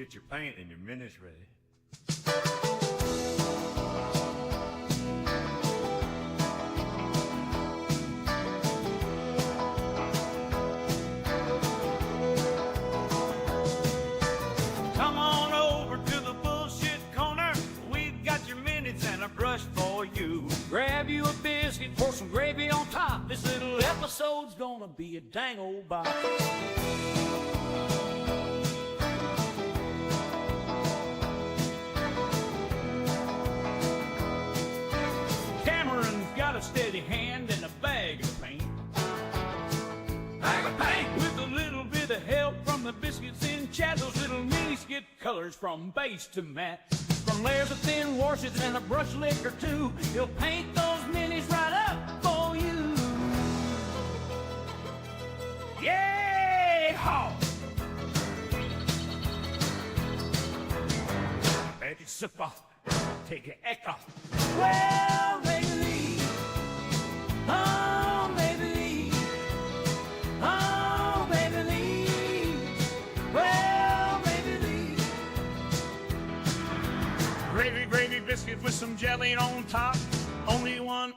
Get your paint and your minis ready. Come on over to the bullshit corner. We've got your minutes and a brush for you. Grab you a biscuit, pour some gravy on top. This little episode's gonna be a dang old bop. Got a steady hand and a bag of paint. Bag of paint! With a little bit of help from the biscuits in chat, those little minis get colors from base to matte. From layers of thin washes and a brush lick or two, he'll paint those minis right up for you. Yay-haw! Take a sip off, take your eck off. Well, baby, oh, baby, oh, baby, well, baby. Gravy, gravy biscuit with some jelly on top. Only one,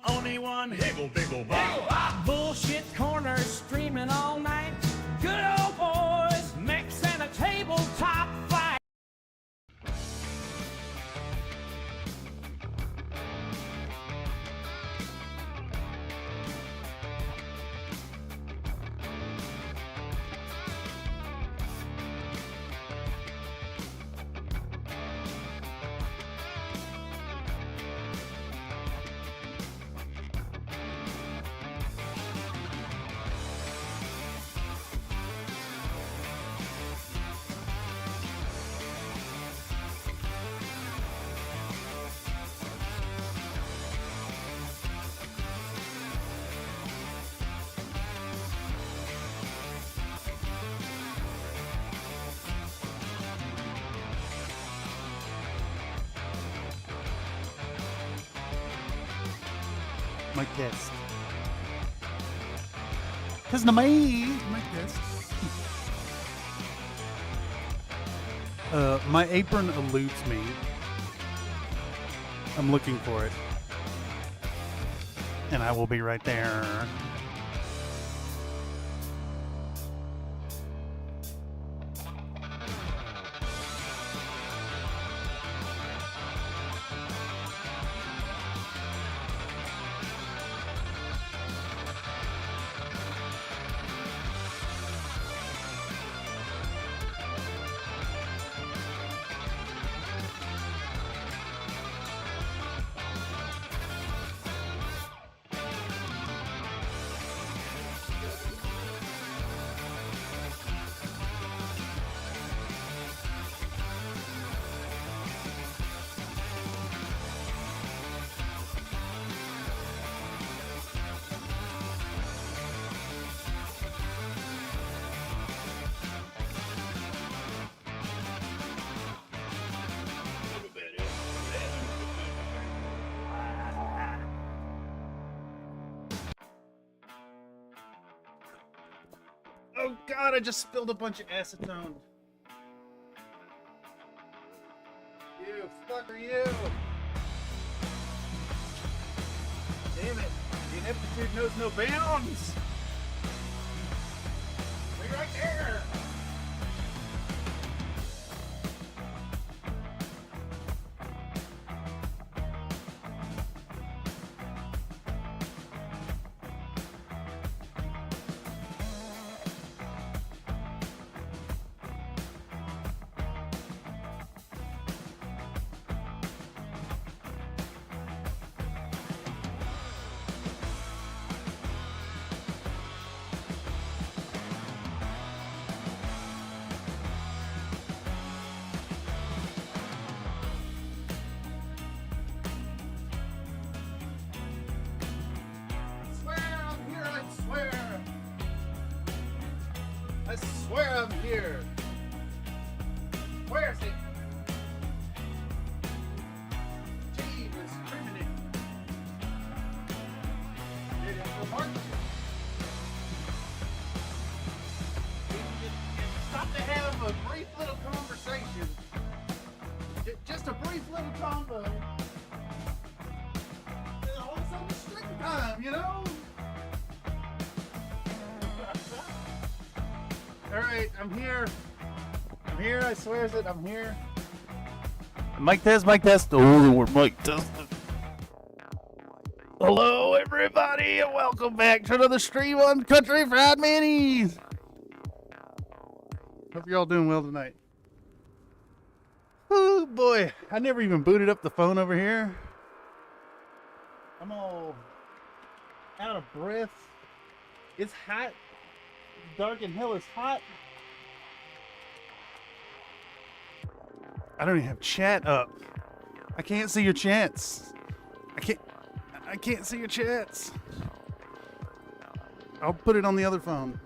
higgle, biggle, bop. Bullshit corners streaming all night. Good old boys, Mechs and a tabletop fight. My guest. Cause my guest. My apron eludes me. I'm looking for it. And I will be right there. Oh god, I just spilled a bunch of acetone. You fucker, you! Damn it, the ineptitude knows no bounds! Be right there! I swear I'm here. Where is it? Gee, it's criminal. It is remarkable. Stop to have a brief little conversation. right, I'm here. I'm here, I swear it, I'm here. Mic test. Oh, we're mic testing. Hello, everybody, and welcome back to another stream on Country Fried Minis. Hope you're all doing well tonight. Oh boy, I never even booted up the phone over here. I'm all out of breath. It's hot. Dark and hell is hot. I don't even have chat up. I can't see your chats. I can't see your chats. I'll put it on the other phone.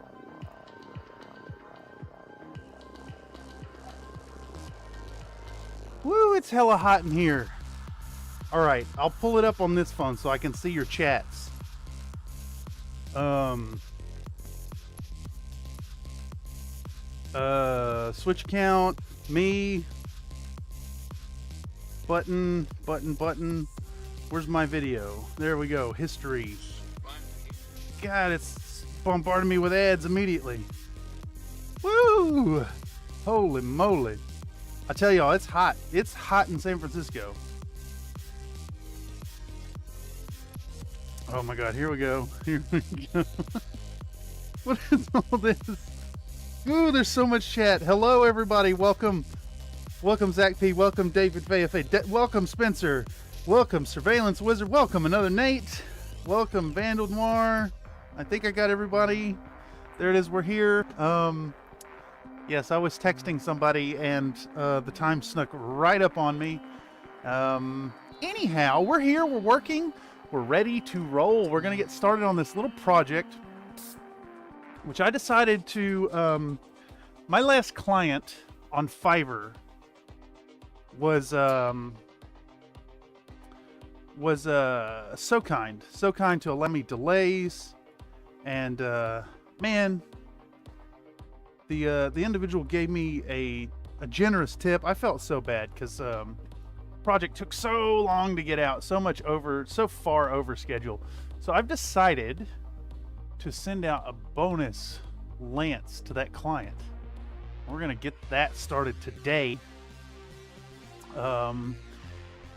Woo, it's hella hot in here. All right, I'll pull it up on this phone so I can see your chats. Switch count, me, button. Where's my video? There we go, history. God, it's bombarding me with ads immediately. Woo! Holy moly. I tell y'all, it's hot. It's hot in San Francisco. Oh my God, here we go. Here we go. What is all this? Ooh, there's so much chat. Hello, everybody. Welcome. Welcome, Zach P. Welcome, David VFA. Welcome, Spencer. Welcome, Surveillance Wizard. Welcome, another Nate. Welcome, Vandal Noir. I think I got everybody. There it is. We're here. Yes, I was texting somebody and the time snuck right up on me. Anyhow, we're here. We're working. We're ready to roll. We're going to get started on this little project, which I decided to, my last client on Fiverr was so kind to allow me delays, and man, the individual gave me a generous tip. I felt so bad because project took so long to get out, so far over schedule. So I've decided to send out a bonus lance to that client. We're gonna get that started today, and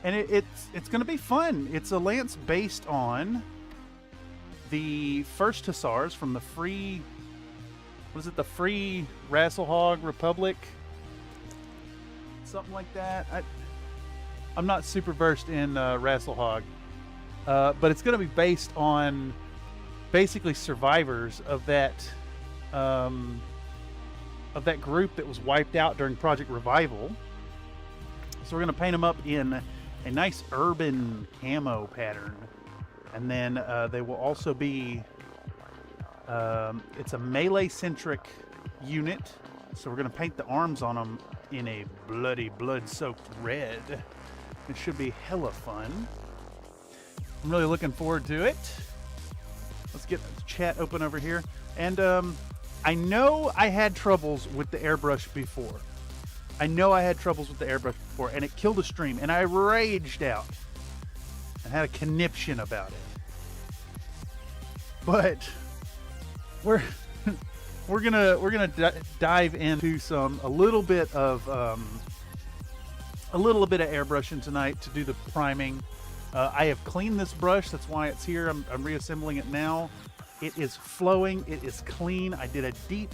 it's gonna be fun. It's a lance based on the first Hussars from the free, the free Rasalhague Republic, something like that. I'm not super versed in Rasalhague, but it's gonna be based on basically survivors of that group that was wiped out during Project Revival. So we're going to paint them up in a nice urban camo pattern, and then they will also be it's a melee-centric unit, so we're going to paint the arms on them in a blood-soaked red. It should be hella fun. I'm really looking forward to it. Let's get the chat open over here. And I know I had troubles with the airbrush before. And it killed the stream. And I raged out and had a conniption about it. But we're gonna dive into a little bit of airbrushing tonight to do the priming. I have cleaned this brush, that's why it's here. I'm reassembling it now. It is flowing, it is clean. I did a deep,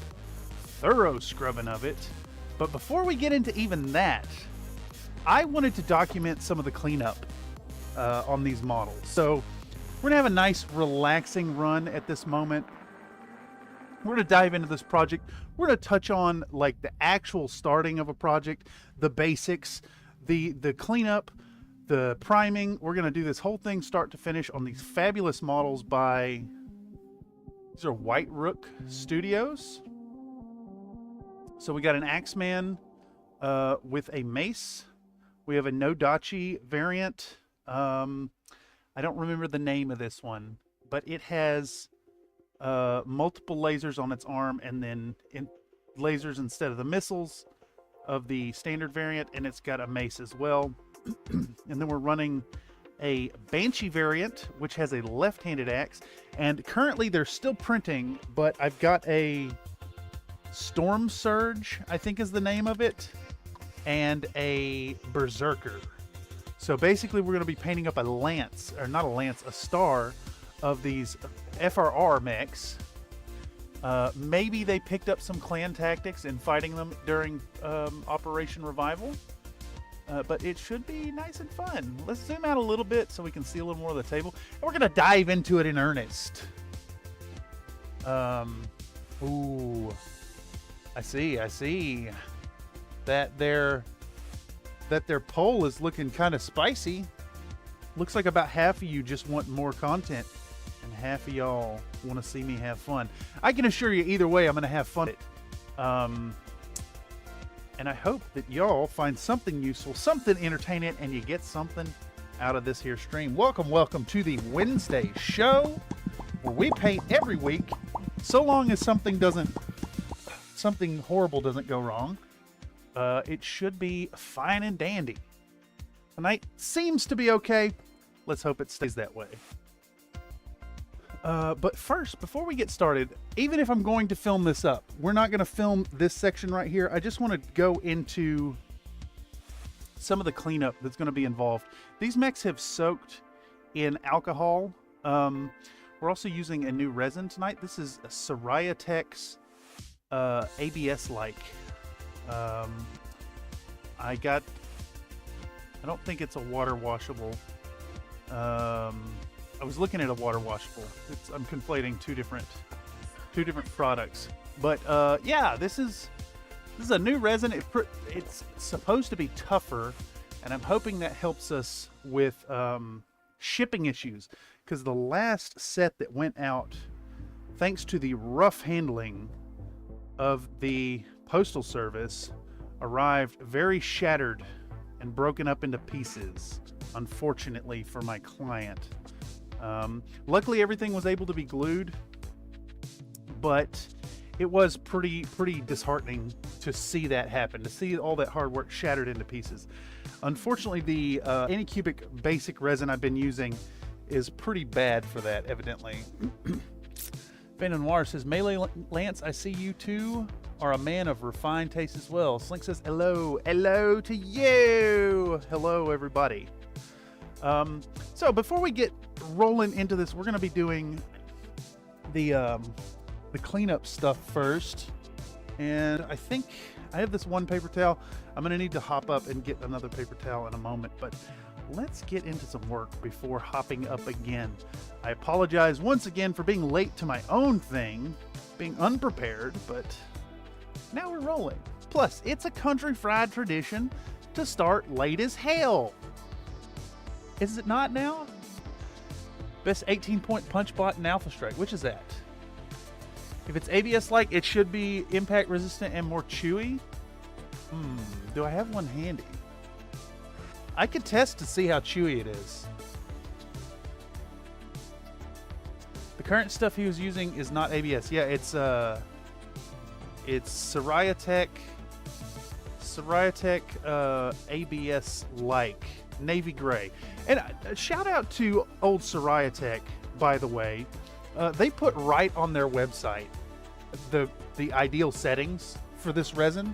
thorough scrubbing of it. But before we get into even that, I wanted to document some of the cleanup on these models. So we're gonna have a nice, relaxing run at this moment. We're gonna dive into this project. We're gonna touch on like the actual starting of a project, the basics, the cleanup, the priming. We're going to do this whole thing start to finish on these fabulous models by, these are White Rook Studios. So we got an Axeman with a mace. We have a Nodachi variant. I don't remember the name of this one, but it has multiple lasers on its arm, and then lasers instead of the missiles of the standard variant, and it's got a mace as well. And then we're running a Banshee variant, which has a left-handed axe, and currently they're still printing, but I've got a Storm Surge, I think is the name of it, and a Berserker. So basically we're going to be painting up a lance, or not a lance, a star of these FRR mechs. Maybe they picked up some clan tactics in fighting them during Operation Revival. But it should be nice and fun. Let's zoom out a little bit so we can see a little more of the table. And we're going to dive into it in earnest. Ooh. I see. That their poll is looking kind of spicy. Looks like about half of you just want more content, and half of y'all want to see me have fun. I can assure you either way, I'm going to have fun. And I hope that y'all find something useful, something entertaining, and you get something out of this here stream. Welcome to the Wednesday show, where we paint every week, so long as something horrible doesn't go wrong. It should be fine and dandy. Tonight seems to be okay. Let's hope it stays that way. But first, before we get started, even if I'm going to film this up, we're not going to film this section right here. I just want to go into some of the cleanup that's going to be involved. These mechs have soaked in alcohol. We're also using a new resin tonight. This is a Rasalhague's ABS-like. I don't think it's a water washable. I was looking at a water washable. I'm conflating two different products. But yeah, this is a new resin. It's supposed to be tougher, and I'm hoping that helps us with shipping issues, because the last set that went out, thanks to the rough handling of the postal service, arrived very shattered and broken up into pieces, unfortunately for my client. Luckily everything was able to be glued, but it was pretty disheartening to see that happen, to see all that hard work shattered into pieces. Unfortunately, the Anycubic basic resin I've been using is pretty bad for that, evidently. Fan Noir says, Melee Lance, I see you too are a man of refined taste as well. Slink says, hello to you. Hello, everybody. So before we get rolling into this, we're going to be doing the cleanup stuff first. And I think I have this one paper towel. I'm going to need to hop up and get another paper towel in a moment, but let's get into some work before hopping up again. I apologize once again for being late to my own thing, being unprepared, but now we're rolling. Plus, it's a country fried tradition to start late as hell. Is it not now? Best 18-point punch bot in Alpha Strike. Which is that? If it's ABS-like, it should be impact resistant and more chewy. Do I have one handy? I could test to see how chewy it is. The current stuff he was using is not ABS. Yeah, it's Rasalhague ABS-like. Navy gray. And shout out to old Rasalhague, by the way. They put right on their website the ideal settings for this resin.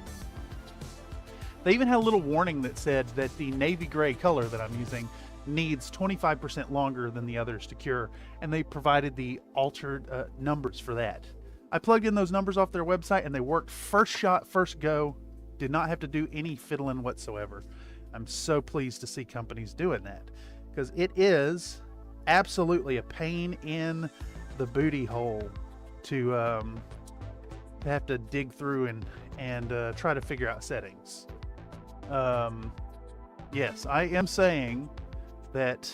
They even had a little warning that said that the navy gray color that I'm using needs 25% longer than the others to cure, and they provided the altered numbers for that. I plugged in those numbers off their website and they worked first shot, first go. Did not have to do any fiddling whatsoever. I'm so pleased to see companies doing that, because it is absolutely a pain in the booty hole to have to dig through and try to figure out settings. Yes, I am saying that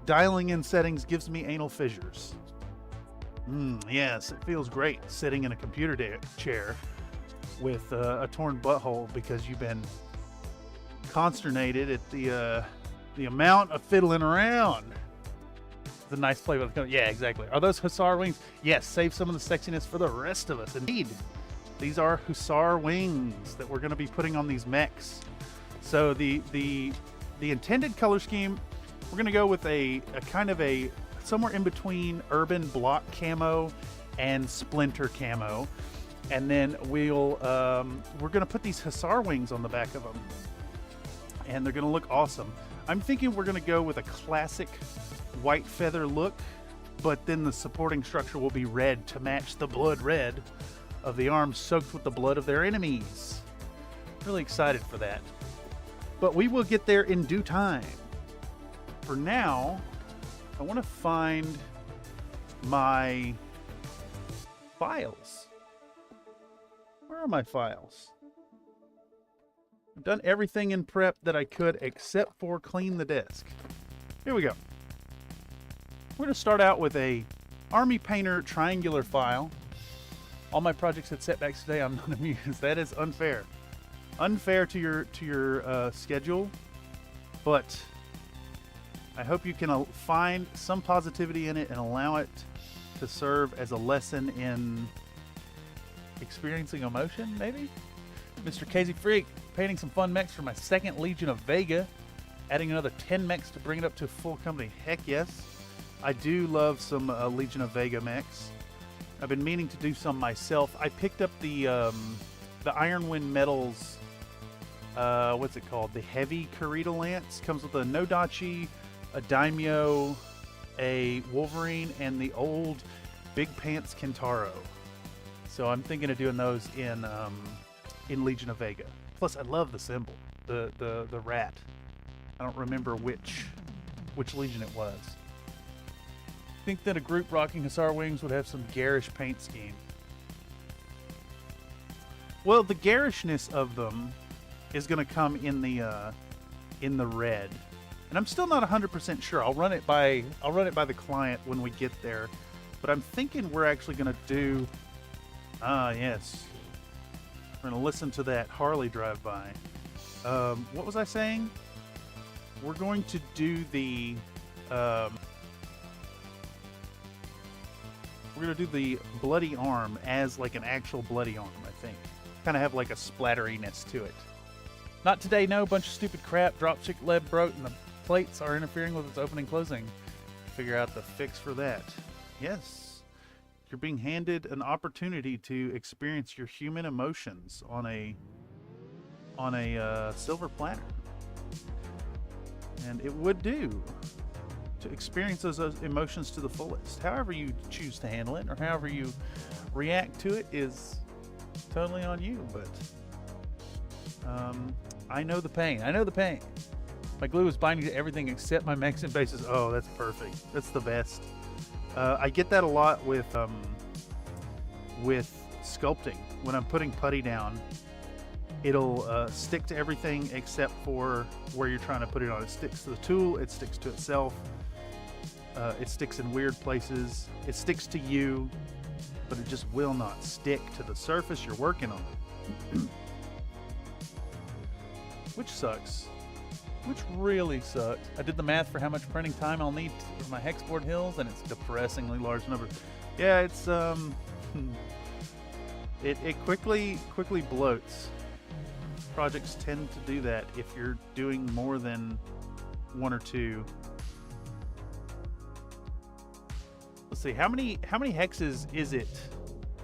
dialing in settings gives me anal fissures. Yes, it feels great sitting in a computer chair with a torn butthole because you've been consternated at the amount of fiddling around. It's a nice play with the yeah, exactly. Are those Hussar wings? Yes, save some of the sexiness for the rest of us. Indeed, these are Hussar wings that we're going to be putting on these mechs. So the intended color scheme, we're going to go with a kind of a somewhere in between urban block camo and splinter camo. And then we're going to put these Hussar wings on the back of them. And they're going to look awesome. I'm thinking we're going to go with a classic white feather look, but then the supporting structure will be red to match the blood red of the arms soaked with the blood of their enemies. Really excited for that. But we will get there in due time. For now, I want to find my files. Where are my files? I've done everything in prep that I could except for clean the desk. Here we go. We're going to start out with a Army Painter triangular file. All my projects had setbacks today. I'm not amused. That is unfair. Unfair to your schedule, but I hope you can find some positivity in it and allow it to serve as a lesson in experiencing emotion, maybe? Mr. Casey Freak, painting some fun mechs for my second Legion of Vega, adding another 10 mechs to bring it up to full company. Heck yes. I do love some Legion of Vega mechs. I've been meaning to do some myself. I picked up the Ironwind Metals, what's it called? The Heavy Karita Lance. Comes with a Nodachi, a Daimyo, a Wolverine, and the old Big Pants Kentaro. So I'm thinking of doing those in Legion of Vega. Plus, I love the symbol, the rat. I don't remember which Legion it was. I think that a group rocking Hussar wings would have some garish paint scheme. Well, the garishness of them is going to come in the red, and I'm still not 100% sure. I'll run it by the client when we get there, but I'm thinking we're actually going to do. Yes, we're going to listen to that Harley drive by. What was I saying? We're going to do the. We're going to do the bloody arm as like an actual bloody arm, I think. Kind of have like a splatteriness to it. Not today, no. Bunch of stupid crap. Dropkick lead broke and the plates are interfering with its opening closing. Figure out the fix for that. Yes. You're being handed an opportunity to experience your human emotions on a silver platter. And it would do to experience those emotions to the fullest. However you choose to handle it or however you react to it is totally on you, but I know the pain. I know the pain. My glue is binding to everything except my mechs and bases. Oh, that's perfect. That's the best. I get that a lot with sculpting. When I'm putting putty down, it'll stick to everything except for where you're trying to put it on. It sticks to the tool. It sticks to itself. It sticks in weird places. It sticks to you, but it just will not stick to the surface you're working on. Which sucks. Which really sucks. I did the math for how much printing time I'll need for my hexboard hills, and it's depressingly large numbers. Yeah, it's it quickly bloats. Projects tend to do that if you're doing more than one or two. Let's see, how many hexes is it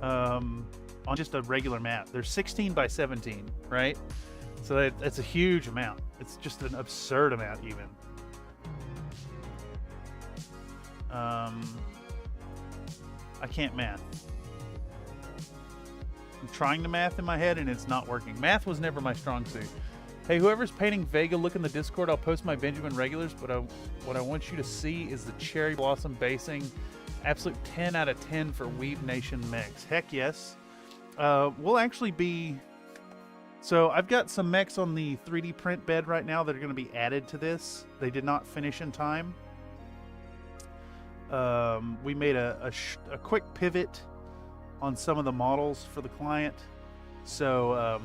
on just a regular map? There's 16 by 17, right? So that's a huge amount. It's just an absurd amount, even. I can't math. I'm trying to math in my head, and it's not working. Math was never my strong suit. Hey, whoever's painting Vega, look in the Discord. I'll post my Benjamin regulars, but what I want you to see is the cherry blossom basing. Absolute 10 out of 10 for Weeb Nation mechs. Heck yes. We'll actually be... So I've got some mechs on the 3D print bed right now that are going to be added to this. They did not finish in time. We made a quick pivot on some of the models for the client. So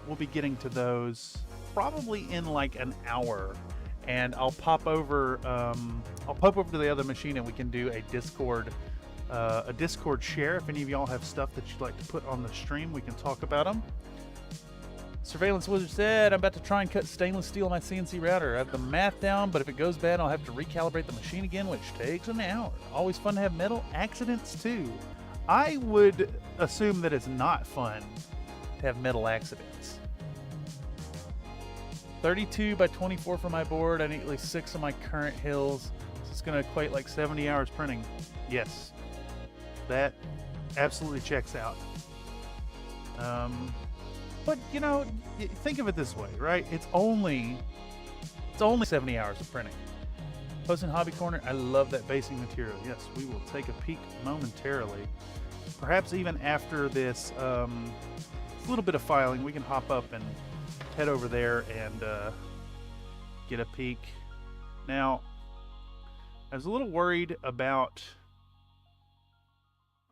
we'll be getting to those probably in like an hour. And I'll pop over to the other machine and we can do a Discord share. If any of y'all have stuff that you'd like to put on the stream, we can talk about them. Surveillance Wizard said, I'm about to try and cut stainless steel on my CNC router. I have the math down, but if it goes bad, I'll have to recalibrate the machine again, which takes an hour. Always fun to have metal accidents, too. I would assume that it's not fun to have metal accidents. 32 by 24 for my board. I need at least 6 of my current hills. So it's going to equate like 70 hours printing. Yes, that absolutely checks out. But you know, think of it this way, right? It's only 70 hours of printing. Posting Hobby Corner, I love that basing material. Yes, we will take a peek momentarily. Perhaps even after this little bit of filing, we can hop up and head over there and get a peek. Now, I was a little worried about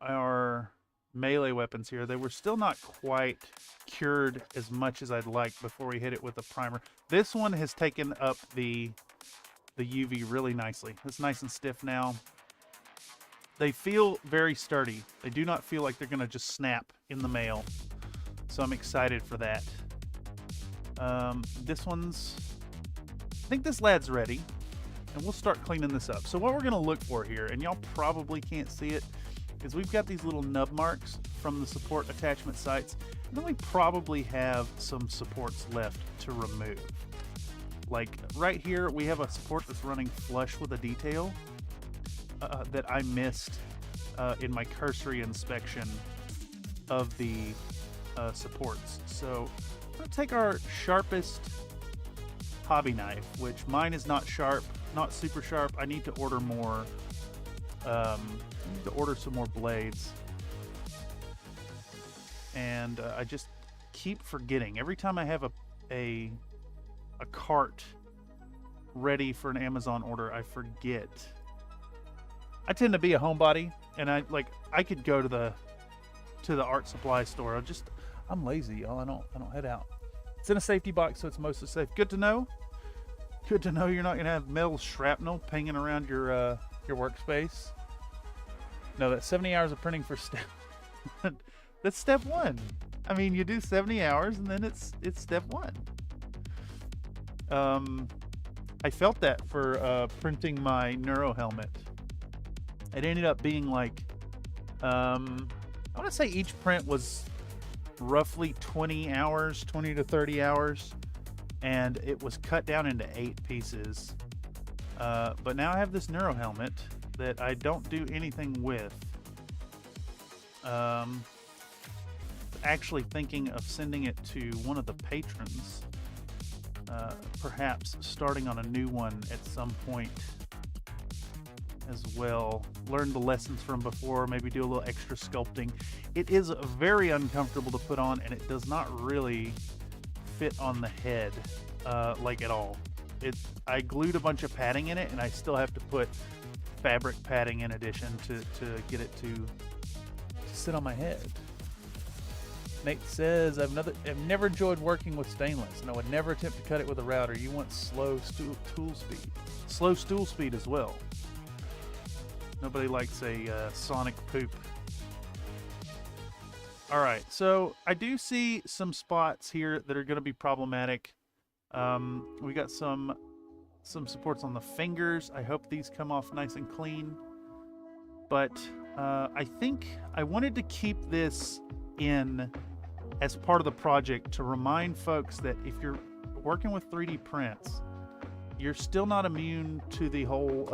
our melee weapons here. They were still not quite cured as much as I'd like before we hit it with a primer. This one has taken up the UV really nicely. It's nice and stiff now. They feel very sturdy. They do not feel like they're going to just snap in the mail. So I'm excited for that. This one's... I think this lad's ready. And we'll start cleaning this up. So what we're going to look for here, and y'all probably can't see it, is we've got these little nub marks from the support attachment sites. And then we probably have some supports left to remove. Like right here, we have a support that's running flush with a detail that I missed in my cursory inspection of the supports. So I'm going to take our sharpest hobby knife, which mine is not sharp, not super sharp. I need to order more. I need to order some more blades. And I just keep forgetting. Every time I have a cart ready for an Amazon order, I forget. I tend to be a homebody, and I could go to the art supply store. I'm lazy, y'all. I don't head out. It's in a safety box, so it's mostly safe. Good to know. Good to know you're not gonna have metal shrapnel pinging around your workspace. No, that's 70 hours of printing for step. That's step 1. I mean, you do 70 hours, and then it's step 1. I felt that for printing my Neuro helmet. It ended up being like, I want to say each print was roughly 20 hours, 20 to 30 hours, and it was cut down into 8 pieces. But now I have this Neuro helmet that I don't do anything with. Actually thinking of sending it to one of the patrons. Perhaps starting on a new one at some point as well. Learn the lessons from before, maybe do a little extra sculpting. It is very uncomfortable to put on, and it does not really fit on the head like at all. I glued a bunch of padding in it, and I still have to put fabric padding in addition to get it to sit on my head. Nate says, I've never enjoyed working with stainless, and I would never attempt to cut it with a router. You want slow tool speed. Slow stool speed as well. Nobody likes a sonic poop. Alright, so I do see some spots here that are going to be problematic. We got some supports on the fingers. I hope these come off nice and clean. But I think I wanted to keep this in as part of the project to remind folks that if you're working with 3D prints, you're still not immune to the whole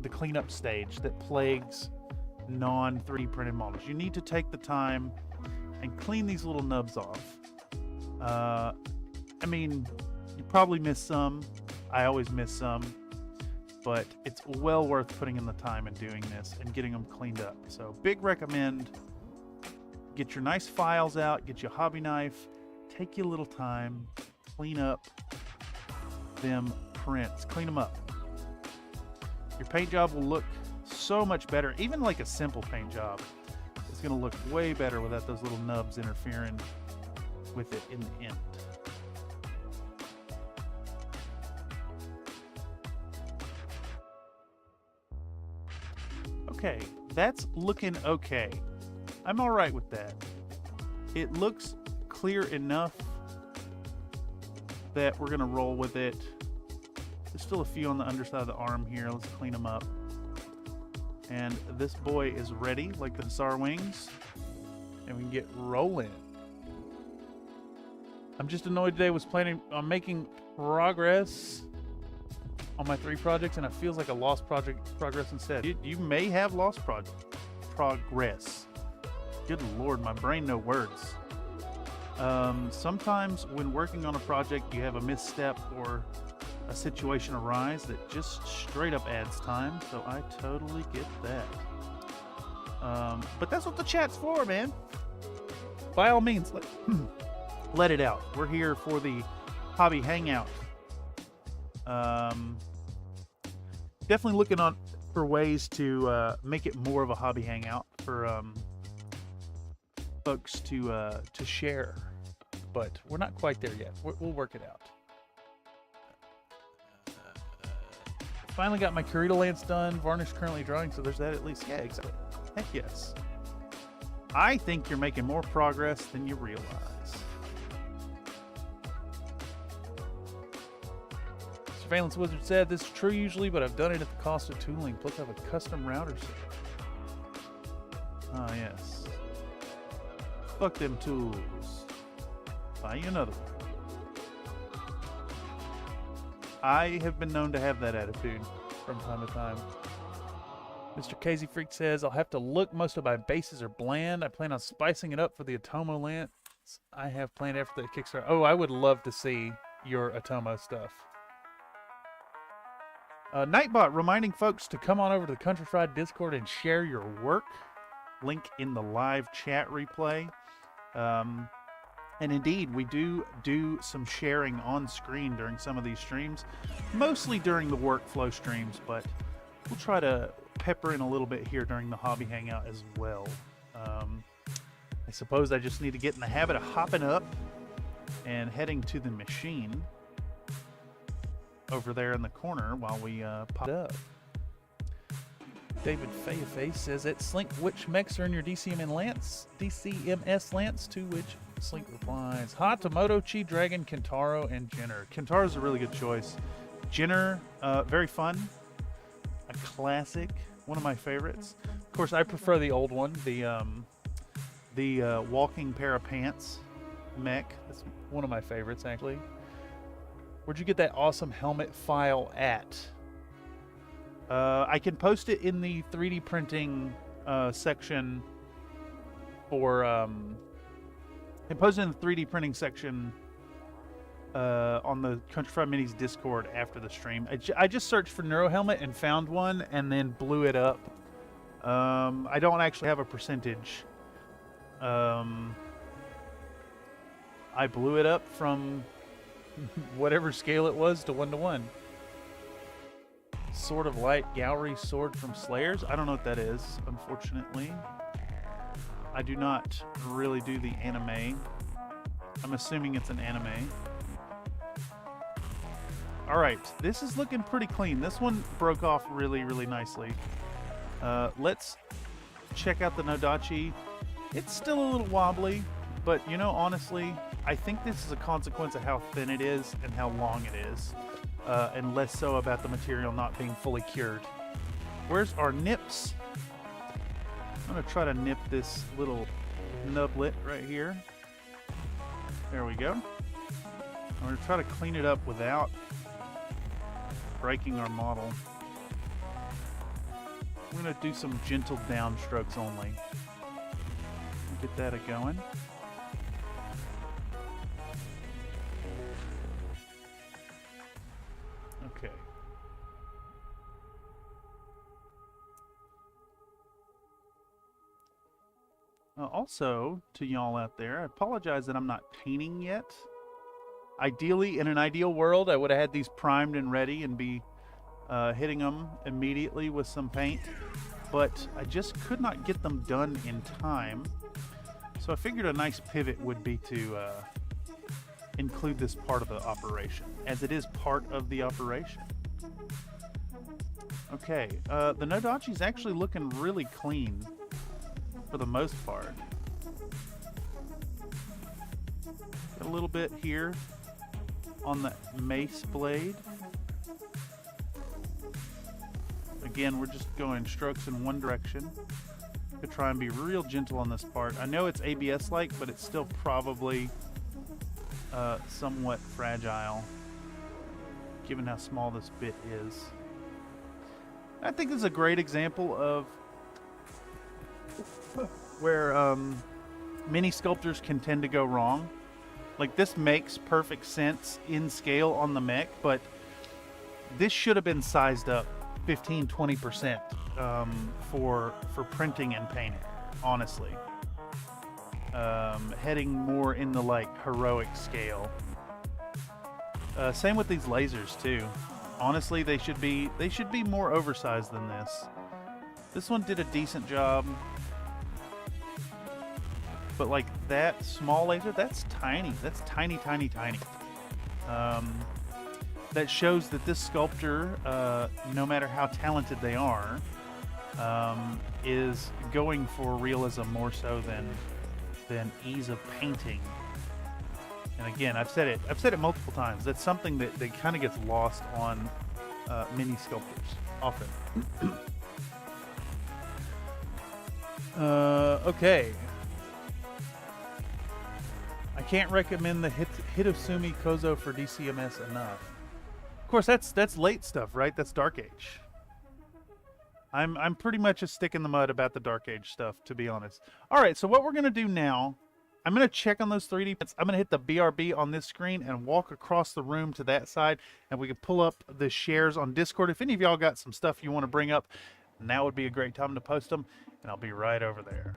the cleanup stage that plagues non-3D printed models. You need to take the time and clean these little nubs off. I mean, you probably miss some. I always miss some. But it's well worth putting in the time and doing this and getting them cleaned up. So big recommend. Get your nice files out, get your hobby knife, take you a little time, clean up them prints, clean them up. Your paint job will look so much better. Even like a simple paint job is going to look way better without those little nubs interfering with it in the end. Okay, that's looking okay. I'm all right with that. It looks clear enough that we're gonna roll with it. There's still a few on the underside of the arm here. Let's clean them up. And this boy is ready, like the Hussar wings. And we can get rolling. I'm just annoyed today. Was planning on making progress on my 3 projects, and it feels like a lost progress instead. You may have lost progress. Good Lord, my brain no words. Sometimes when working on a project, you have a misstep or a situation arise that just straight up adds time, so I totally get that. But that's what the chat's for, man. By all means, let it out. We're here for the hobby hangout. Definitely looking for ways to make it more of a hobby hangout for folks to share, but we're not quite there yet. We'll work it out. Finally got my Corita lance done. Varnish currently drying, so there's that at least. Yeah, exactly. Heck yes. I think you're making more progress than you realize. Surveillance Wizard said, this is true usually, but I've done it at the cost of tooling. Plus I have a custom router set. Ah, yes. Fuck them tools. Buy you another one. I have been known to have that attitude from time to time. Mr. Casey Freak says, I'll have to look. Most of my bases are bland. I plan on spicing it up for the Atomo lance I have planned after the Kickstarter. Oh, I would love to see your Atomo stuff. Nightbot reminding folks to come on over to the Country Fried Discord and share your work. Link in the live chat replay. And indeed, we do some sharing on screen during some of these streams, mostly during the workflow streams, but we'll try to pepper in a little bit here during the hobby hangout as well. I suppose I just need to get in the habit of hopping up and heading to the machine over there in the corner while we pop it up. David Fayeface says that Slink, which mechs are in your DCMS Lance, to which Slink replies, Hatamoto, Chi Dragon, Kentaro, and Jenner. Kentaro's a really good choice. Jenner, very fun. A classic. One of my favorites. Of course, I prefer the old one, the walking pair of pants mech. That's one of my favorites, actually. Where'd you get that awesome helmet file at? I can post it in the 3D printing section for I can post it in the 3D printing section on the Country Fried Minis Discord after the stream. I just searched for Neuro Helmet and found one and then blew it up. I don't actually have a percentage. I blew it up from whatever scale it was to 1:1. Sword of Light Gallery Sword from Slayers. I don't know what that is, unfortunately. I do not really do the anime. I'm assuming it's an anime. Alright, this is looking pretty clean. This one broke off really, really nicely. Let's check out the Nodachi. It's still a little wobbly, but you know, honestly, I think this is a consequence of how thin it is and how long it is. And less so about the material not being fully cured. Where's our nips? I'm going to try to nip this little nublet right here. There we go. I'm going to try to clean it up without breaking our model. I'm going to do some gentle downstrokes only. Get that going. Okay. Also, to y'all out there, I apologize that I'm not painting yet. Ideally, in an ideal world, I would have had these primed and ready and be hitting them immediately with some paint, but I just could not get them done in time. So I figured a nice pivot would be to include this part of the operation, as it is part of the operation. Okay, the Nodachi's actually looking really clean for the most part. Got a little bit here on the mace blade. Again, we're just going strokes in one direction to try and be real gentle on this part. I know it's ABS-like, but it's still probably somewhat fragile, given how small this bit is. I think this is a great example of where mini sculptors can tend to go wrong. Like, this makes perfect sense in scale on the mech, but this should have been sized up 15-20% for printing and painting, honestly. Heading more in the like heroic scale. Same with these lasers too. Honestly, they should be more oversized than this. This one did a decent job, but like that small laser, that's tiny. That's tiny, tiny, tiny. That shows that this sculptor, no matter how talented they are, is going for realism more so than ease of painting. And again, I've said it multiple times. That's something that kind of gets lost on mini sculptors often. Okay. I can't recommend the Hitosumi Kozo for DCMS enough. Of course, that's late stuff, right? That's Dark Age. I'm pretty much a stick in the mud about the Dark Age stuff, to be honest. All right, so what we're gonna do now, I'm gonna check on those 3D prints. I'm gonna hit the BRB on this screen and walk across the room to that side, and we can pull up the shares on Discord. If any of y'all got some stuff you want to bring up, now would be a great time to post them, and I'll be right over there.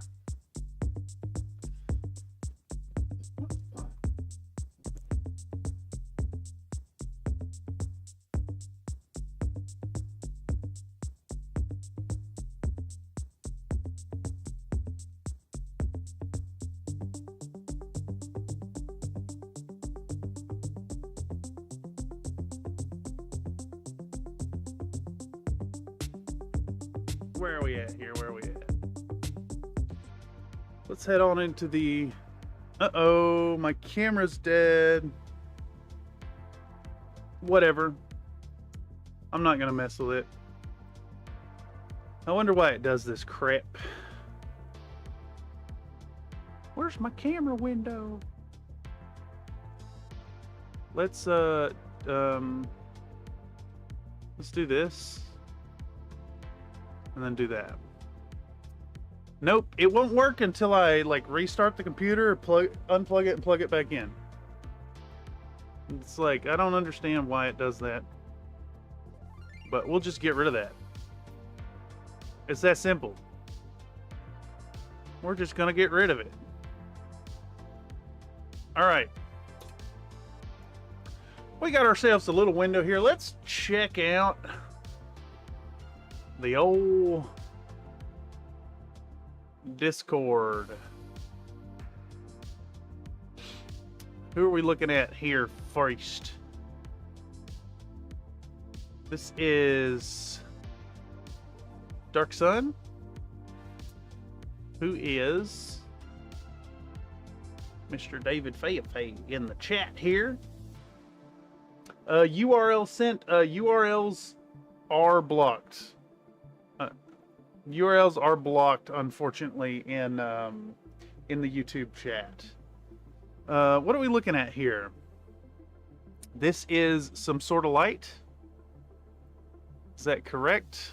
Where are we at here? Where are we at? Let's head on into the... Uh-oh, my camera's dead. Whatever. I'm not gonna mess with it. I wonder why it does this crap. Where's my camera window? Let's do this. And then do that. Nope, it won't work until I like restart the computer, unplug it, and plug it back in. It's like, I don't understand why it does that. But we'll just get rid of that. It's that simple. We're just gonna get rid of it. Alright. We got ourselves a little window here. Let's check out the old Discord. Who are we looking at here first? This is Dark Sun, who is Mr. David Fayafay in the chat here. URL sent. URLs are blocked. URLs are blocked, unfortunately, in the YouTube chat. What are we looking at here? This is some sort of light. Is that correct?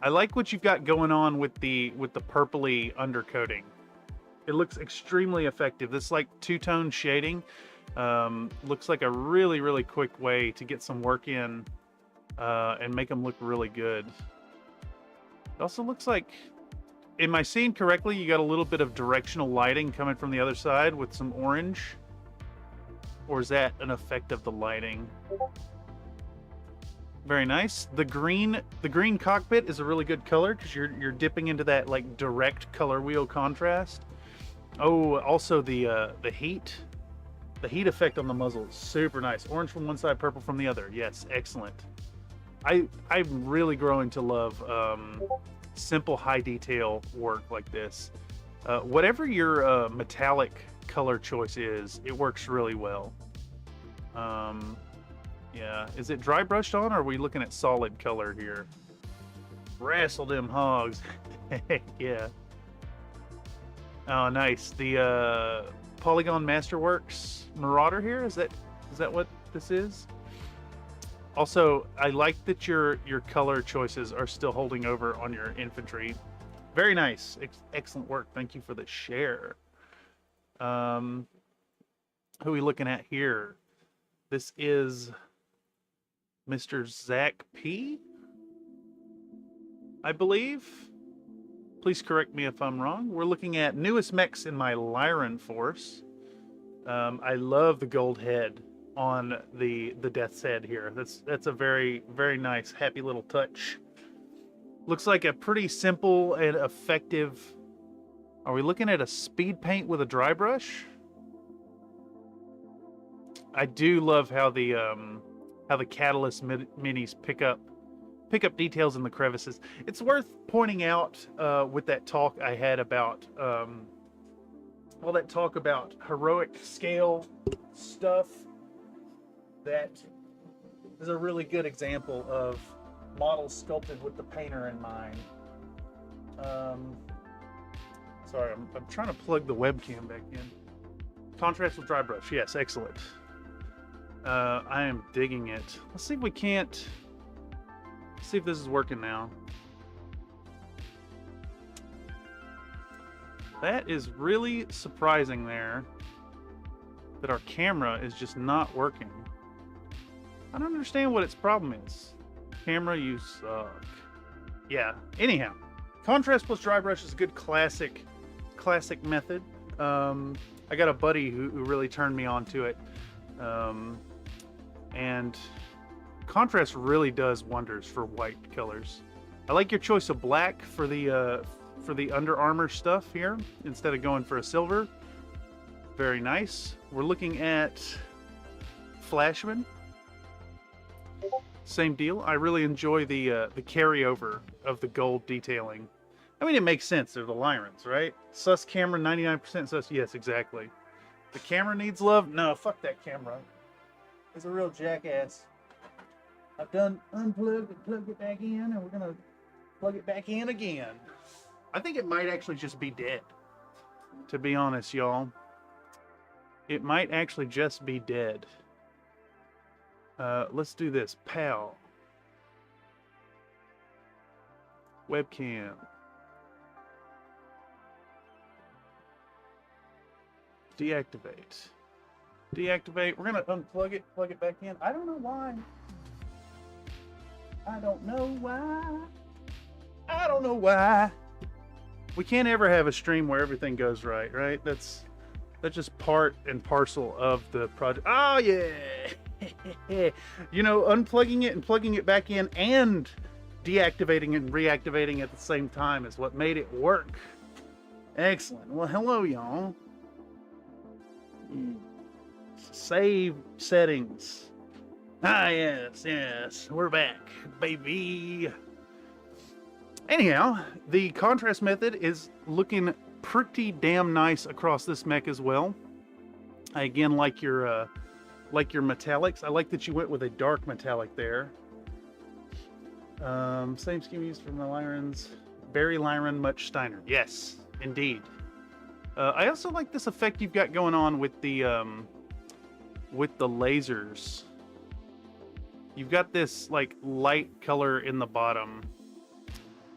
I like what you've got going on with the purpley undercoating. It looks extremely effective. This like two-tone shading looks like a really, really quick way to get some work in and make them look really good. It also looks like, am I seeing correctly, you got a little bit of directional lighting coming from the other side with some orange? Or is that an effect of the lighting? Very nice. The green cockpit is a really good color because you're dipping into that like direct color wheel contrast. Oh, also the heat effect on the muzzle is super nice. Orange from one side, purple from the other. Yes, excellent. I'm really growing to love simple high detail work like this. Whatever your metallic color choice is, it works really well. Yeah, is it dry brushed on, or are we looking at solid color here? Wrestle them hogs. Heck yeah. Oh, nice. The Polygon Masterworks Marauder here, is that what this is? Also, I like that your color choices are still holding over on your infantry. Very nice. Excellent work. Thank you for the share. Who are we looking at here? This is Mr. Zach P, I believe. Please correct me if I'm wrong. We're looking at newest mechs in my Lyran force. I love the gold head on the Death's Head here. That's a very, very nice, happy little touch. Looks like a pretty simple and effective. Are we looking at a speed paint with a dry brush? I do love how the Catalyst minis pick up details in the crevices. It's worth pointing out with that talk I had about all that talk about heroic scale stuff, that is a really good example of models sculpted with the painter in mind. Sorry, I'm trying to plug the webcam back in. Contrast with dry brush, yes, excellent. I am digging it. Let's see if we can't. See if this is working now. That is really surprising there, that our camera is just not working. I don't understand what its problem is. Camera, you suck. Yeah, anyhow. Contrast plus dry brush is a good classic method. I got a buddy who really turned me on to it. And contrast really does wonders for white colors. I like your choice of black for the Under Armour stuff here, instead of going for a silver. Very nice. We're looking at Flashman. Same deal. I really enjoy the carryover of the gold detailing. I mean, it makes sense. They're the Lyrans, right? Sus camera, 99% sus. Yes, exactly. The camera needs love? No, fuck that camera. It's a real jackass. I've done unplugged and plugged it back in, and we're gonna plug it back in again. I think it might actually just be dead. To be honest, y'all. It might actually just be dead. Let's do this. Pal. Webcam. Deactivate. Deactivate. We're gonna unplug it, plug it back in. I don't know why. I don't know why. I don't know why. We can't ever have a stream where everything goes right, right? That's just part and parcel of the project. Oh yeah. You know, unplugging it and plugging it back in and deactivating and reactivating at the same time is what made it work. Excellent. Well, hello, y'all. Save settings. Ah, yes, we're back, baby. Anyhow, the contrast method is looking pretty damn nice across this mech as well. I again like your metallics. I like that you went with a dark metallic there. Same scheme used for the Lyrans. Barry Lyran, much Steiner. Yes, indeed. I also like this effect you've got going on with the lasers. You've got this like light color in the bottom,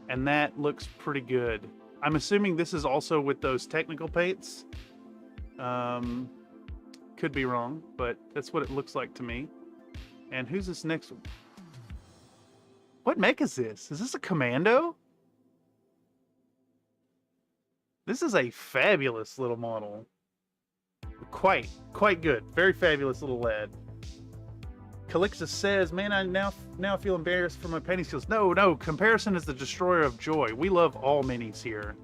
and that looks pretty good. I'm assuming this is also with those technical paints. Could be wrong, but that's what it looks like to me. And who's this next one? What mech is this? Is this a commando? This is a fabulous little model. Quite good. Very fabulous little lad. Calixa says, man, I now feel embarrassed for my painting skills. No, comparison is the destroyer of joy. We love all minis here.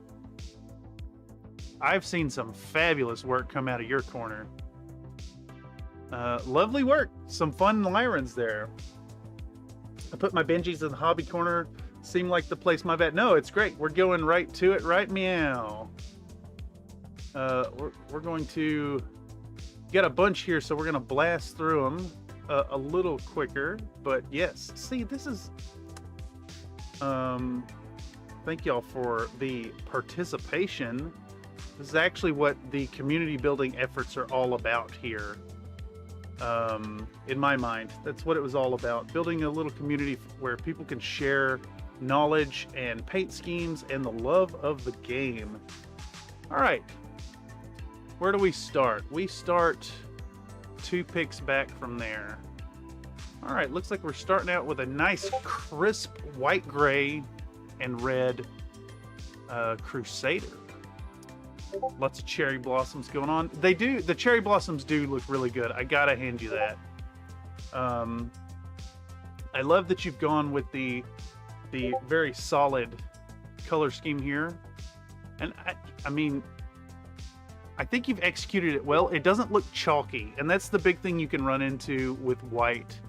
I've seen some fabulous work come out of your corner. Lovely work. Some fun Lyrans there. I put my Benjis in the hobby corner. Seemed like the place my bet. No, it's great. We're going right to it. Right meow. We're going to get a bunch here, so we're going to blast through them. a little quicker, but yes. See, this is... Thank y'all for the participation. This is actually what the community building efforts are all about here. In my mind, that's what it was all about. Building a little community where people can share knowledge and paint schemes and the love of the game. All right. Where do we start? We start 2 picks back from there. All right, looks like we're starting out with a nice crisp white, gray, and red Crusader. Lots of cherry blossoms going on. The cherry blossoms do look really good. I gotta hand you that. I love that you've gone with the very solid color scheme here. And I mean, I think you've executed it well. It doesn't look chalky, and that's the big thing you can run into with white.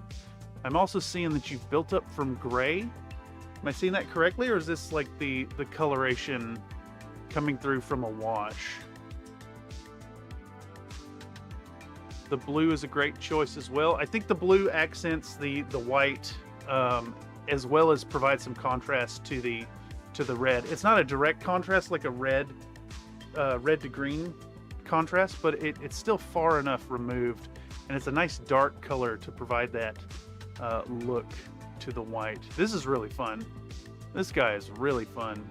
I'm also seeing that you've built up from gray. Am I seeing that correctly, or is this like the coloration coming through from a wash? The blue is a great choice as well. I think the blue accents the white, as well as provides some contrast to the red. It's not a direct contrast like a red to green contrast, but it's still far enough removed, and it's a nice dark color to provide that look to the white. This is really fun. This guy is really fun.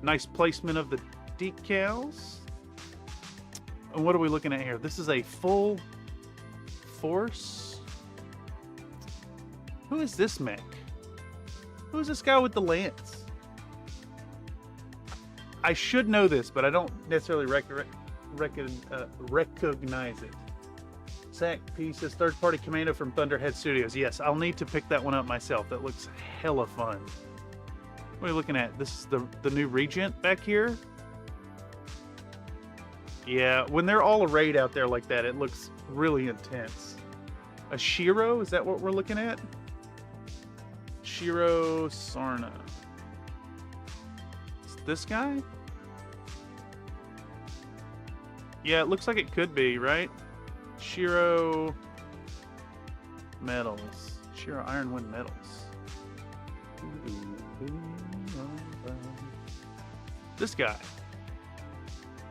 Nice placement of the decals. And what are we looking at here? This is a full force. Who is this mech? Who is this guy with the lance? I should know this, but I don't necessarily recognize it. Zach P says third-party commando from Thunderhead Studios. Yes, I'll need to pick that one up myself. That looks hella fun. What are you looking at? This is the new Regent back here. Yeah, when they're all arrayed out there like that, it looks really intense. A Shiro, is that what we're looking at? Shiro Sarna. Is this guy? Yeah, it looks like it could be, right? Shiro Metals. Shiro Ironwind Metals. This guy.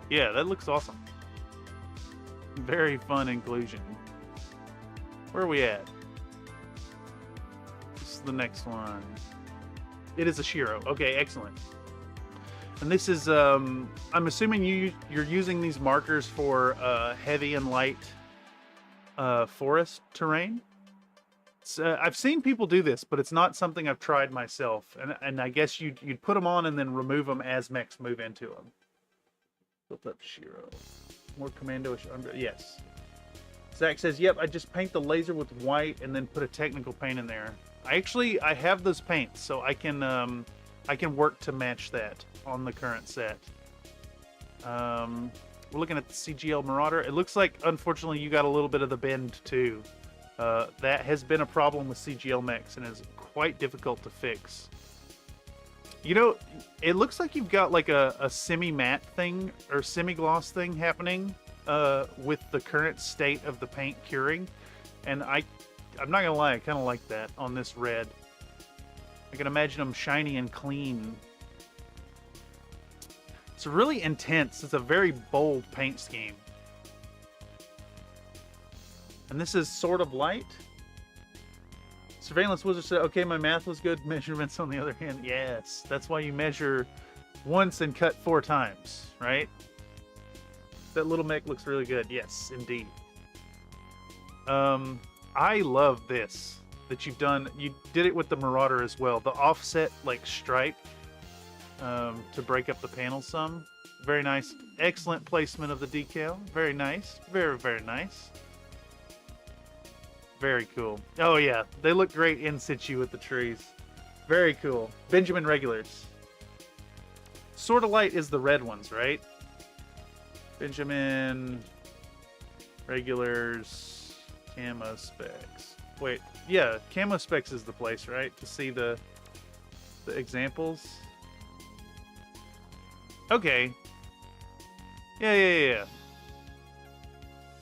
Yeah, that looks awesome. Very fun inclusion. Where are we at? This is the next one. It is a Shiro. Okay, excellent. And this is, I'm assuming you're using these markers for heavy and light forest terrain. I've seen people do this, but it's not something I've tried myself. And I guess you'd put them on and then remove them as mechs move into them. Built up Shiro. More commando-ish. Yes. Zach says, yep, I just paint the laser with white and then put a technical paint in there. I have those paints, so I can work to match that on the current set. We're looking at the CGL Marauder. It looks like, unfortunately, you got a little bit of the bend, too. That has been a problem with CGL mechs and is quite difficult to fix. You know, it looks like you've got like a semi-matte thing or semi-gloss thing happening with the current state of the paint curing. And I'm not gonna lie, I kind of like that on this red. I can imagine them shiny and clean. It's really intense. It's a very bold paint scheme. And this is sort of light. Surveillance Wizard said, okay, my math was good. Measurements, on the other hand, yes. That's why you measure once and cut 4 times, right? That little mech looks really good. Yes, indeed. I love this that you've done. You did it with the Marauder as well. The offset, like, stripe to break up the panel some. Very nice. Excellent placement of the decal. Very nice. Very, very nice. Very cool. Oh yeah, they look great in situ with the trees. Very cool. Benjamin Regulars. Sort of light is the red ones, right? Benjamin Regulars Camo Specs. Wait, yeah, Camo Specs is the place, right? To see the examples. Okay. Yeah.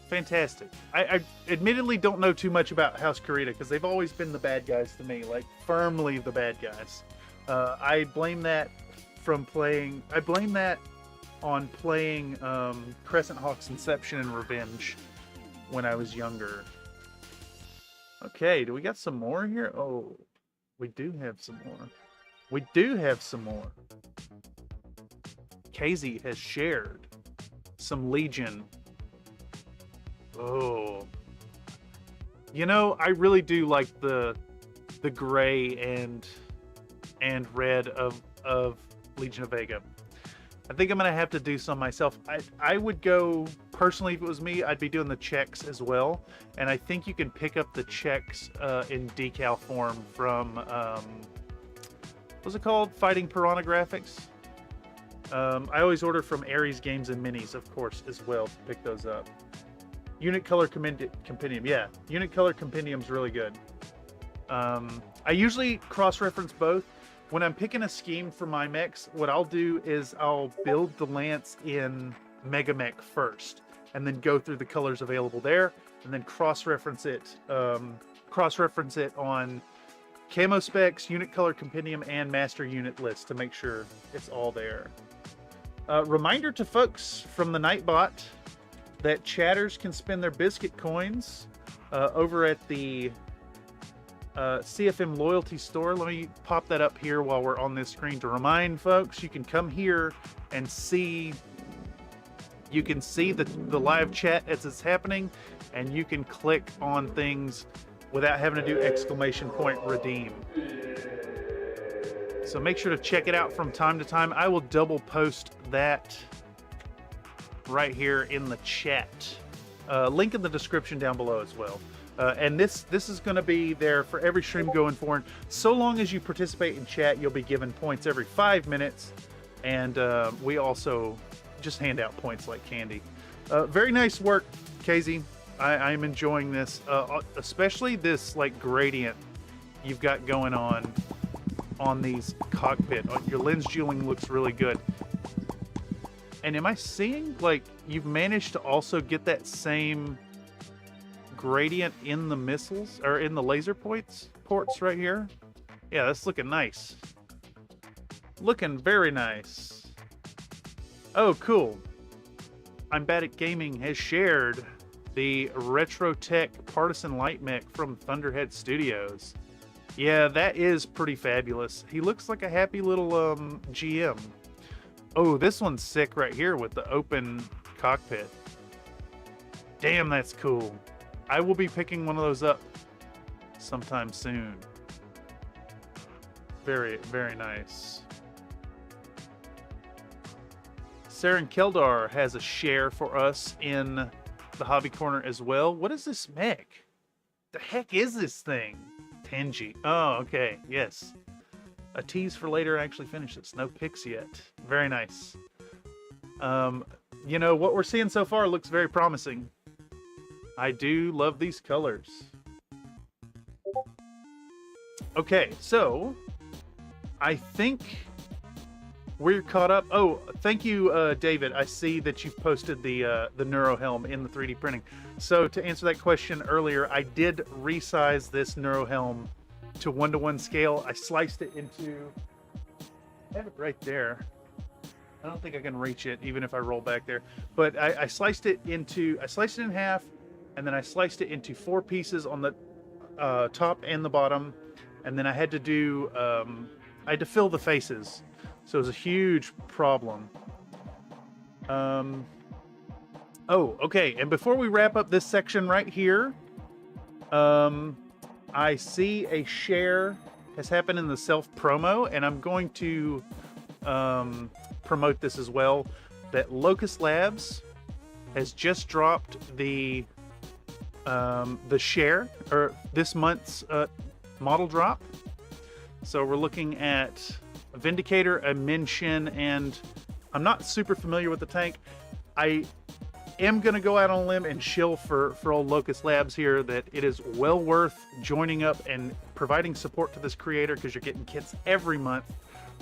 fantastic. I admittedly don't know too much about House Kurita because they've always been the bad guys to me, like firmly the bad guys. I blame that on playing Crescent Hawk's Inception and Revenge when I was younger. Okay, do we got some more here? Oh, we do have some more. We do have some more. Casey has shared some Legion. Oh. You know, I really do like the gray and red of Legion of Vega. I think I'm gonna have to do some myself. I would go personally, if it was me, I'd be doing the checks as well. And I think you can pick up the checks in decal form from what's it called? Fighting Piranha Graphics. I always order from Ares Games and Minis, of course, as well to pick those up. Unit Color Compendium, yeah. Unit Color Compendium's really good. I usually cross-reference both. When I'm picking a scheme for my mechs, what I'll do is I'll build the lance in Mega Mech first, and then go through the colors available there, and then cross-reference it on Camo Specs, Unit Color Compendium, and Master Unit list to make sure it's all there. Reminder to folks from the Nightbot that chatters can spend their biscuit coins over at the CFM loyalty store. Let me pop that up here while we're on this screen to remind folks you can come here and see. You can see the live chat as it's happening, and you can click on things without having to do exclamation point redeem. So make sure to check it out from time to time. I will double post that right here in the chat. Link in the description down below as well. And this is going to be there for every stream going forward. So long as you participate in chat, you'll be given points every 5 minutes. And we also just hand out points like candy. Very nice work, Casey. I'm enjoying this, especially this like gradient you've got going on these cockpit. Your lens jewelling looks really good. And am I seeing like you've managed to also get that same gradient in the missiles or in the laser ports right here? Yeah, that's looking nice. Looking very nice. Oh, cool. I'm Bad at Gaming has shared the Retrotech Partisan Light Mech from Thunderhead Studios. Yeah, that is pretty fabulous. He looks like a happy little GM. Oh, this one's sick right here with the open cockpit. Damn, that's cool. I will be picking one of those up sometime soon. Very, very nice. Saren Keldar has a share for us in the hobby corner as well. What is this mech? The heck is this thing? Tenji. Oh, okay. Yes. A tease for later. I actually finished this. No pics yet. Very nice. You know, what we're seeing so far looks very promising. I do love these colors. Okay, so I think we're caught up. Oh, thank you, David. I see that you've posted the Neuro Helm in the 3D printing. So to answer that question earlier, I did resize this Neuro Helm to 1:1 scale. I sliced it into. I have it right there. I don't think I can reach it, even if I roll back there. But I sliced it in half, and then I sliced it into 4 pieces on the top and the bottom, and then I had to do. I had to fill the faces. So it was a huge problem. Oh, okay. And before we wrap up this section right here, I see a share has happened in the self promo, and I'm going to promote this as well. That Locust Labs has just dropped the share, or this month's model drop. So we're looking at Vindicator, a Min Shin, and I'm not super familiar with the tank. I am going to go out on a limb and shill for old Locust Labs here that it is well worth joining up and providing support to this creator, because you're getting kits every month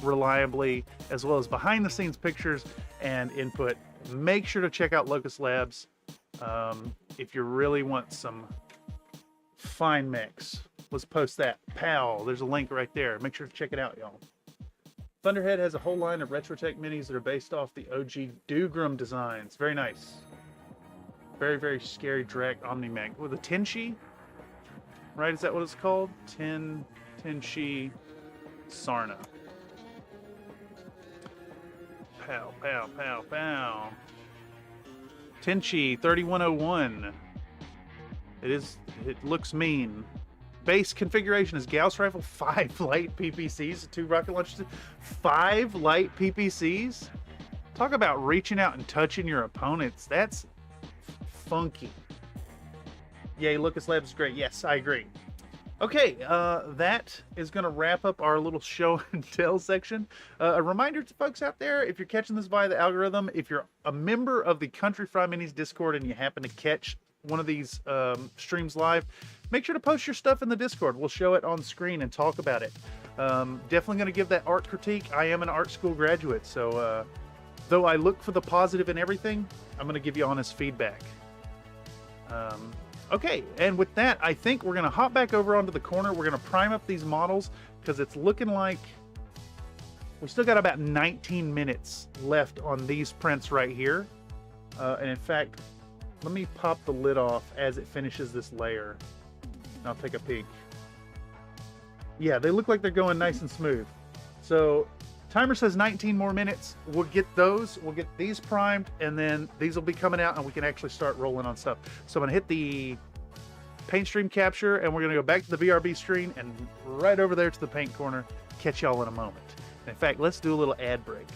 reliably, as well as behind the scenes pictures and input. Make sure to check out Locust Labs. if you really want some fine mechs. Let's post that. Pow! There's a link right there. Make sure to check it out, y'all. Thunderhead has a whole line of Retrotech minis that are based off the OG Dougram designs. Very nice. Very, very scary Drac Omni-Mech. With a Tenshi? Right, is that what it's called? Tenshi Sarna. Pow, pow, pow, pow. Tenshi 3101. It looks mean. Base configuration is Gauss rifle, 5 light PPCs, 2 rocket launchers, 5 light PPCs. Talk about reaching out and touching your opponents. That's funky. Yay, Lucas Labs is great. Yes, I agree. Okay, that is going to wrap up our little show and tell section. A reminder to folks out there, if you're catching this via the algorithm, if you're a member of the Country Fried Minis Discord and you happen to catch one of these streams live, make sure to post your stuff in the Discord. We'll show it on screen and talk about it. Definitely going to give that art critique. I am an art school graduate, so though I look for the positive in everything, I'm going to give you honest feedback. Okay, and with that, I think we're going to hop back over onto the corner. We're going to prime up these models because it's looking like we still got about 19 minutes left on these prints right here. And in fact, let me pop the lid off as it finishes this layer. And I'll take a peek. Yeah, they look like they're going nice and smooth. So timer says 19 more minutes. We'll get those. We'll get these primed, and then these will be coming out, and we can actually start rolling on stuff. So I'm going to hit the Paintstream capture, and we're going to go back to the BRB screen and right over there to the paint corner. Catch y'all in a moment. In fact, let's do a little ad break.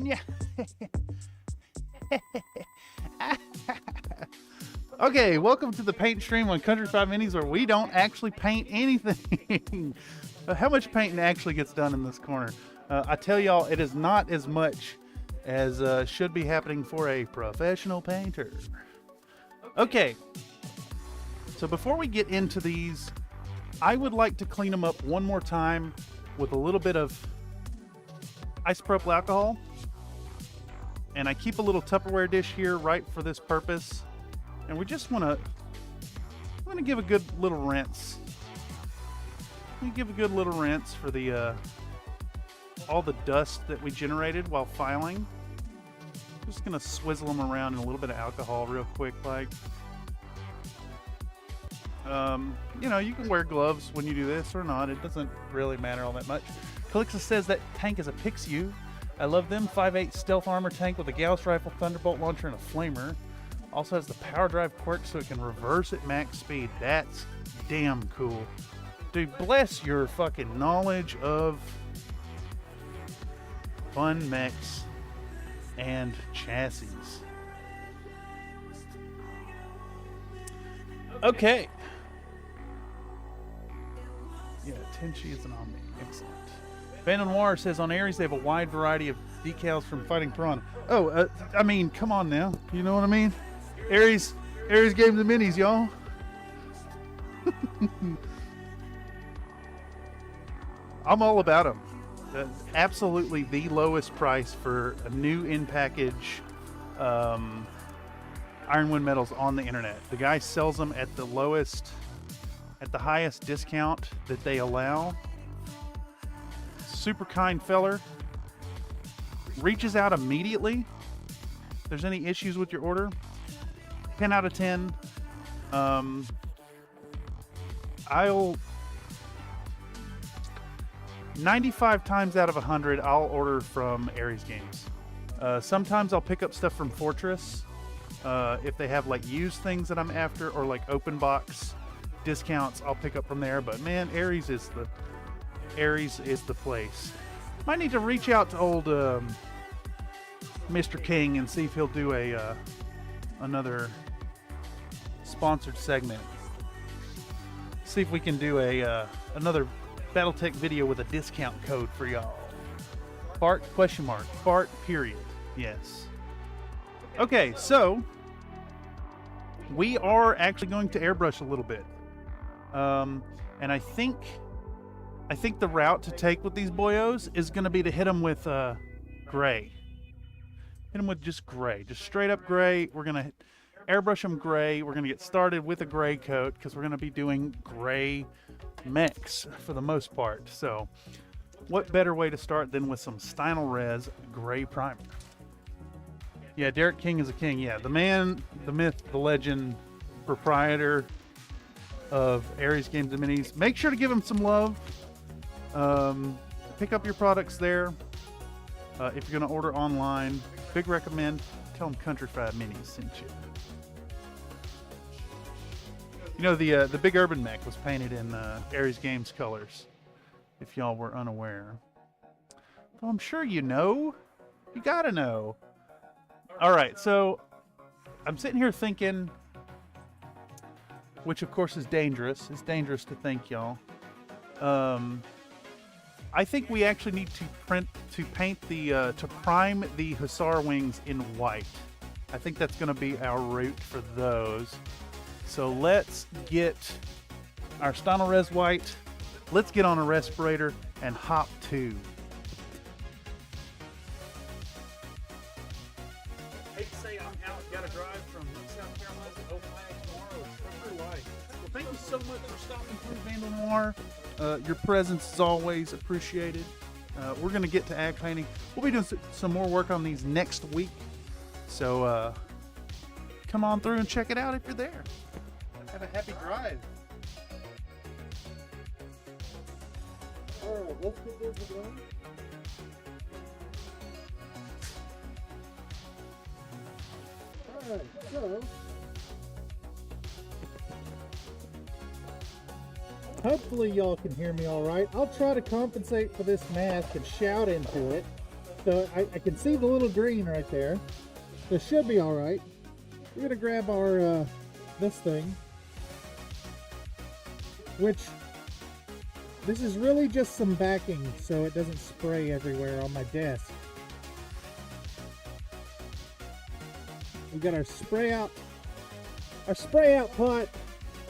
Yeah. Okay, welcome to the paint stream on Country Fried Minis, where we don't actually paint anything. How much painting actually gets done in this corner? I tell y'all, it is not as much as should be happening for a professional painter. Okay, so before we get into these, I would like to clean them up one more time with a little bit of isopropyl alcohol. And I keep a little Tupperware dish here right for this purpose. And we just want to give a good little rinse. We give a good little rinse for the all the dust that we generated while filing. Just gonna swizzle them around in a little bit of alcohol real quick, like. You know, you can wear gloves when you do this or not. It doesn't really matter all that much. Calixa says that tank is a Pixu. I love them. 5.8 stealth armor tank with a Gauss rifle, thunderbolt launcher, and a flamer. Also has the power drive quirk so it can reverse at max speed. That's damn cool. Dude, bless your fucking knowledge of fun mechs and chassis. Okay. Yeah, Tenshi is an Omni. Excellent. Van Noir says on Ares they have a wide variety of decals from Fighting Piranha. Oh, I mean, come on now. You know what I mean? Ares Games and Minis, y'all. I'm all about them. Absolutely the lowest price for a new in-package Ironwood metals on the internet. The guy sells them at the lowest, at the highest discount that they allow. Super kind feller. Reaches out immediately. If there's any issues with your order, 10 out of 10. I'll 95 times out of 100 I'll order from Ares Games. Sometimes I'll pick up stuff from Fortress, If they have like used things that I'm after or like open box discounts, I'll pick up from there. But man, Aries is the place. Might need to reach out to old Mr. King and see if he'll do a another sponsored segment. See if we can do a another BattleTech video with a discount code for y'all. Fart ? Fart period. Yes. Okay, so we are actually going to airbrush a little bit, and I think the route to take with these boyos is going to be to hit them with gray. Hit them with just gray, just straight up gray. We're going to airbrush them gray. We're going to get started with a gray coat because we're going to be doing gray mechs for the most part. So what better way to start than with some Stynylrez gray primer? Yeah, Derek King is a king. Yeah, the man, the myth, the legend, proprietor of Aries Games and Minis. Make sure to give him some love. Pick up your products there. If you're going to order online, big recommend. Tell him Country Fried Minis sent you. You know, the big urban mech was painted in Aries Games colors, if y'all were unaware. Well, I'm sure you know. You gotta know. All right, so I'm sitting here thinking, which of course is dangerous. It's dangerous to think, y'all. I think we actually need to prime the Hussar wings in white. I think that's going to be our route for those. So let's get our Stynylrez white. Let's get on a respirator and hop to. I hate to say I'm out, got to drive from South Carolina to Ohio tomorrow. It's true life. Well, thank you so much for stopping through Vandal Noir. Your presence is always appreciated. We're going to get to ag painting. We'll be doing some more work on these next week. So come on through and check it out if you're there. Have a happy drive. All right, let's get this going. All right, so hopefully y'all can hear me all right. I'll try to compensate for this mask and shout into it. So I can see the little green right there. So it should be all right. We're gonna grab our this thing, which this is really just some backing so it doesn't spray everywhere on my desk. We got our spray out pot,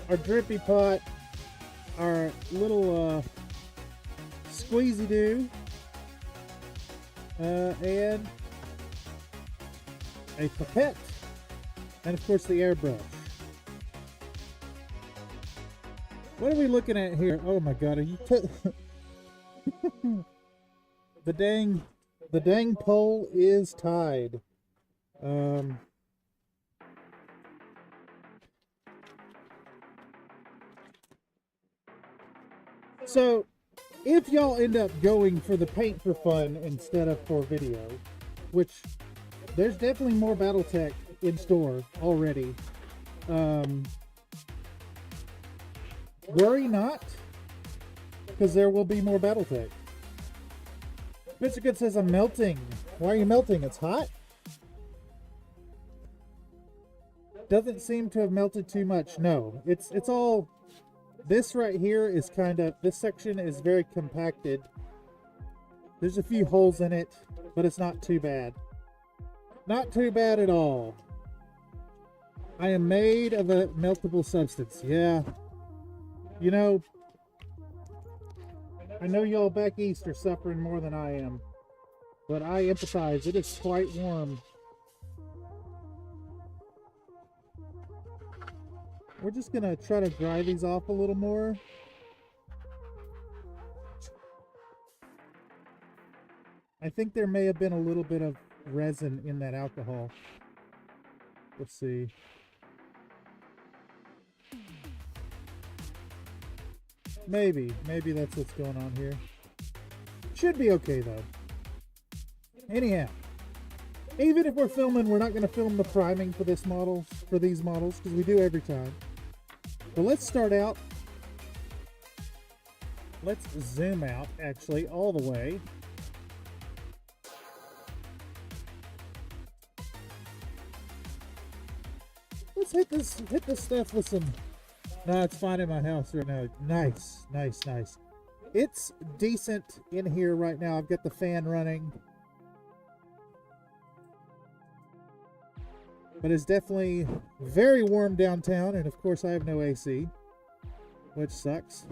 our drippy pot, our little squeezy do, and a pipette, and of course the airbrush. What are we looking at here? Oh my god, are you the dang pole is tied. So if y'all end up going for the paint for fun instead of for video, which there's definitely more BattleTech in store already, worry not, because there will be more BattleTech. Mr. Good says, I'm melting. Why are you melting? It's hot? Doesn't seem to have melted too much. No, it's all... This right here is this section is very compacted. There's a few holes in it, but it's not too bad. Not too bad at all. I am made of a meltable substance. Yeah. You know, I know y'all back east are suffering more than I am, but I empathize. It is quite warm. We're just gonna try to dry these off a little more. I think there may have been a little bit of resin in that alcohol. Let's see. Maybe that's what's going on here. Should be okay though. Anyhow, Even if we're filming, we're not going to film the priming for this model, for these models, because we do every time. But let's start out. Let's zoom out, actually, all the way. Let's hit this stuff with some... No, it's fine in my house right now. Nice, nice, nice. It's decent in here right now. I've got the fan running. But it's definitely very warm downtown, and of course I have no AC, which sucks.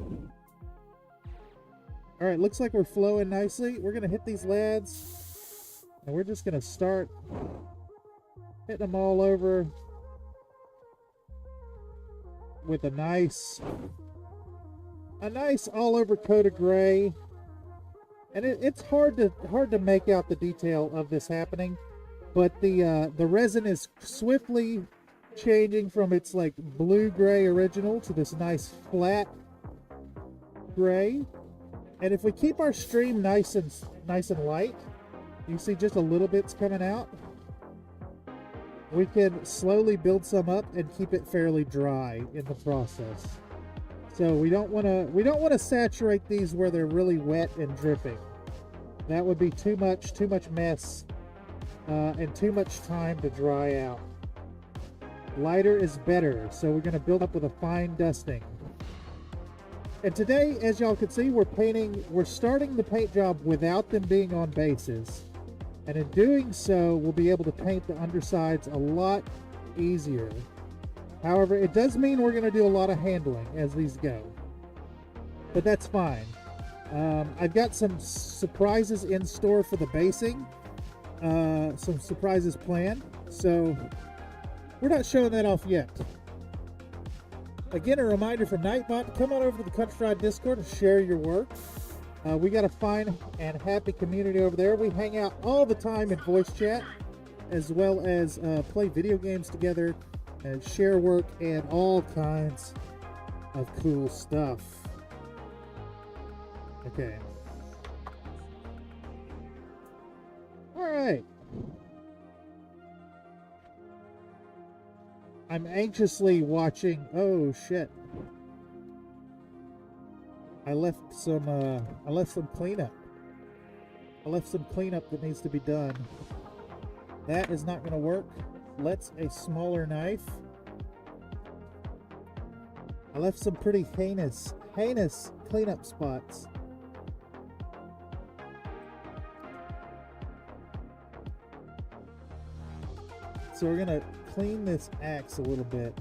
Alright, looks like we're flowing nicely. We're going to hit these lads, and we're just going to start hitting them all over with a nice all over coat of gray. And it's hard to make out the detail of this happening. But the resin is swiftly changing from its like blue-gray original to this nice flat gray. And if we keep our stream nice and light, you see just a little bit's coming out. We can slowly build some up and keep it fairly dry in the process. So we don't want to saturate these where they're really wet and dripping. That would be too much mess. And too much time to dry out. Lighter is better, so we're going to build up with a fine dusting. And today, as y'all can see, we're starting the paint job without them being on bases. And in doing so, we'll be able to paint the undersides a lot easier. However, it does mean we're going to do a lot of handling as these go. But that's fine. I've got some surprises in store for the basing. Some surprises planned, so we're not showing that off yet. Again, a reminder from Nightbot, come on over to the Countrified Discord and share your work. We got a fine and happy community over there. We hang out all the time in voice chat, as well as play video games together and share work and all kinds of cool stuff. Okay. Alright. I'm anxiously watching. Oh shit. I left some cleanup. I left some cleanup that needs to be done. That is not gonna work. Let's a smaller knife. I left some pretty heinous cleanup spots. So we're gonna clean this axe a little bit.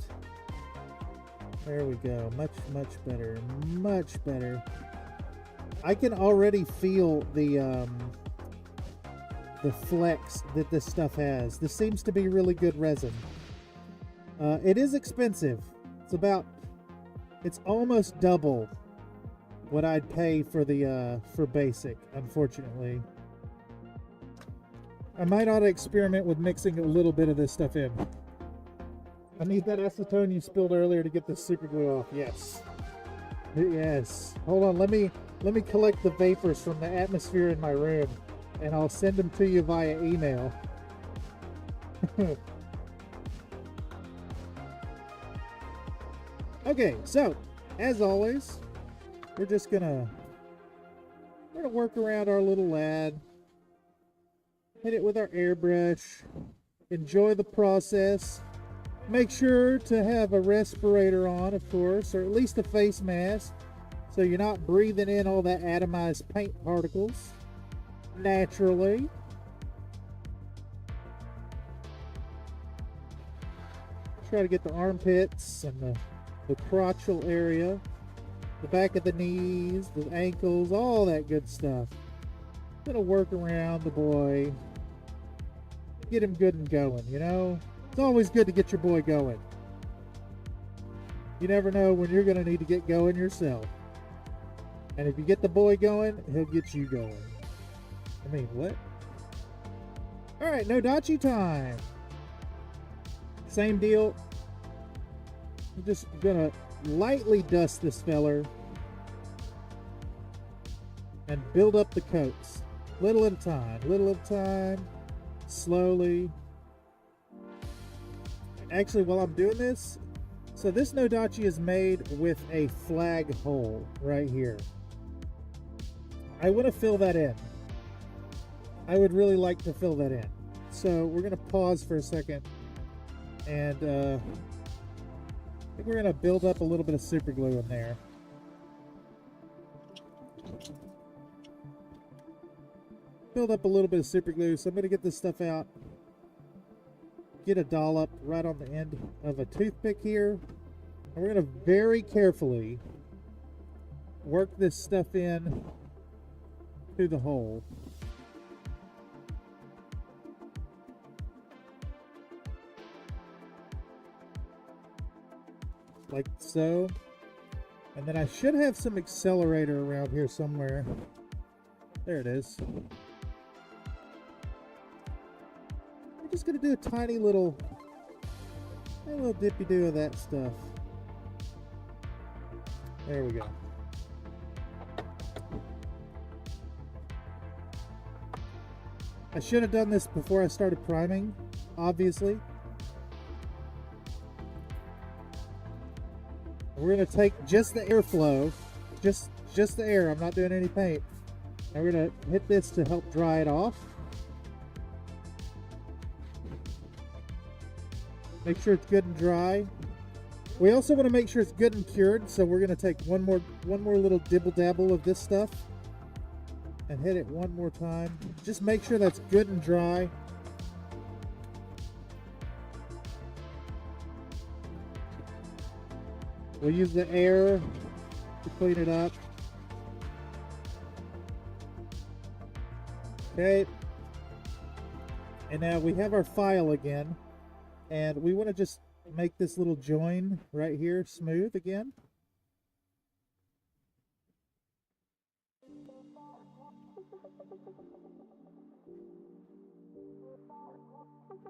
There we go. Much better. Much better. I can already feel the flex that this stuff has. This seems to be really good resin. It is expensive. It's almost double what I'd pay for the for basic, unfortunately. I might ought to experiment with mixing a little bit of this stuff in. I need that acetone you spilled earlier to get this super glue off. Yes. Yes. Hold on, let me collect the vapors from the atmosphere in my room, and I'll send them to you via email. Okay, so as always, we're gonna work around our little lad. Hit it with our airbrush. Enjoy the process. Make sure to have a respirator on, of course, or at least a face mask, so you're not breathing in all that atomized paint particles naturally. Try to get the armpits and the crotchal area, the back of the knees, the ankles, all that good stuff. Gonna work around the boy. Get him good and going, you know? It's always good to get your boy going. You never know when you're going to need to get going yourself. And if you get the boy going, he'll get you going. I mean, what? Alright, no dachi time. Same deal. I'm just going to lightly dust this feller and build up the coats. Little at a time, little at a time. slowly. Actually, while I'm doing this, so this Nodachi is made with a flag hole right here. I want to fill that in. I would really like to fill that in. So we're going to pause for a second, and I think we're going to build up a little bit of super glue in there. Build up a little bit of super glue. So I'm going to get this stuff out. Get a dollop right on the end of a toothpick here. And we're going to very carefully work this stuff in through the hole. Like so. And then I should have some accelerator around here somewhere. There it is. I'm just going to do a tiny little dippy-do of that stuff. There we go. I should have done this before I started priming, obviously. We're going to take just the airflow, just the air. I'm not doing any paint. And we're going to hit this to help dry it off. Make sure it's good and dry. We also want to make sure it's good and cured, so we're going to take one more little dibble dabble of this stuff and hit it one more time. Just make sure that's good and dry. We'll use the air to clean it up. Okay. And now we have our file again. And we want to just make this little join right here smooth again.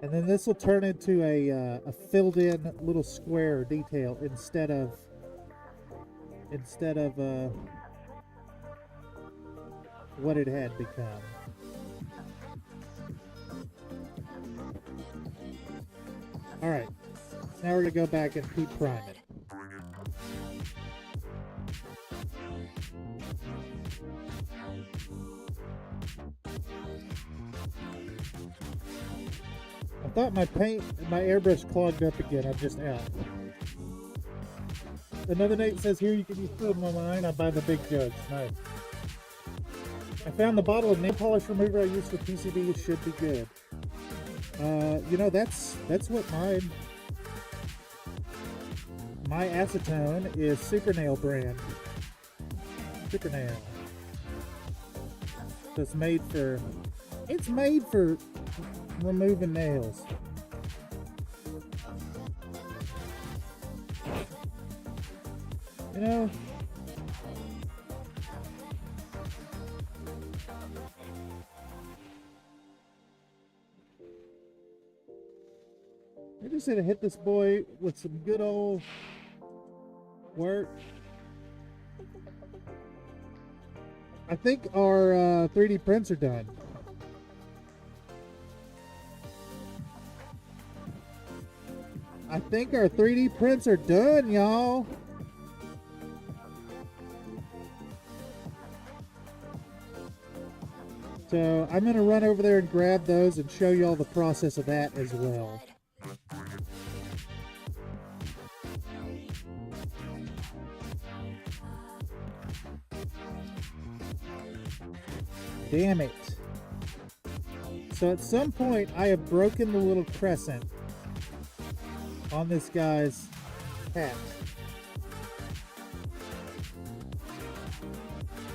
And then this will turn into a filled in little square detail instead of what it had become. All right, now we're gonna go back and keep priming. I thought my airbrush clogged up again. I'm just out. Another Nate says, here you can use food in mine. I buy the big jugs. Nice. I found the bottle of nail polish remover I used for PCB. It should be good. You know, that's what my acetone is. Super Nail brand. Super Nail. So it's made for removing nails. You know, we're just gonna hit this boy with some good old work. I think our 3D prints are done. I think our 3D prints are done, y'all. So I'm gonna run over there and grab those and show y'all the process of that as well. Damn it. So at some point I have broken the little crescent on this guy's hat.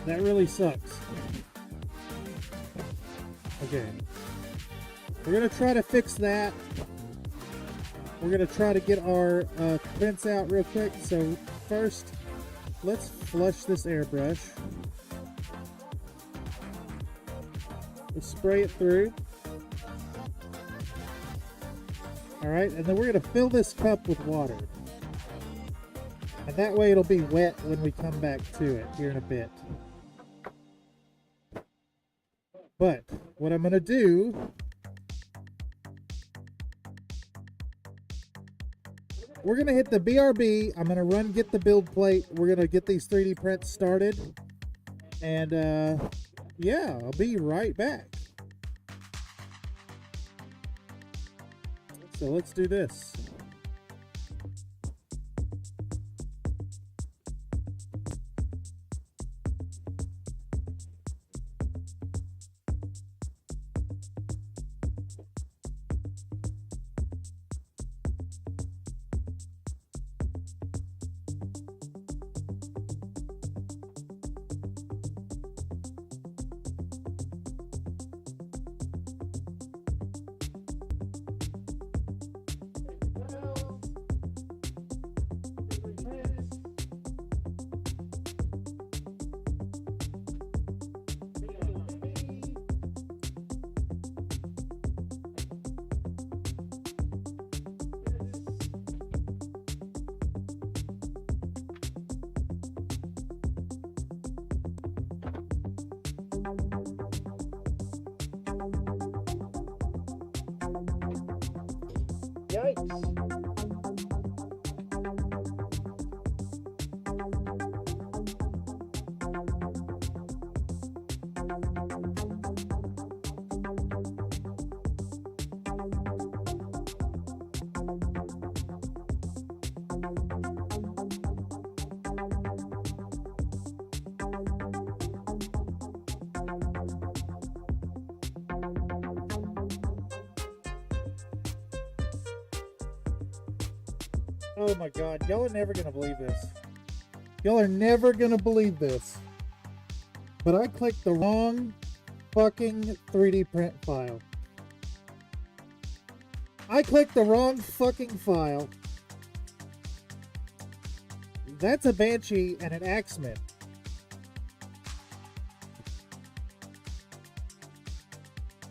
That really sucks. Okay. We're gonna try to fix that. We're gonna try to get our prints out real quick. So first, let's flush this airbrush. We'll spray it through. Alright, and then we're going to fill this cup with water. And that way it'll be wet when we come back to it here in a bit. But what I'm going to do we're gonna hit the BRB. I'm gonna run get the build plate. We're gonna get these 3D prints started, and yeah, I'll be right back. So let's do this. Yikes. Oh my god, y'all are never gonna believe this. Y'all are never gonna believe this. But I clicked the wrong fucking 3D print file. I clicked the wrong fucking file. That's a Banshee and an Axeman.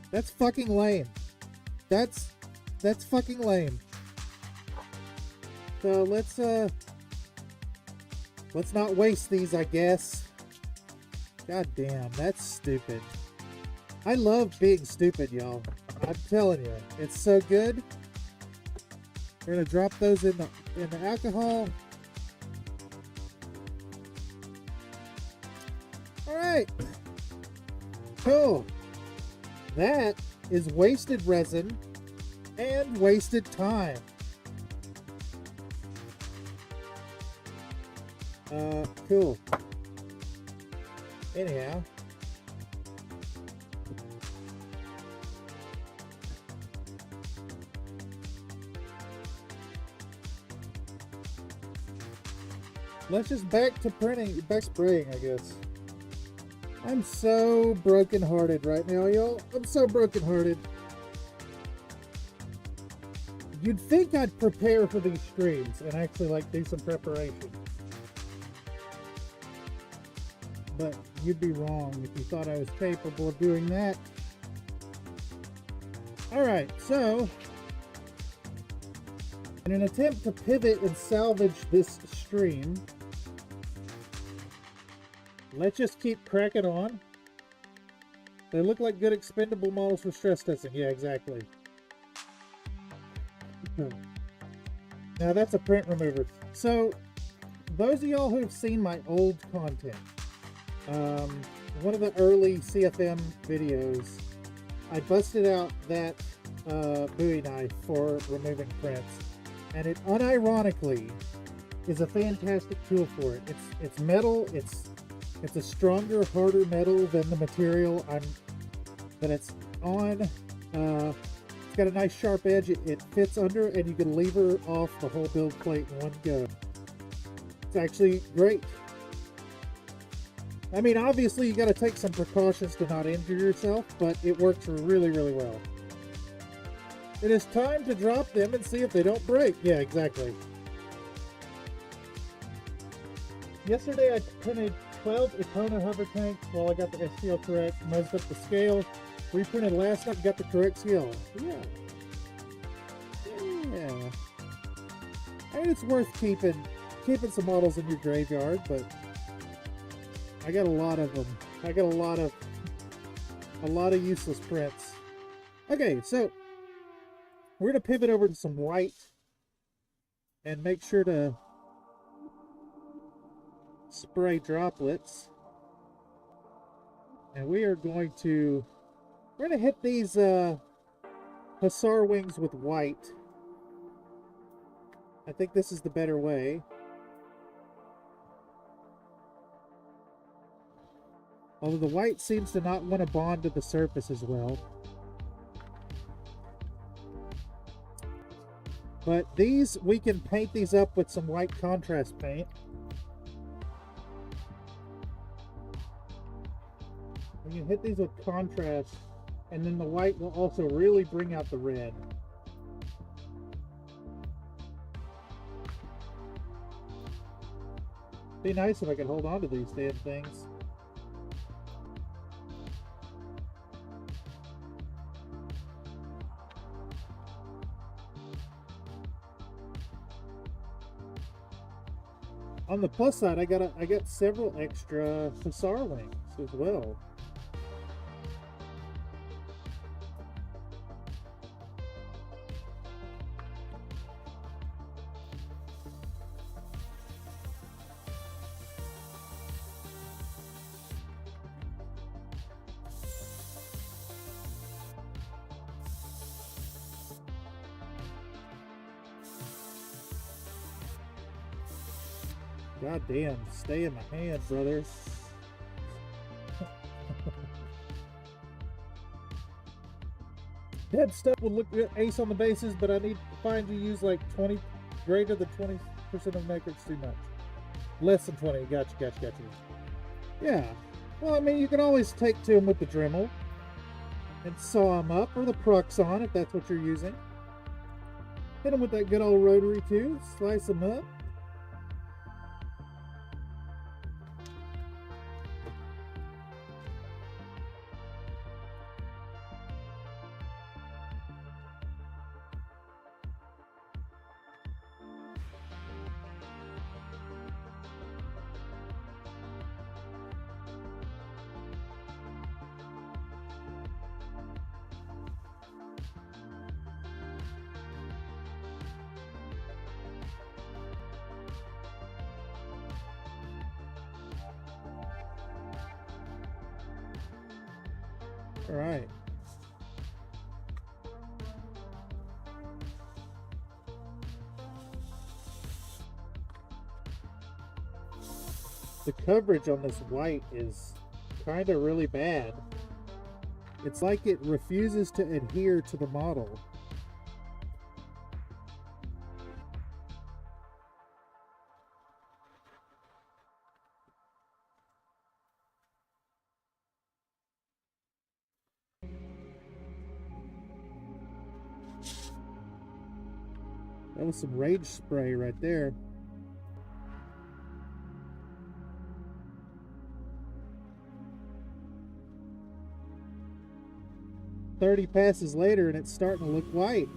That's fucking lame. That's fucking lame. So let's not waste these, I guess. God damn, that's stupid. I love being stupid, y'all. I'm telling you, it's so good. We're gonna drop those in the alcohol. All right, cool. That is wasted resin and wasted time. Cool. Anyhow. Let's just back to spraying, I guess. I'm so brokenhearted right now, y'all. I'm so brokenhearted. You'd think I'd prepare for these streams and actually like do some preparation. But you'd be wrong if you thought I was capable of doing that. Alright, so in an attempt to pivot and salvage this stream, let's just keep cracking on. They look like good expendable models for stress testing. Yeah, exactly. Now that's a print remover. So those of y'all who have seen my old content, one of the early CFM videos, I busted out that Bowie knife for removing prints, and it unironically is a fantastic tool for it. It's metal. It's a stronger, harder metal than the material that it's on. It's got a nice sharp edge. It fits under, and you can lever off the whole build plate in one go. It's actually great. I mean, obviously you got to take some precautions to not injure yourself, but it works really, really well. It is time to drop them and see if they don't break. Yeah, exactly. Yesterday I printed 12 Epona hover tanks while I got the STL correct, muzzed up the scale, reprinted last night, got the correct scale. Yeah. I mean, it's worth keeping some models in your graveyard, but I got a lot of them. I got a lot of useless prints. Okay, so we're gonna pivot over to some white. and make sure to spray droplets. And we're going to hit these Hussar wings with white. I think this is the better way. Although the white seems to not want to bond to the surface as well. But these, we can paint these up with some white contrast paint. We can hit these with contrast, and then the white will also really bring out the red. Be nice if I could hold on to these damn things. On the plus side, I got several extra Hussar wings as well. God damn, stay in my hand, brother. Dead stuff would look good ace on the bases, but I need to find you use like 20, greater than 20% of metrics too much. Less than 20, gotcha. Yeah, well, I mean, you can always take to them with the Dremel and saw them up, or the Pruxon if that's what you're using. Hit them with that good old rotary too, slice them up. All right. The coverage on this white is kind of really bad. It's like it refuses to adhere to the model. That was some rage spray right there. "30 passes later and it's starting to look white.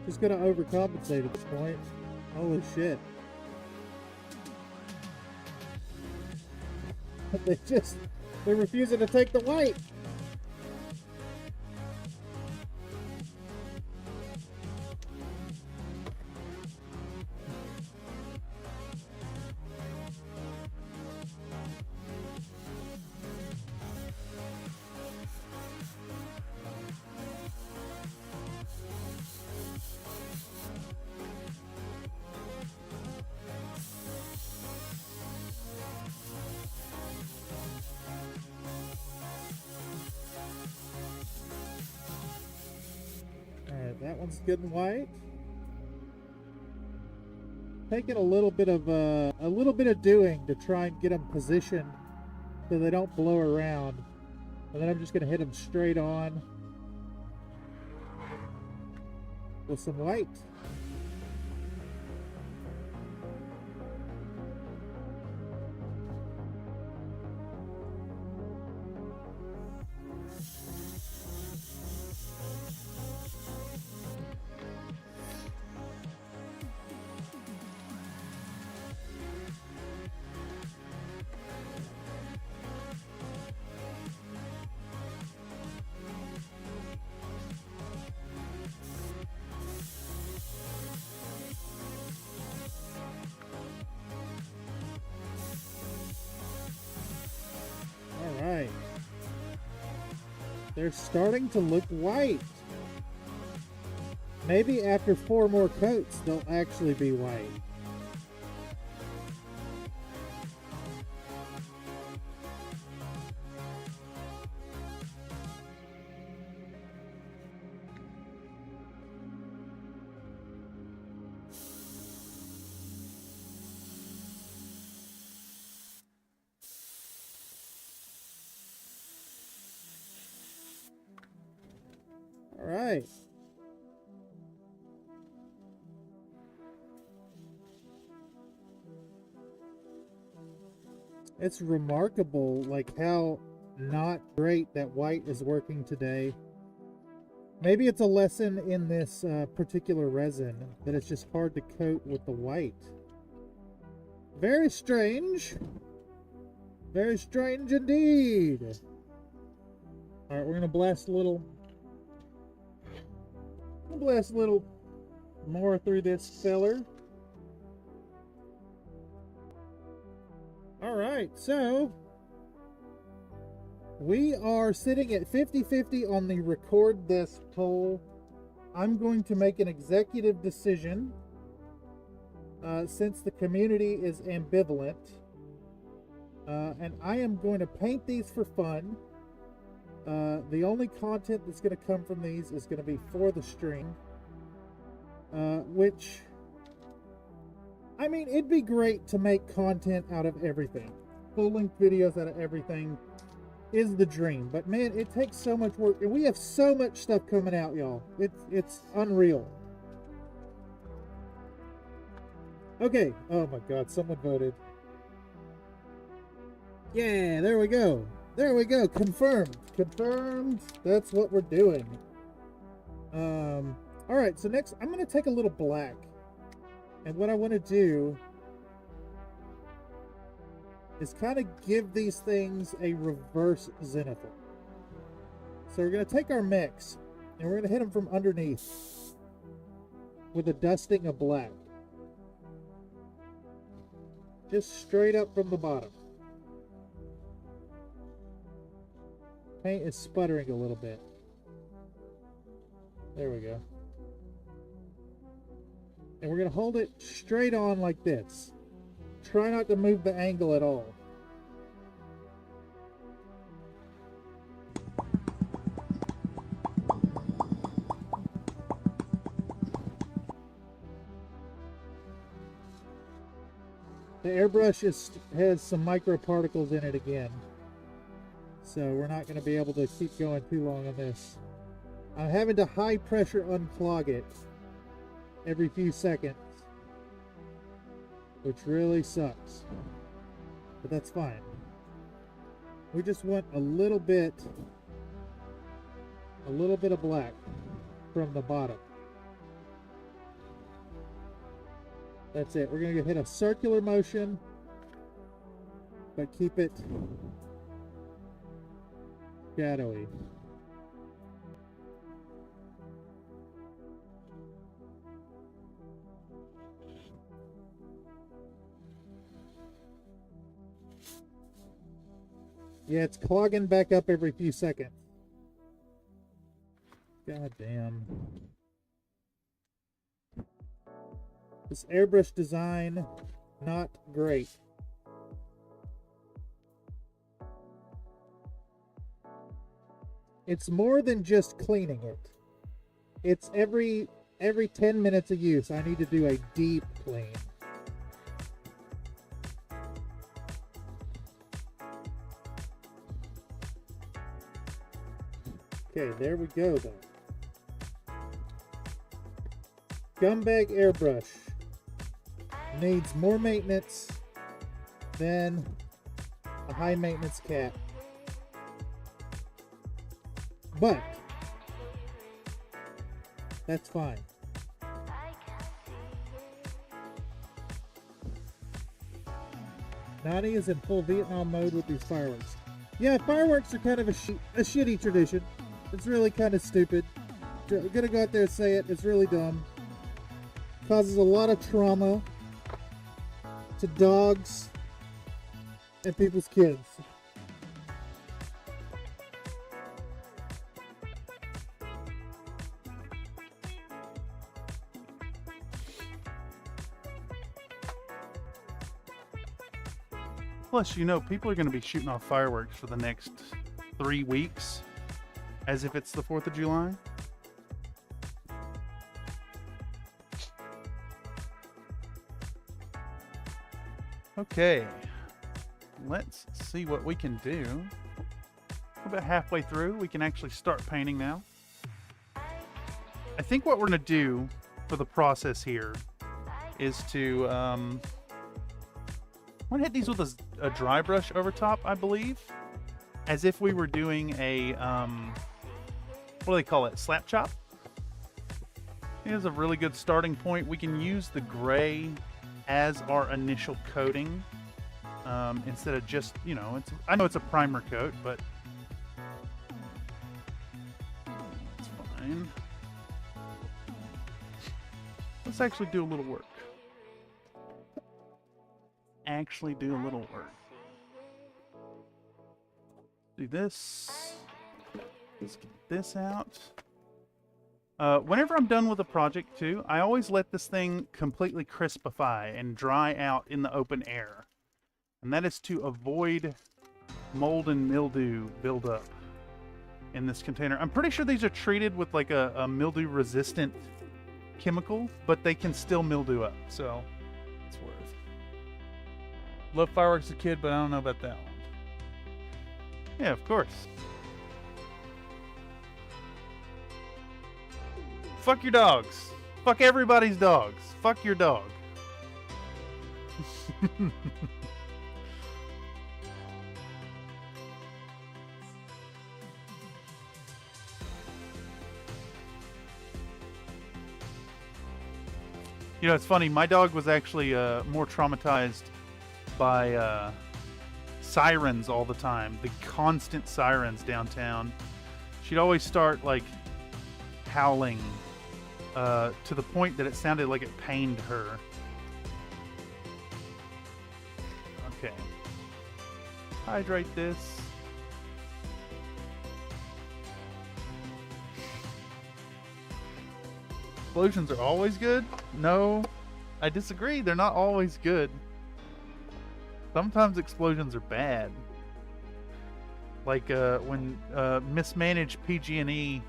Just gonna overcompensate at this point. Holy shit. They're refusing to take the white. That one's good and white. Taking a little bit of doing to try and get them positioned so they don't blow around, and then I'm just going to hit them straight on with some white. They're starting to look white. Maybe after 4 more coats, they'll actually be white. All right. It's remarkable, like, how not great that white is working today. Maybe it's a lesson in this particular resin that it's just hard to coat with the white. Very strange. Very strange indeed. All right, we're gonna blast a little more through this filler. All right, so we are sitting at 50-50 on the record this poll. I'm going to make an executive decision since the community is ambivalent, and I am going to paint these for fun. The only content that's going to come from these is going to be for the stream, which, I mean, it'd be great to make content out of everything. Full-length videos out of everything is the dream, but man, it takes so much work, and we have so much stuff coming out, y'all. It's unreal. Okay, oh my god, someone voted. Yeah, there we go. There we go. Confirmed. Confirmed. That's what we're doing. All right, so next I'm going to take a little black. And what I want to do is kind of give these things a reverse zenithal. So we're going to take our mechs and we're going to hit them from underneath with a dusting of black. Just straight up from the bottom. Paint is sputtering a little bit. There we go. And we're going to hold it straight on like this. Try not to move the angle at all. The airbrush has some microparticles in it again. So we're not going to be able to keep going too long on this. I'm having to high pressure unclog it every few seconds, which really sucks, but that's fine. We just want a little bit of black from the bottom. That's it. We're going to hit a circular motion, but keep it shadowy. Yeah, it's clogging back up every few seconds. God damn. This airbrush design, not great. It's more than just cleaning it. It's every 10 minutes of use, I need to do a deep clean. Okay, there we go then. Scumbag airbrush needs more maintenance than a high maintenance cat. But that's fine. Nani is in full Vietnam mode with these fireworks. Yeah, fireworks are kind of a shitty tradition. It's really kind of stupid. I'm gonna go out there and say it. It's really dumb. Causes a lot of trauma to dogs and people's kids. Plus, you know, people are going to be shooting off fireworks for the next 3 weeks as if it's the 4th of July. Okay, let's see what we can do. About halfway through, we can actually start painting now. I think what we're going to do for the process here is to, I'm going to hit these with a dry brush over top, I believe, as if we were doing a, what do they call it, slap chop? Here's a really good starting point. We can use the gray as our initial coating, instead of just, you know, I know it's a primer coat, but it's fine. Let's actually do a little work. Do this. Let's get this out. Whenever I'm done with a project too, I always let this thing completely crispify and dry out in the open air. And that is to avoid mold and mildew buildup in this container. I'm pretty sure these are treated with like a mildew resistant chemical, but they can still mildew up, so it's worth. Loved fireworks as a kid, but I don't know about that one. Yeah, of course. Fuck your dogs. Fuck everybody's dogs. Fuck your dog. You know, it's funny. My dog was actually more traumatized by sirens all the time. The constant sirens downtown. She'd always start, like, howling to the point that it sounded like it pained her. Okay. Hydrate this. Explosions are always good? No, I disagree. They're not always good. Sometimes explosions are bad. Like when mismanaged PG&E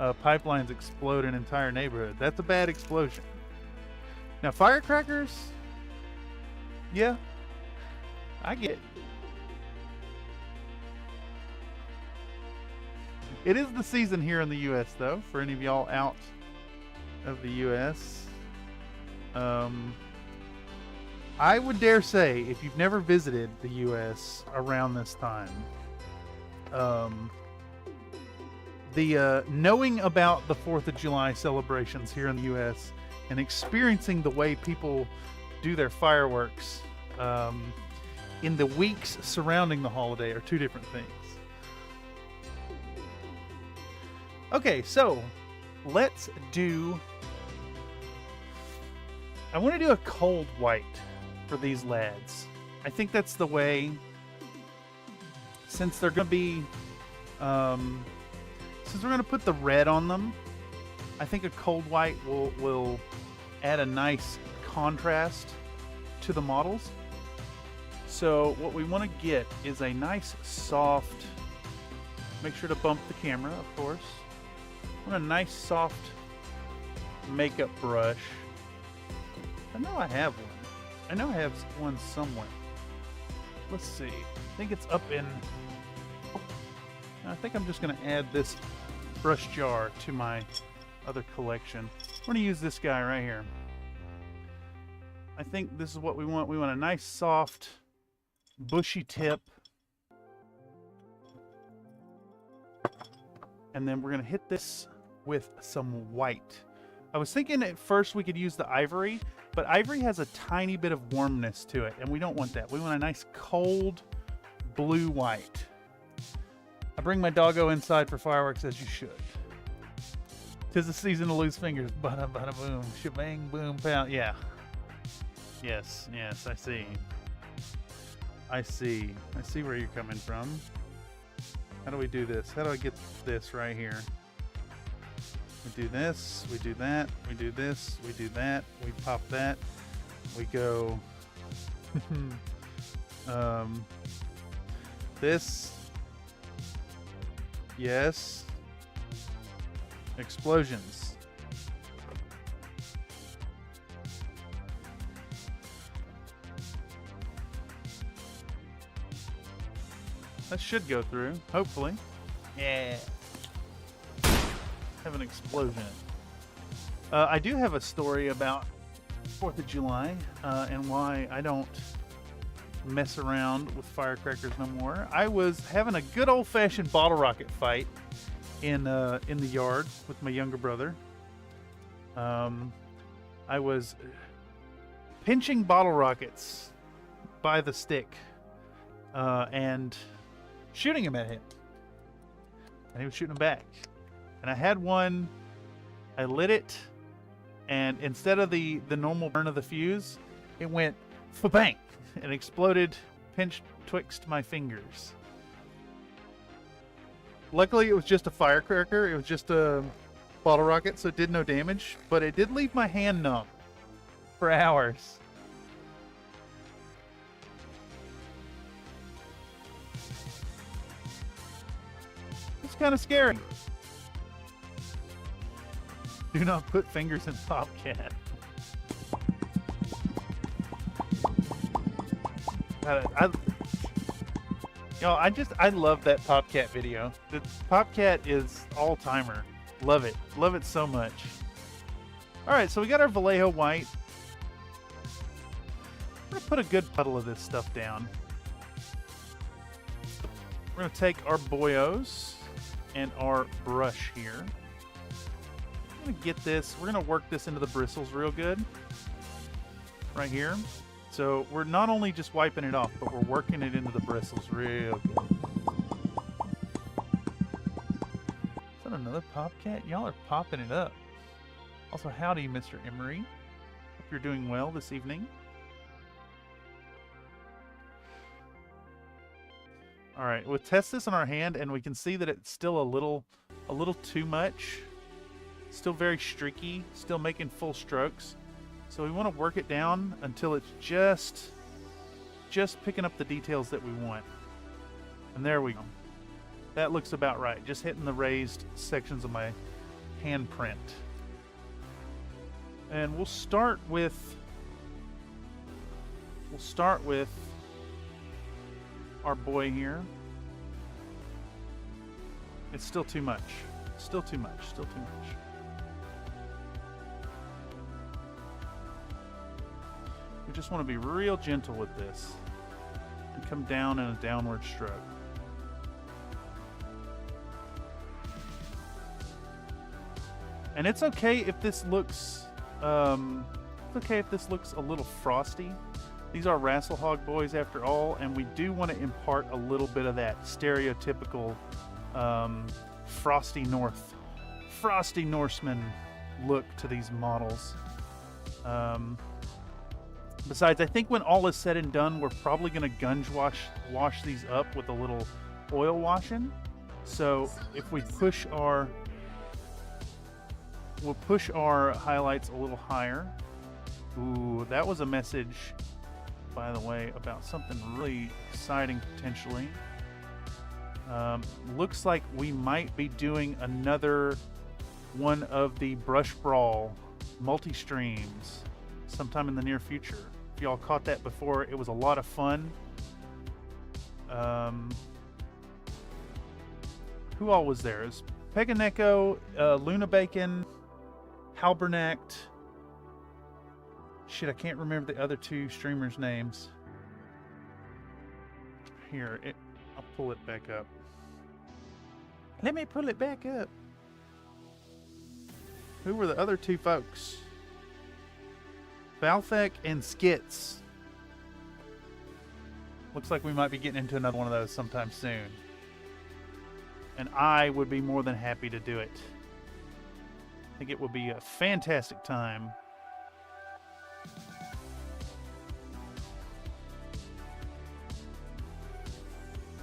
pipelines explode an entire neighborhood. That's a bad explosion. Now firecrackers, yeah, I get it. It is the season here in the U.S. though, for any of y'all out of the U.S. I would dare say, if you've never visited the U.S. around this time, knowing about the 4th of July celebrations here in the U.S. and experiencing the way people do their fireworks in the weeks surrounding the holiday are two different things. Okay, so let's do... I want to do a cold white for these lads. I think that's the way, since they're going to be... since we're going to put the red on them, I think a cold white will add a nice contrast to the models. So what we want to get is a nice soft, make sure to bump the camera, of course. I want a nice soft makeup brush. I know I have one. I know I have one somewhere. Let's see. I think it's up in... I think I'm just going to add this brush jar to my other collection. We're going to use this guy right here. I think this is what we want. We want a nice, soft, bushy tip. And then we're going to hit this with some white. I was thinking at first we could use the ivory, but ivory has a tiny bit of warmness to it, and we don't want that. We want a nice, cold, blue-white. I bring my doggo inside for fireworks, as you should. 'Tis the season to lose fingers. Bada bada boom, shebang boom pound. Yeah. Yes, yes, I see. I see. I see where you're coming from. How do we do this? How do I get this right here? We do this, we do that, we do this, we do that, we pop that, we go This. Yes. Explosions. That should go through, hopefully. Yeah. Have an explosion. I do have a story about 4th of July and why I don't mess around with firecrackers no more. I was having a good old-fashioned bottle rocket fight in the yard with my younger brother. I was pinching bottle rockets by the stick and shooting him at him, and he was shooting them back. And I had one. I lit it, and instead of the normal burn of the fuse, it went fa-bang and exploded, pinched twixt my fingers. Luckily, it was just a firecracker. It was just a bottle rocket, so it did no damage, but it did leave my hand numb for hours. It's kind of scary. Do not put fingers in Popcat. I love that Popcat video. The Popcat is all-timer. Love it. Love it so much. Alright, so we got our Vallejo white. We're going to put a good puddle of this stuff down. We're going to take our boyos and our brush here. I'm going to get this. We're going to work this into the bristles real good. Right here. So we're not only just wiping it off, but we're working it into the bristles real good. Is that another Popcat? Y'all are popping it up. Also, howdy, Mr. Emery. Hope you're doing well this evening. All right, we'll test this on our hand, and we can see that it's still a little too much. Still very streaky. Still making full strokes. So we want to work it down until it's just picking up the details that we want. And there we go. That looks about right. Just hitting the raised sections of my handprint. And we'll start with our boy here. It's still too much. Still too much. Still too much. We just want to be real gentle with this and come down in a downward stroke. And it's okay if this looks a little frosty. These are Rasalhague boys after all, and we do want to impart a little bit of that stereotypical frosty Norseman look to these models. Besides, I think when all is said and done, we're probably going to wash these up with a little oil washing. So if we we'll push our highlights a little higher. Ooh, that was a message, by the way, about something really exciting potentially. Looks like we might be doing another one of the Brush Brawl multi-streams sometime in the near future. If y'all caught that before, it was a lot of fun. Who all was there? It was Peganeko, Luna Bacon, Halbernacht. Shit, I can't remember the other two streamers' names. Here, I'll pull it back up. Let me pull it back up. Who were the other two folks? Balthek and Skits. Looks like we might be getting into another one of those sometime soon. And I would be more than happy to do it. I think it would be a fantastic time.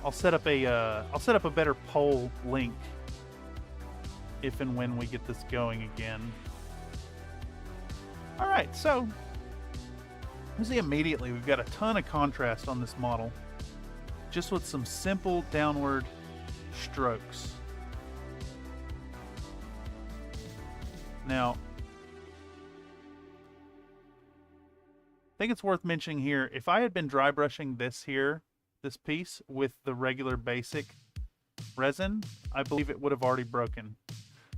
I'll set up a better poll link if and when we get this going again. All right, so You see immediately we've got a ton of contrast on this model, just with some simple downward strokes. Now, I think it's worth mentioning here, if I had been dry brushing this piece with the regular basic resin, I believe it would have already broken.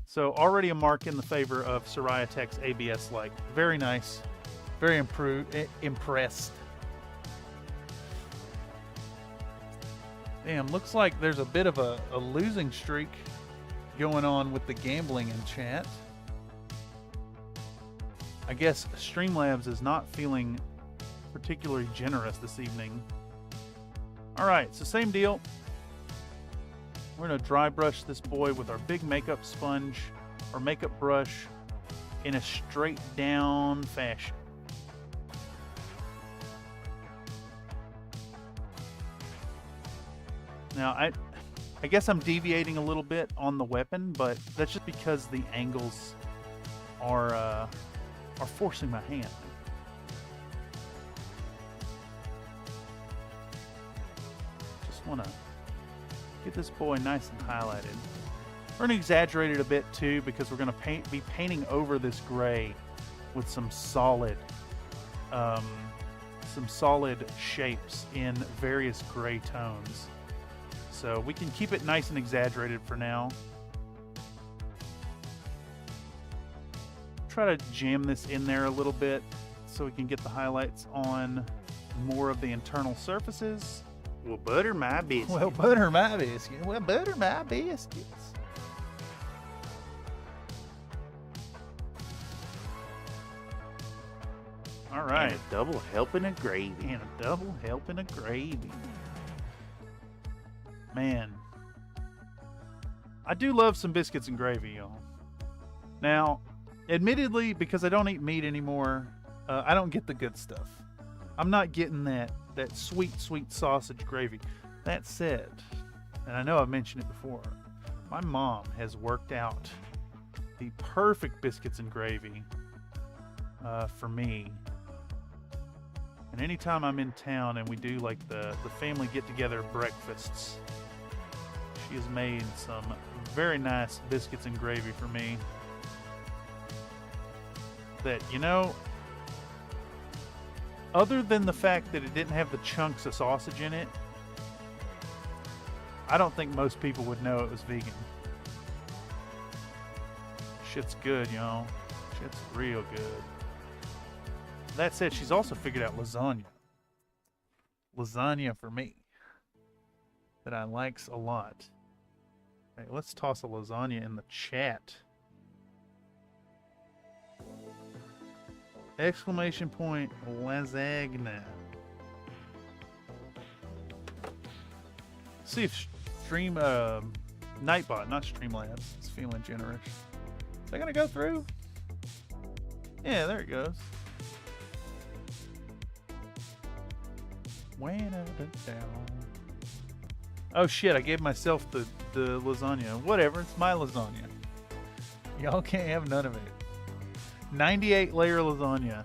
So already a mark in the favor of Soraya Tech's ABS Light. Very nice, very impressed. Damn, looks like there's a bit of a losing streak going on with the gambling in chat. I guess Streamlabs is not feeling particularly generous this evening. Alright, so same deal. We're going to dry brush this boy with our big makeup sponge or makeup brush in a straight down fashion. Now, I guess I'm deviating a little bit on the weapon, but that's just because the angles are forcing my hand. Just want to get this boy nice and highlighted. We're going to exaggerate it a bit too, because we're going to be painting over this gray with some solid shapes in various gray tones. So we can keep it nice and exaggerated for now. Try to jam this in there a little bit so we can get the highlights on more of the internal surfaces. Well, butter my biscuits. Well, butter my biscuits. Well, butter my biscuits. All right. And a double helping of gravy. And a double helping of gravy. Man. I do love some biscuits and gravy, y'all. Now, admittedly, because I don't eat meat anymore, I don't get the good stuff. I'm not getting that sweet, sweet sausage gravy. That said, and I know I've mentioned it before, my mom has worked out the perfect biscuits and gravy for me. And anytime I'm in town and we do like the family get-together breakfasts, she has made some very nice biscuits and gravy for me that, you know, other than the fact that it didn't have the chunks of sausage in it, I don't think most people would know it was vegan. Shit's good, y'all. Shit's real good. That said, she's also figured out lasagna. Lasagna for me. That I likes a lot. Okay, let's toss a lasagna in the chat. Exclamation point lasagna. See if Nightbot, not Streamlabs, is feeling generous. Is that gonna go through? Yeah, there it goes. Way down. Oh shit, I gave myself the lasagna. Whatever, it's my lasagna. Y'all can't have none of it. 98 layer lasagna.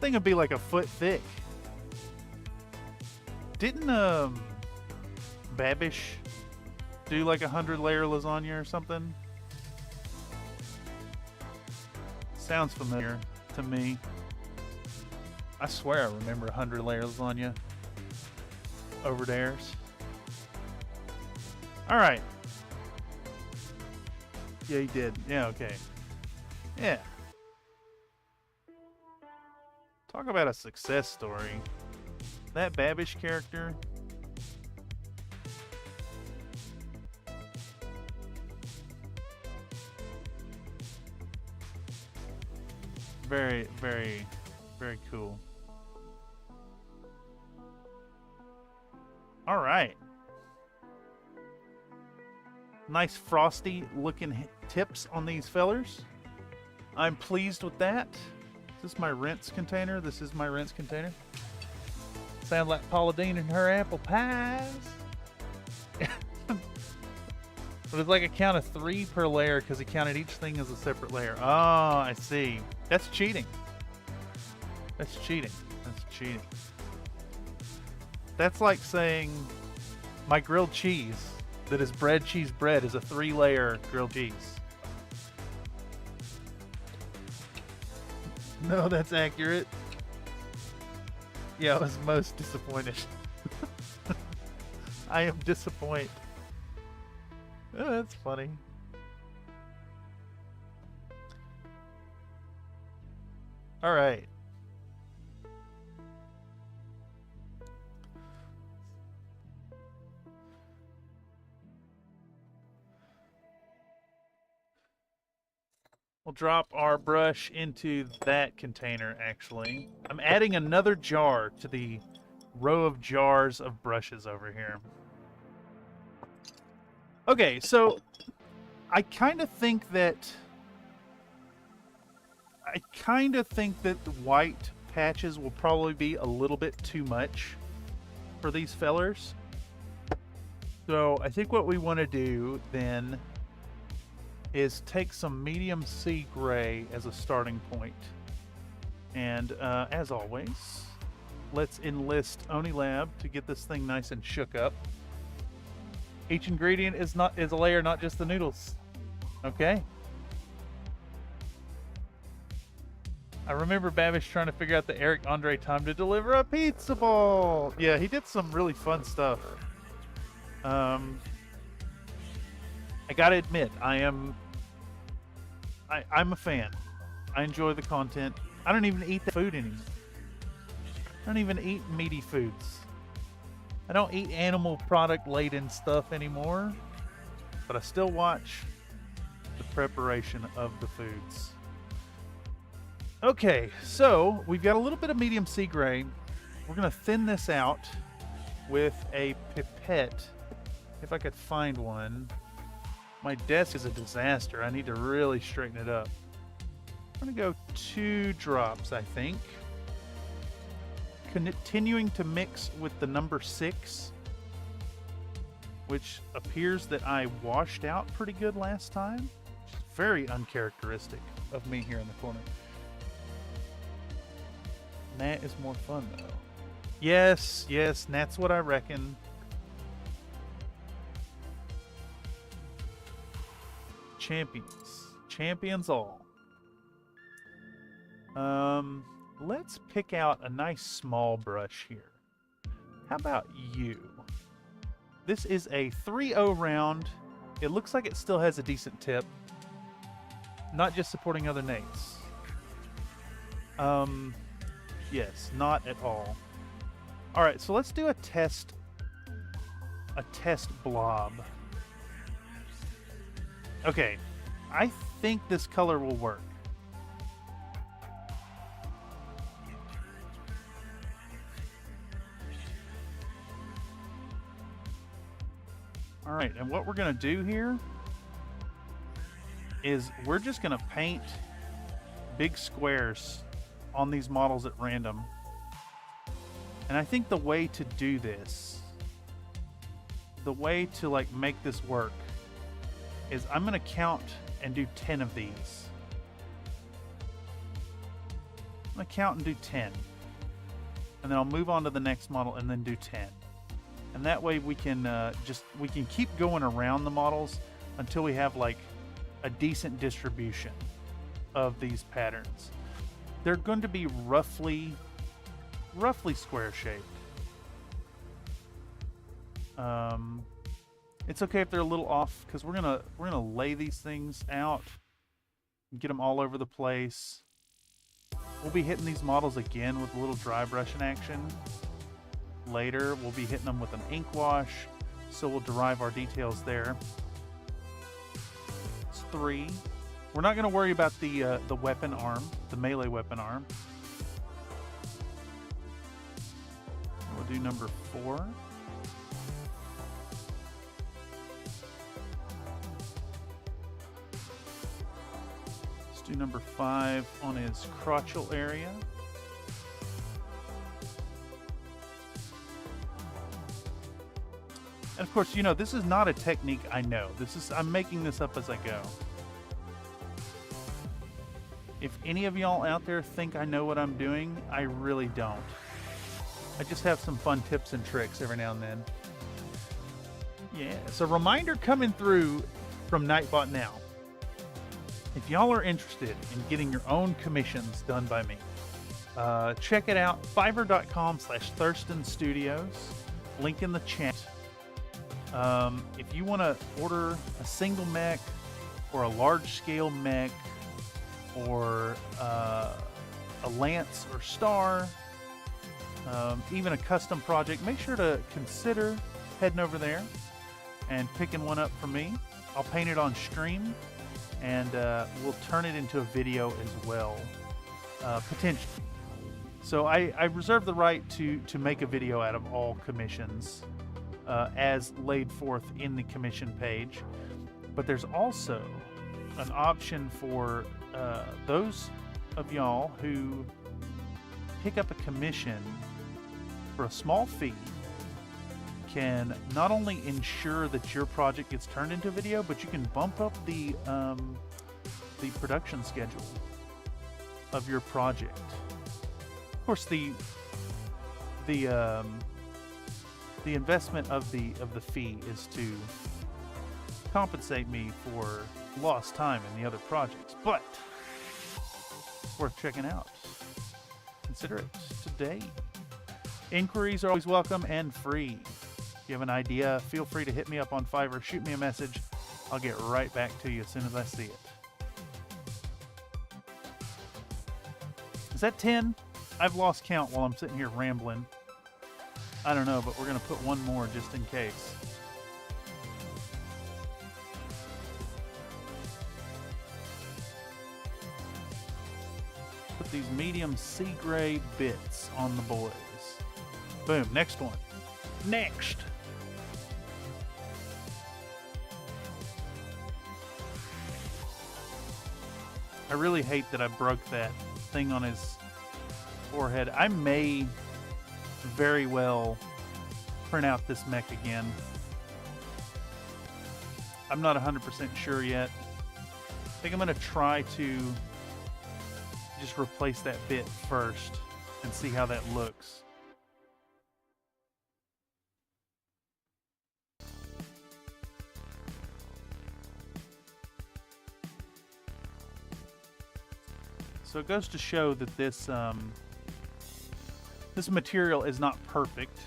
Thing would be like a foot thick. Didn't Babish do like 100 layer lasagna or something? Sounds familiar to me. I swear I remember 100 layer lasagna over theirs. Alright. Yeah, he did. Yeah, okay. Yeah. Talk about a success story. That Babish character. Very, very, very cool. All right. Nice frosty looking tips on these fellers. I'm pleased with that. Is this my rinse container? This is my rinse container. Sound like Paula Deen and her apple pies. But it's like a count of 3 per layer because he counted each thing as a separate layer. Oh, I see. That's cheating. That's cheating. That's cheating. That's like saying my grilled cheese that is bread cheese bread is a 3-layer grilled cheese. No, that's accurate. Yeah, I was most disappointed. I am disappointed. Oh, that's funny. All right. We'll drop our brush into that container, actually. I'm adding another jar to the row of jars of brushes over here. Okay, so I kind of think that the white patches will probably be a little bit too much for these fellers. So I think what we want to do then is take some medium sea gray as a starting point. And as always, let's enlist Onilab to get this thing nice and shook up. Each ingredient is a layer, not just the noodles. Okay. I remember Babish trying to figure out the Eric Andre time to deliver a pizza ball. Yeah, he did some really fun stuff. I gotta admit, I'm a fan. I enjoy the content. I don't even eat the food anymore. I don't even eat meaty foods. I don't eat animal product laden stuff anymore, but I still watch the preparation of the foods. Okay, so we've got a little bit of medium sea gray. We're gonna thin this out with a pipette, if I could find one. My desk is a disaster. I need to really straighten it up. I'm gonna go 2 drops, I think. Continuing to mix with the number 6, which appears that I washed out pretty good last time, which is very uncharacteristic of me here in the corner. Nat is more fun though. Yes, Nat's what I reckon. Champions all. Let's pick out a nice small brush here. How about you? This is a 3-0 round. It looks like it still has a decent tip. Not just supporting other Nates. Yes, not at all. Alright, so let's do a test blob. Okay, I think this color will work. Alright, and what we're going to do here is we're just going to paint big squares on these models at random. And I think the way to do this, the way to like make this work, is I'm going to count and do 10 of these. I'm going to count and do 10. And then I'll move on to the next model and then do 10. And that way we can we can keep going around the models until we have like a decent distribution of these patterns. They're going to be roughly square shaped. It's okay if they're a little off because we're gonna lay these things out and get them all over the place. We'll be hitting these models again with a little dry brushing action. Later, we'll be hitting them with an ink wash, so we'll derive our details there. It's 3. We're not going to worry about the weapon arm, the melee weapon arm. We'll do number 4. Let's do number 5 on his crotchal area. And of course, you know, this is not a technique I know. I'm making this up as I go. If any of y'all out there think I know what I'm doing, I really don't. I just have some fun tips and tricks every now and then. Yeah, so reminder coming through from Nightbot now. If y'all are interested in getting your own commissions done by me, check it out, fiverr.com/thurstonstudios, link in the chat. If you want to order a single mech or a large scale mech or a lance or star, even a custom project, make sure to consider heading over there and picking one up for me. I'll paint it on stream and we'll turn it into a video as well, potentially. So I reserve the right to make a video out of all commissions as laid forth in the commission page. But there's also an option for those of y'all who pick up a commission for a small fee, can not only ensure that your project gets turned into a video, but you can bump up the production schedule of your project. Of course, the investment of the fee is to compensate me for lost time in the other projects, but it's worth checking out. Consider it today. Inquiries are always welcome and free. If you have an idea, feel free to hit me up on Fiverr, shoot me a message. I'll get right back to you as soon as I see it. Is that 10? I've lost count while I'm sitting here rambling. I don't know, but we're going to put one more just in case. Put these medium sea gray bits on the boys. Boom, next one. Next. I really hate that I broke that thing on his forehead. I may very well print out this mech again. I'm not 100% sure yet. I think I'm going to try to just replace that bit first and see how that looks. So it goes to show that this this material is not perfect.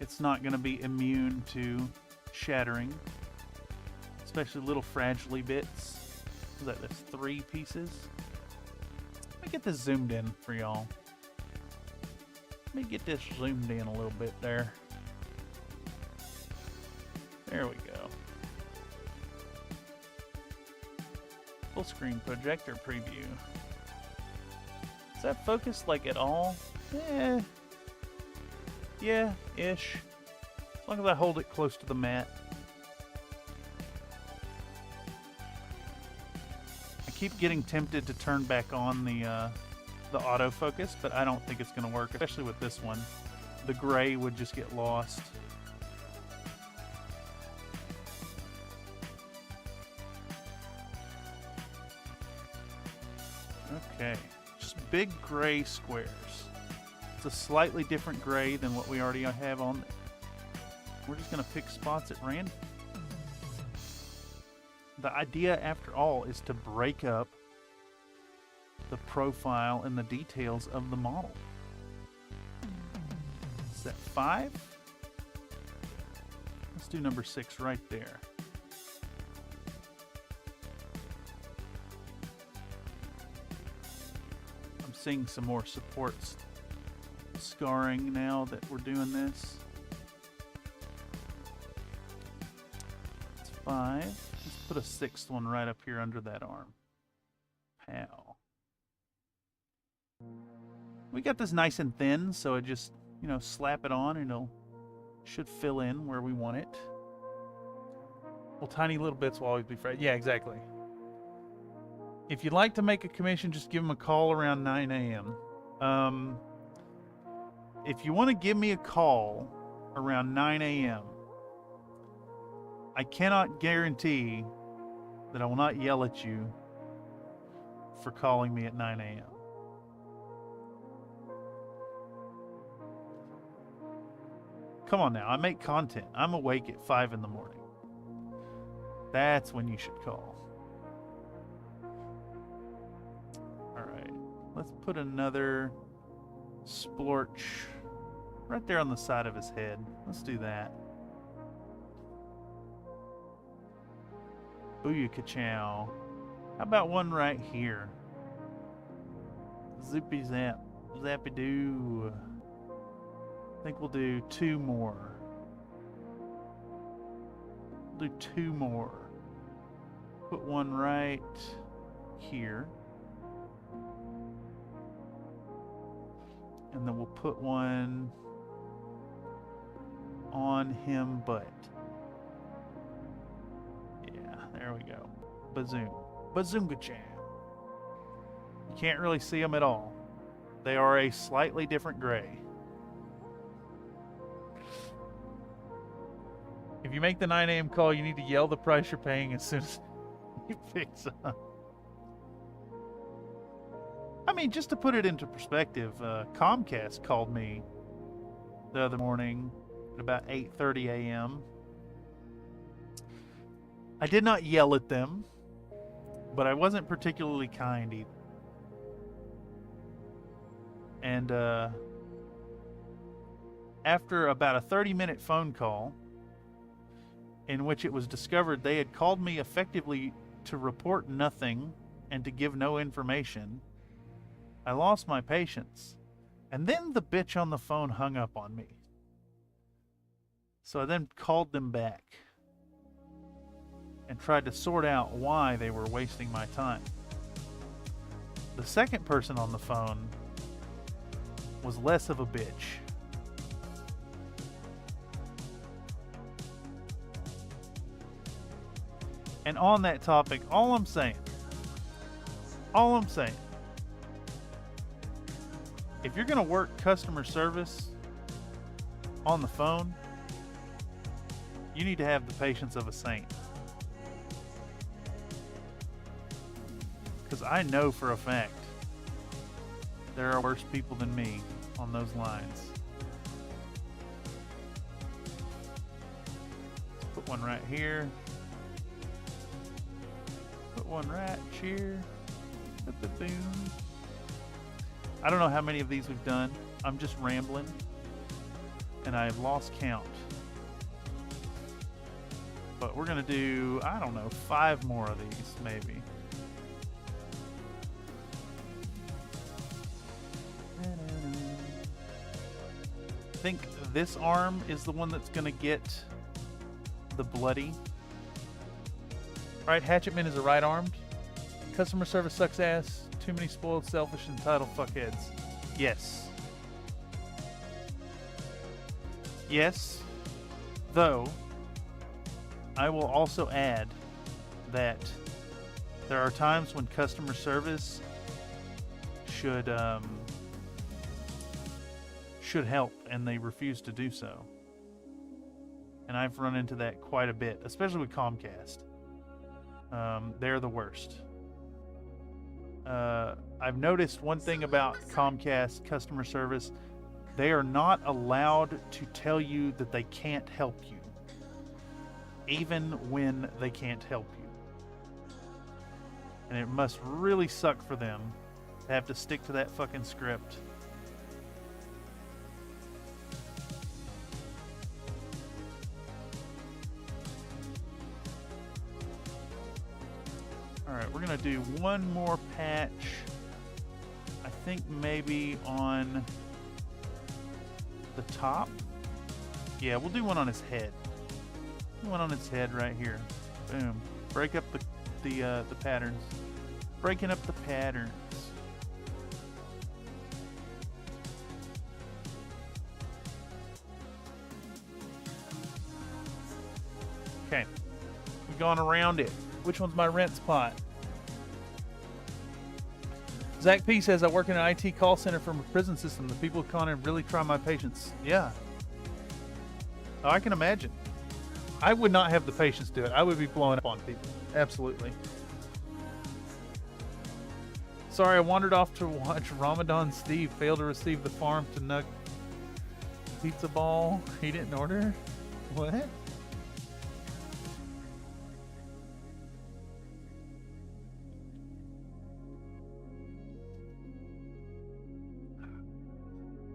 It's not going to be immune to shattering, especially little fragile bits. That's 3 pieces. Let me get this zoomed in for y'all. Let me get this zoomed in a little bit there. There we go. Full screen projector preview. Is that focused like at all? Yeah-ish. As long as I hold it close to the mat. I keep getting tempted to turn back on the autofocus, but I don't think it's going to work, especially with this one. The gray would just get lost. Okay, just big gray squares. It's a slightly different gray than what we already have on there. We're just going to pick spots at random. The idea, after all, is to break up the profile and the details of the model. Is that 5? Let's do number 6 right there. I'm seeing some more supports scarring now that we're doing this. It's 5. Let's put a 6th one right up here under that arm. Pow. We got this nice and thin, so it just, you know, slap it on and should fill in where we want it. Well, tiny little bits will always be fresh. Yeah, exactly. If you'd like to make a commission, just give them a call around 9 a.m. If you want to give me a call around 9 a.m., I cannot guarantee that I will not yell at you for calling me at 9 a.m. Come on now, I make content. I'm awake at 5 in the morning. That's when you should call. Alright, let's put another splorch right there on the side of his head. Let's do that. Booyah-ka-chow. How about one right here? Zoopy zap. Zappy doo. I think we'll do 2 more. We'll do 2 more. Put one right here. And then we'll put one on him butt. Yeah, there we go. Bazoom. Bazoonga-chow. You can't really see them at all. They are a slightly different gray. If you make the 9 a.m. call, you need to yell the price you're paying as soon as he picks up. I mean, just to put it into perspective, Comcast called me the other morning at about 8:30 a.m. I did not yell at them, but I wasn't particularly kind either. And after about a 30-minute phone call, in which it was discovered they had called me effectively to report nothing and to give no information, I lost my patience. And then the bitch on the phone hung up on me. So I then called them back and tried to sort out why they were wasting my time. The second person on the phone was less of a bitch. And on that topic, all I'm saying, if you're going to work customer service on the phone, you need to have the patience of a saint. Because I know for a fact there are worse people than me on those lines. Let's put one right here. Put one right here. Boom. I don't know how many of these we've done. I'm just rambling. And I've lost count. But we're going to do, I don't know, 5 more of these, maybe. I think this arm is the one that's going to get the bloody. Alright, Hatchetman is a right-armed. Customer service sucks ass. Too many spoiled, selfish, entitled fuckheads. Yes. Yes. Though, I will also add that there are times when customer service should help, and they refuse to do so. And I've run into that quite a bit, especially with Comcast. They're the worst. I've noticed one thing about Comcast customer service. They are not allowed to tell you that they can't help you, even when they can't help you. And it must really suck for them to have to stick to that fucking script. Alright, we're going to do one more patch. I think maybe on the top. Yeah, we'll do one on his head. One on his head right here. Boom. Break up the patterns. Breaking up the patterns. Okay. We've gone around it. Which one's my rent spot? Zach P says, I work in an IT call center from a prison system. The people of Connor really try my patience. Yeah. Oh, I can imagine. I would not have the patience to do it. I would be blowing up on people. Absolutely. Sorry, I wandered off to watch Ramadan Steve fail to receive the farm to Nug pizza ball he didn't order. What?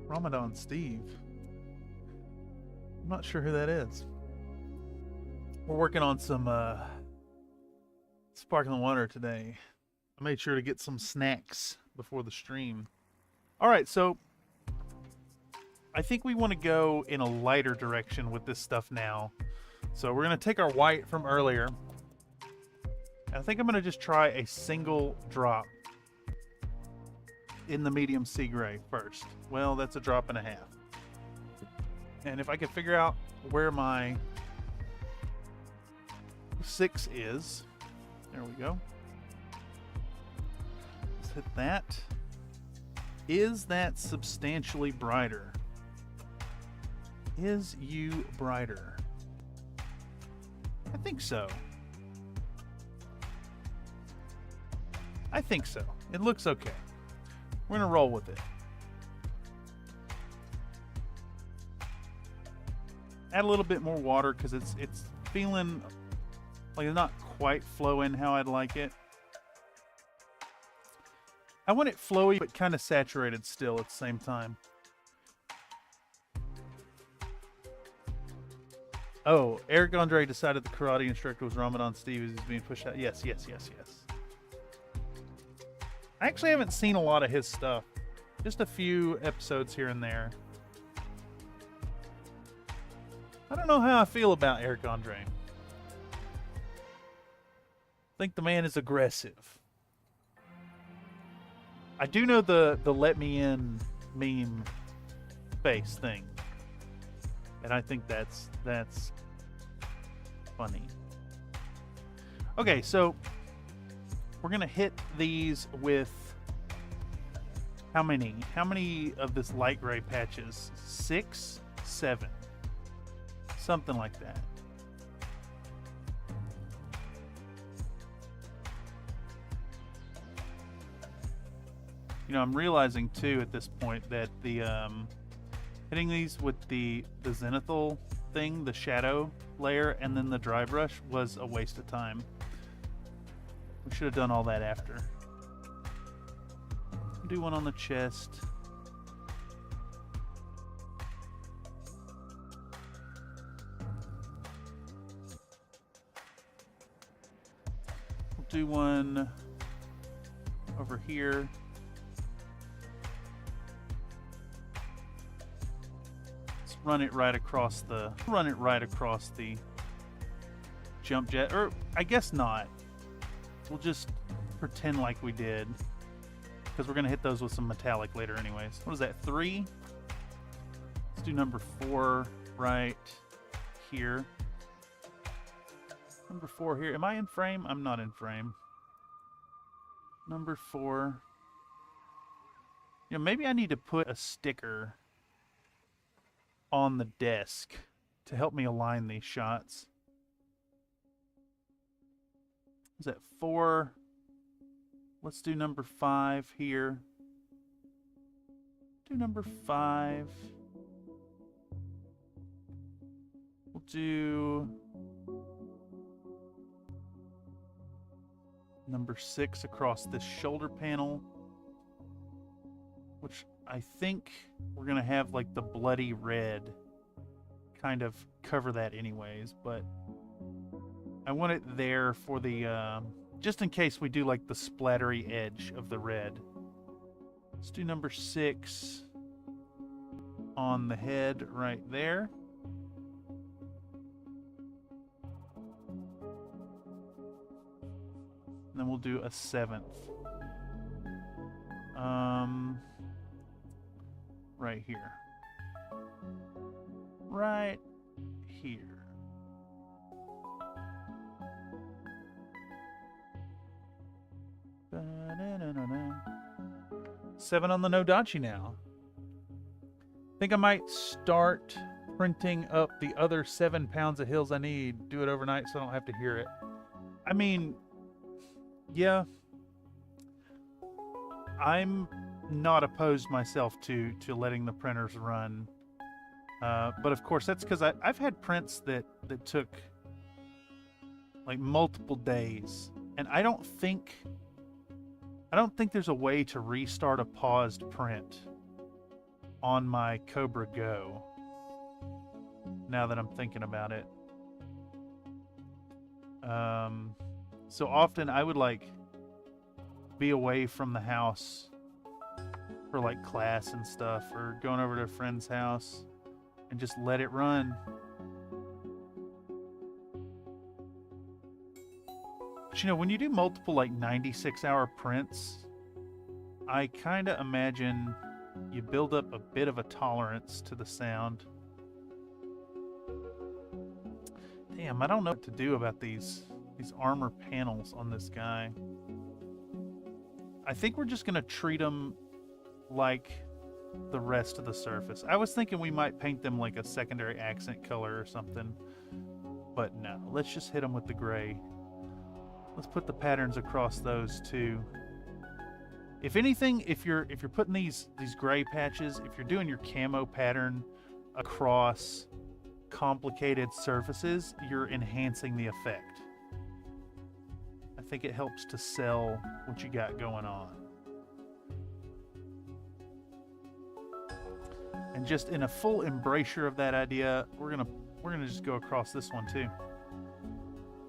Ramadan Steve. I'm not sure who that is. We're working on some sparkling water today. I made sure to get some snacks before the stream. All right, so I think we want to go in a lighter direction with this stuff now. So we're going to take our white from earlier. I think I'm going to just try a single drop in the medium sea gray first. Well, that's a drop and a half. And if I can figure out where my 6 is, there we go. Let's hit that. Is that substantially brighter? Is you brighter? I think so. I think so. It looks okay. We're gonna roll with it. Add a little bit more water because it's feeling like it's not quite flowing how I'd like it. I want it flowy but kind of saturated still at the same time. Oh, Eric Andre decided the karate instructor was Ramadan Steve as he's being pushed out. Yes, yes, yes, yes. I actually haven't seen a lot of his stuff. Just a few episodes here and there. I don't know how I feel about Eric Andre. I think the man is aggressive. I do know the let me in meme face thing. And I think that's funny. Okay, so we're gonna hit these with how many? How many of this light gray patches? 6, 7. Something like that. You know, I'm realizing too at this point that the hitting these with the zenithal thing, the shadow layer, and then the dry brush was a waste of time. We should have done all that after. Do one on the chest. We'll do one over here. Let's run it right across the jump jet, or I guess not. We'll just pretend like we did, because we're going to hit those with some metallic later anyways. What is that, 3? Let's do number 4 right here. Number 4 here. Am I in frame? I'm not in frame. Number 4. You know, maybe I need to put a sticker on the desk to help me align these shots. Is that 4? Let's do number 5 here. Do number 5. We'll do number 6 across this shoulder panel, which I think we're gonna have like the bloody red kind of cover that anyways, but I want it there for the just in case we do like the splattery edge of the red. Let's do number 6 on the head right there. And then we'll do a 7th. Right here. Right here. Ba-da-da-da-da. 7 on the Nodachi now. I think I might start printing up the other 7 pounds of hills I need. Do it overnight so I don't have to hear it. I mean, yeah. I'm not opposed myself to letting the printers run. But of course, that's because I've had prints that took like multiple days, and I don't think there's a way to restart a paused print on my Cobra Go. Now that I'm thinking about it, so often I would like be away from the house for like class and stuff, or going over to a friend's house and just let it run. But, you know, when you do multiple like 96-hour prints, I kind of imagine you build up a bit of a tolerance to the sound. Damn, I don't know what to do about these armor panels on this guy. I think we're just gonna treat them like the rest of the surface. I was thinking we might paint them like a secondary accent color or something, but no, let's just hit them with the gray. Let's put the patterns across those too. If anything, if you're putting these gray patches, if you're doing your camo pattern across complicated surfaces, you're enhancing the effect. I think it helps to sell what you got going on. And just in a full embracer of that idea, we're gonna just go across this one too.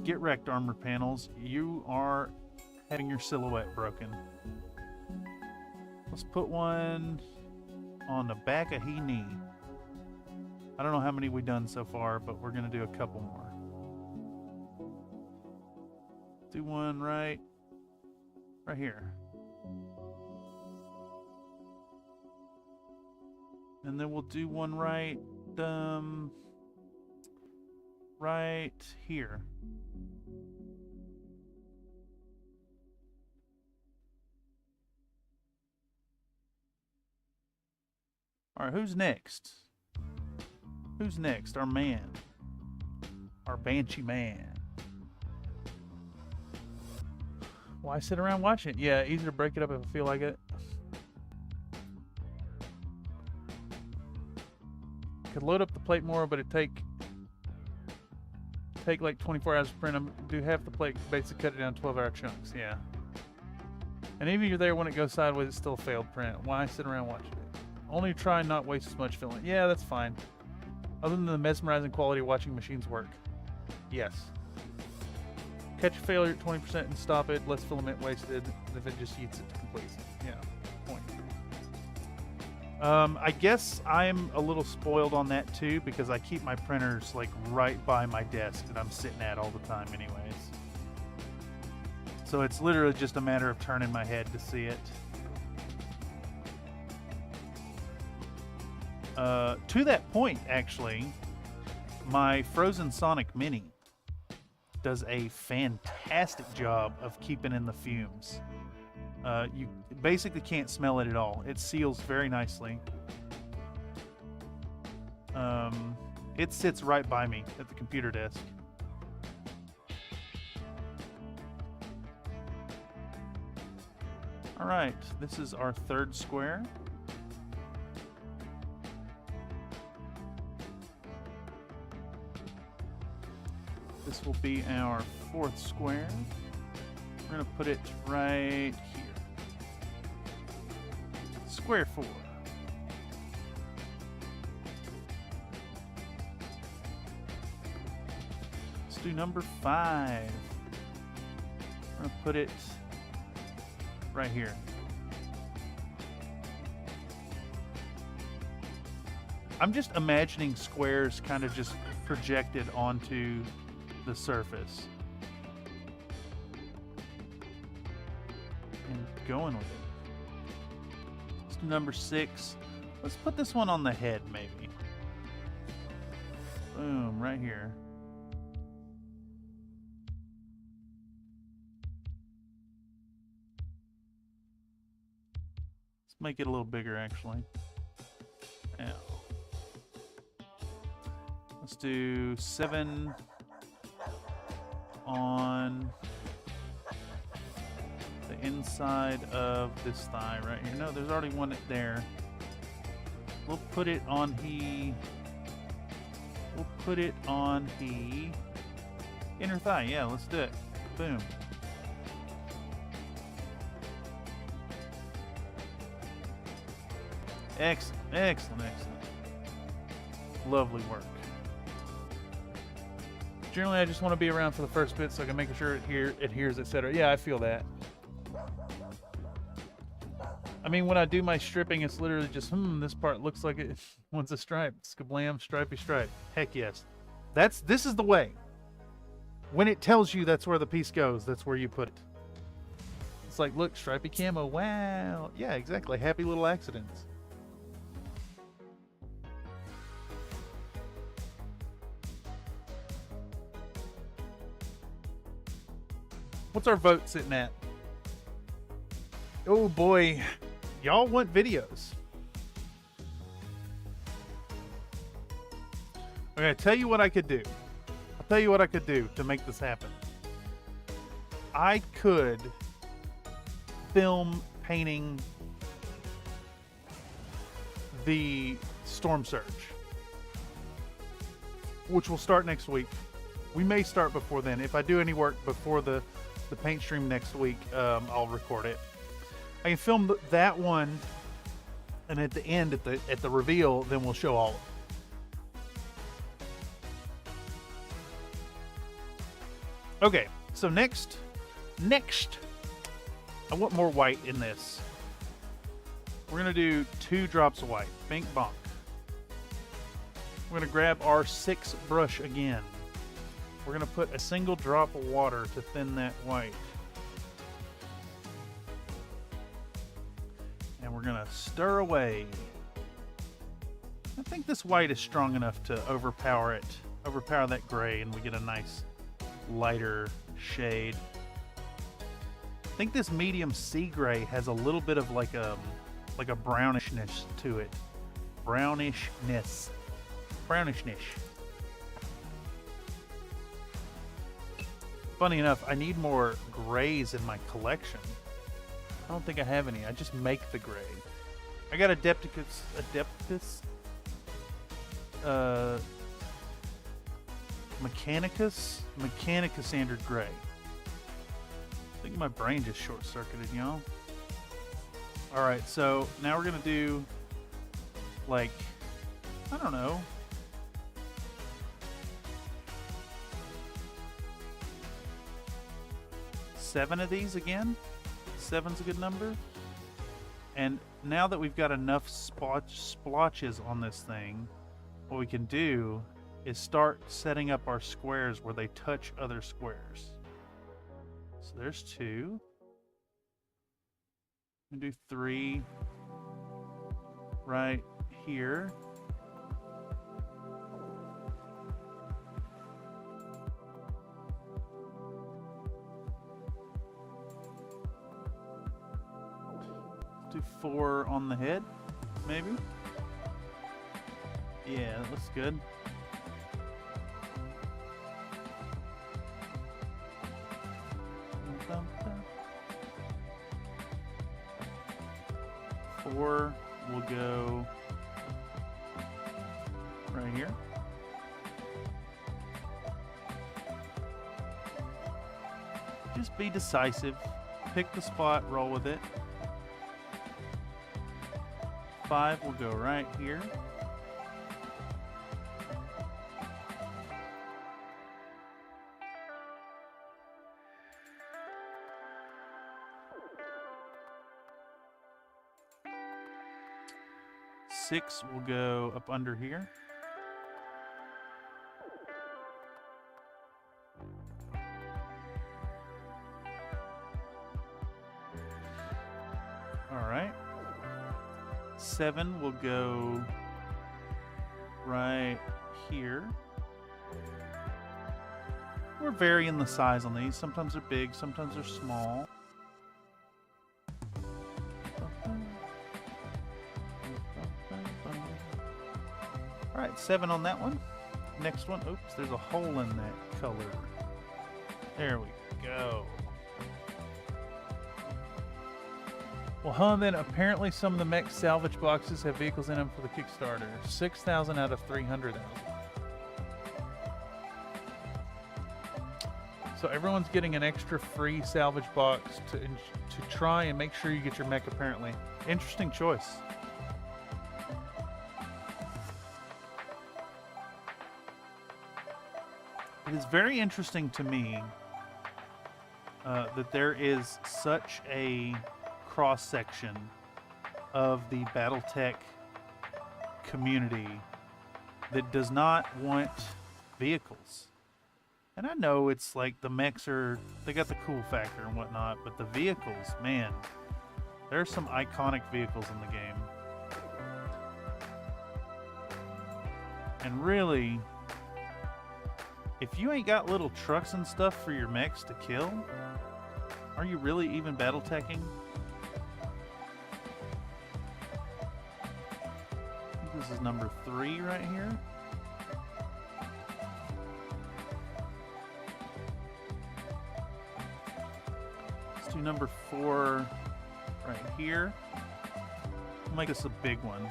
Get wrecked, armor panels. You are having your silhouette broken. Let's put one on the back of he knee. I don't know how many we've done so far, but we're gonna do a couple more. Do one right here. And then we'll do one right here. All right, who's next? Who's next? Our man. Our Banshee man. Why sit around watching it? Yeah, easier to break it up if I feel like it. Could load up the plate more, but it'd take like 24 hours to print them. Do half the plate, basically cut it down 12-hour chunks. Yeah. And even if you're there when it goes sideways, it's still a failed print. Why sit around watching it? Only try and not waste as much filament. Yeah, that's fine. Other than the mesmerizing quality of watching machines work. Yes. Catch a failure at 20% and stop it. Less filament wasted if it just eats it to completion. Yeah. Point. I guess I'm a little spoiled on that too, because I keep my printers like right by my desk that I'm sitting at all the time anyways. So it's literally just a matter of turning my head to see it. To that point, actually, my Frozen Sonic Mini does a fantastic job of keeping in the fumes. You basically can't smell it at all. It seals very nicely. It sits right by me at the computer desk. All right, this is our third square. This will be our fourth square. We're going to put it right here. Square 4. Let's do number 5. We're going to put it right here. I'm just imagining squares kind of just projected onto the surface and going with it. Let's do number 6. Let's put this one on the head, maybe. Boom, right here. Let's make it a little bigger, actually. Now, let's do 7 on the inside of this thigh right here. No, there's already one there. We'll put it on he. We'll put it on he. Inner thigh. Yeah, let's do it. Boom. Excellent, excellent, excellent. Lovely work. Generally, I just want to be around for the first bit so I can make sure it adheres, etc. Yeah, I feel that. I mean, when I do my stripping, it's literally just, this part looks like it wants a stripe. Skablam, stripey stripe. Heck yes. This is the way. When it tells you that's where the piece goes, that's where you put it. It's like, look, stripey camo. Wow. Yeah, exactly. Happy little accidents. What's our vote sitting at? Oh boy, y'all want videos. Okay, tell you what I could do. I'll tell you what I could do to make this happen. I could film painting the Storm Surge, which will start next week. We may start before then. If I do any work before the paint stream next week, I'll record it. I can film that one, and at the end, at the reveal, then we'll show all of them. Okay, so next, I want more white in this. We're gonna do 2 drops of white. Bink bonk. We're gonna grab our 6 brush again. We're going to put a single drop of water to thin that white. And we're going to stir away. I think this white is strong enough to overpower that gray, and we get a nice lighter shade. I think this medium sea gray has a little bit of like a brownishness to it. Brownishness. Funny enough, I need more grays in my collection. I don't think I have any. I just make the gray. I got Adeptus Mechanicus standard gray. I think my brain just short-circuited, y'all. Alright, so now we're gonna do, like, I don't know, 7 of these again. 7's a good number. And now that we've got enough splotches on this thing, what we can do is start setting up our squares where they touch other squares. So there's 2. We can do 3 right here. Do 4 on the head, maybe? Yeah, that looks good. Four will go right here. Just be decisive. Pick the spot, roll with it. 5 will go right here. Six will go up under here. All right. 7 will go right here. We're varying the size on these. Sometimes they're big, sometimes they're small. All right, 7 on that one. Next one, oops, there's a hole in that color. There we go. Well, huh, then apparently some of the Mech salvage boxes have vehicles in them for the Kickstarter. 6,000 out of 300,000. So everyone's getting an extra free salvage box to try and make sure you get your mech, apparently. Interesting choice. It is very interesting to me that there is such a cross-section of the Battletech community that does not want vehicles. And I know it's like the mechs they got the cool factor and whatnot, but the vehicles, man, there are some iconic vehicles in the game. And really, if you ain't got little trucks and stuff for your mechs to kill, are you really even battleteching? I think this is number 3 right here. Let's do number 4 right here. We'll make this a big one.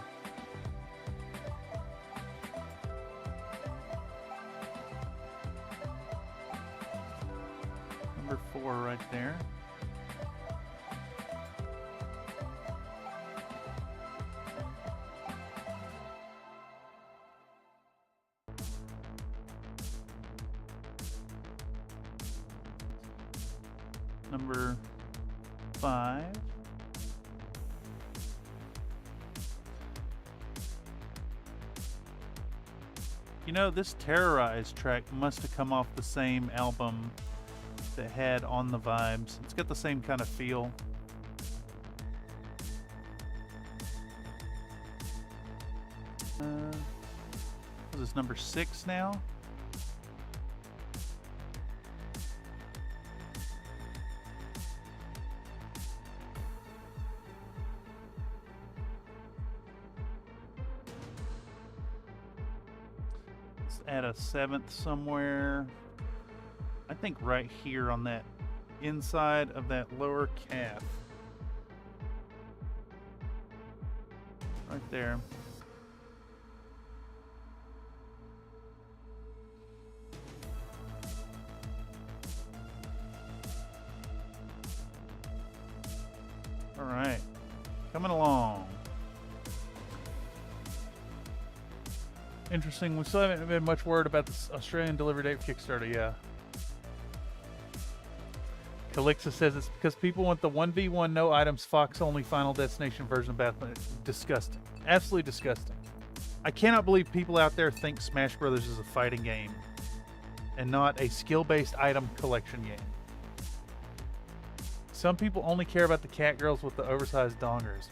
Number 4 right there. Number 5. You know, this Terrorize track must have come off the same album that had On the Vibes. It's got the same kind of feel. Is this number 6 now? Let's add a 7th somewhere. I think right here on that inside of that lower calf. Right there. All right, coming along. Interesting. We still haven't been much word about this Australian delivery date for Kickstarter. Yeah. Calixa says it's because people want the 1v1 no items Fox only Final Destination version of Batman. Disgusting. Absolutely disgusting. I cannot believe people out there think Smash Brothers is a fighting game and not a skill-based item collection game. Some people only care about the cat girls with the oversized dongers.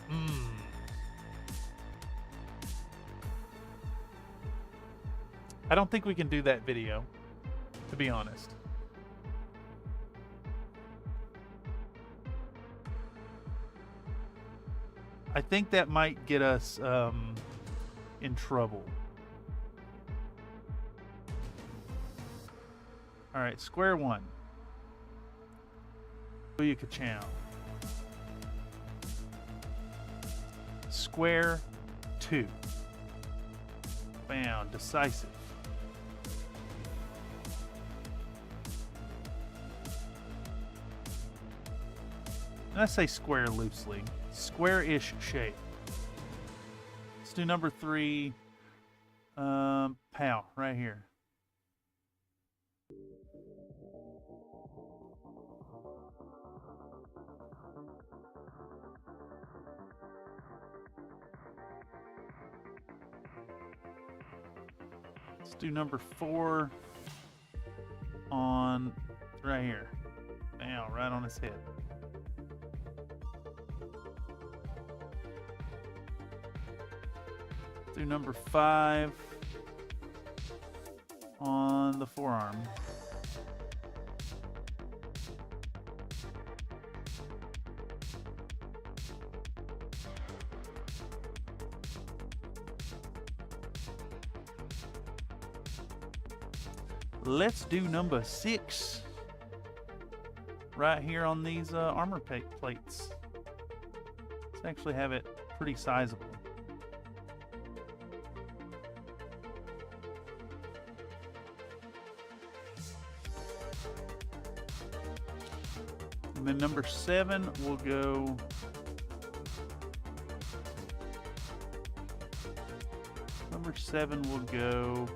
I don't think we can do that video, to be honest. I think that might get us in trouble. All right, square 1. Ka-chow. Square 2. Bam, decisive. And I say square loosely. Square-ish shape. Let's do number 3. Pow, right here. Let's do number 4 on right here. Now, right on his head. Do number 5 on the forearm. Let's do number 6 right here on these armor plates. Let's actually have it pretty sizable. And then number 7 will go. Number 7 will go.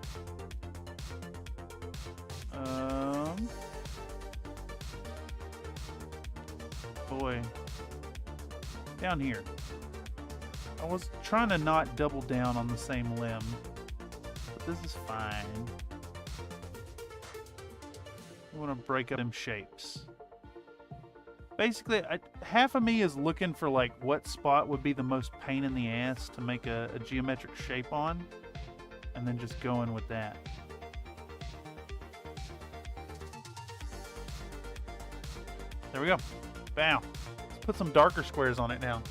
Boy, down here. I was trying to not double down on the same limb, but this is fine. I want to break up them shapes. Basically, half of me is looking for like what spot would be the most pain in the ass to make a geometric shape on, and then just going with that. There we go. Bam. Let's put some darker squares on it now.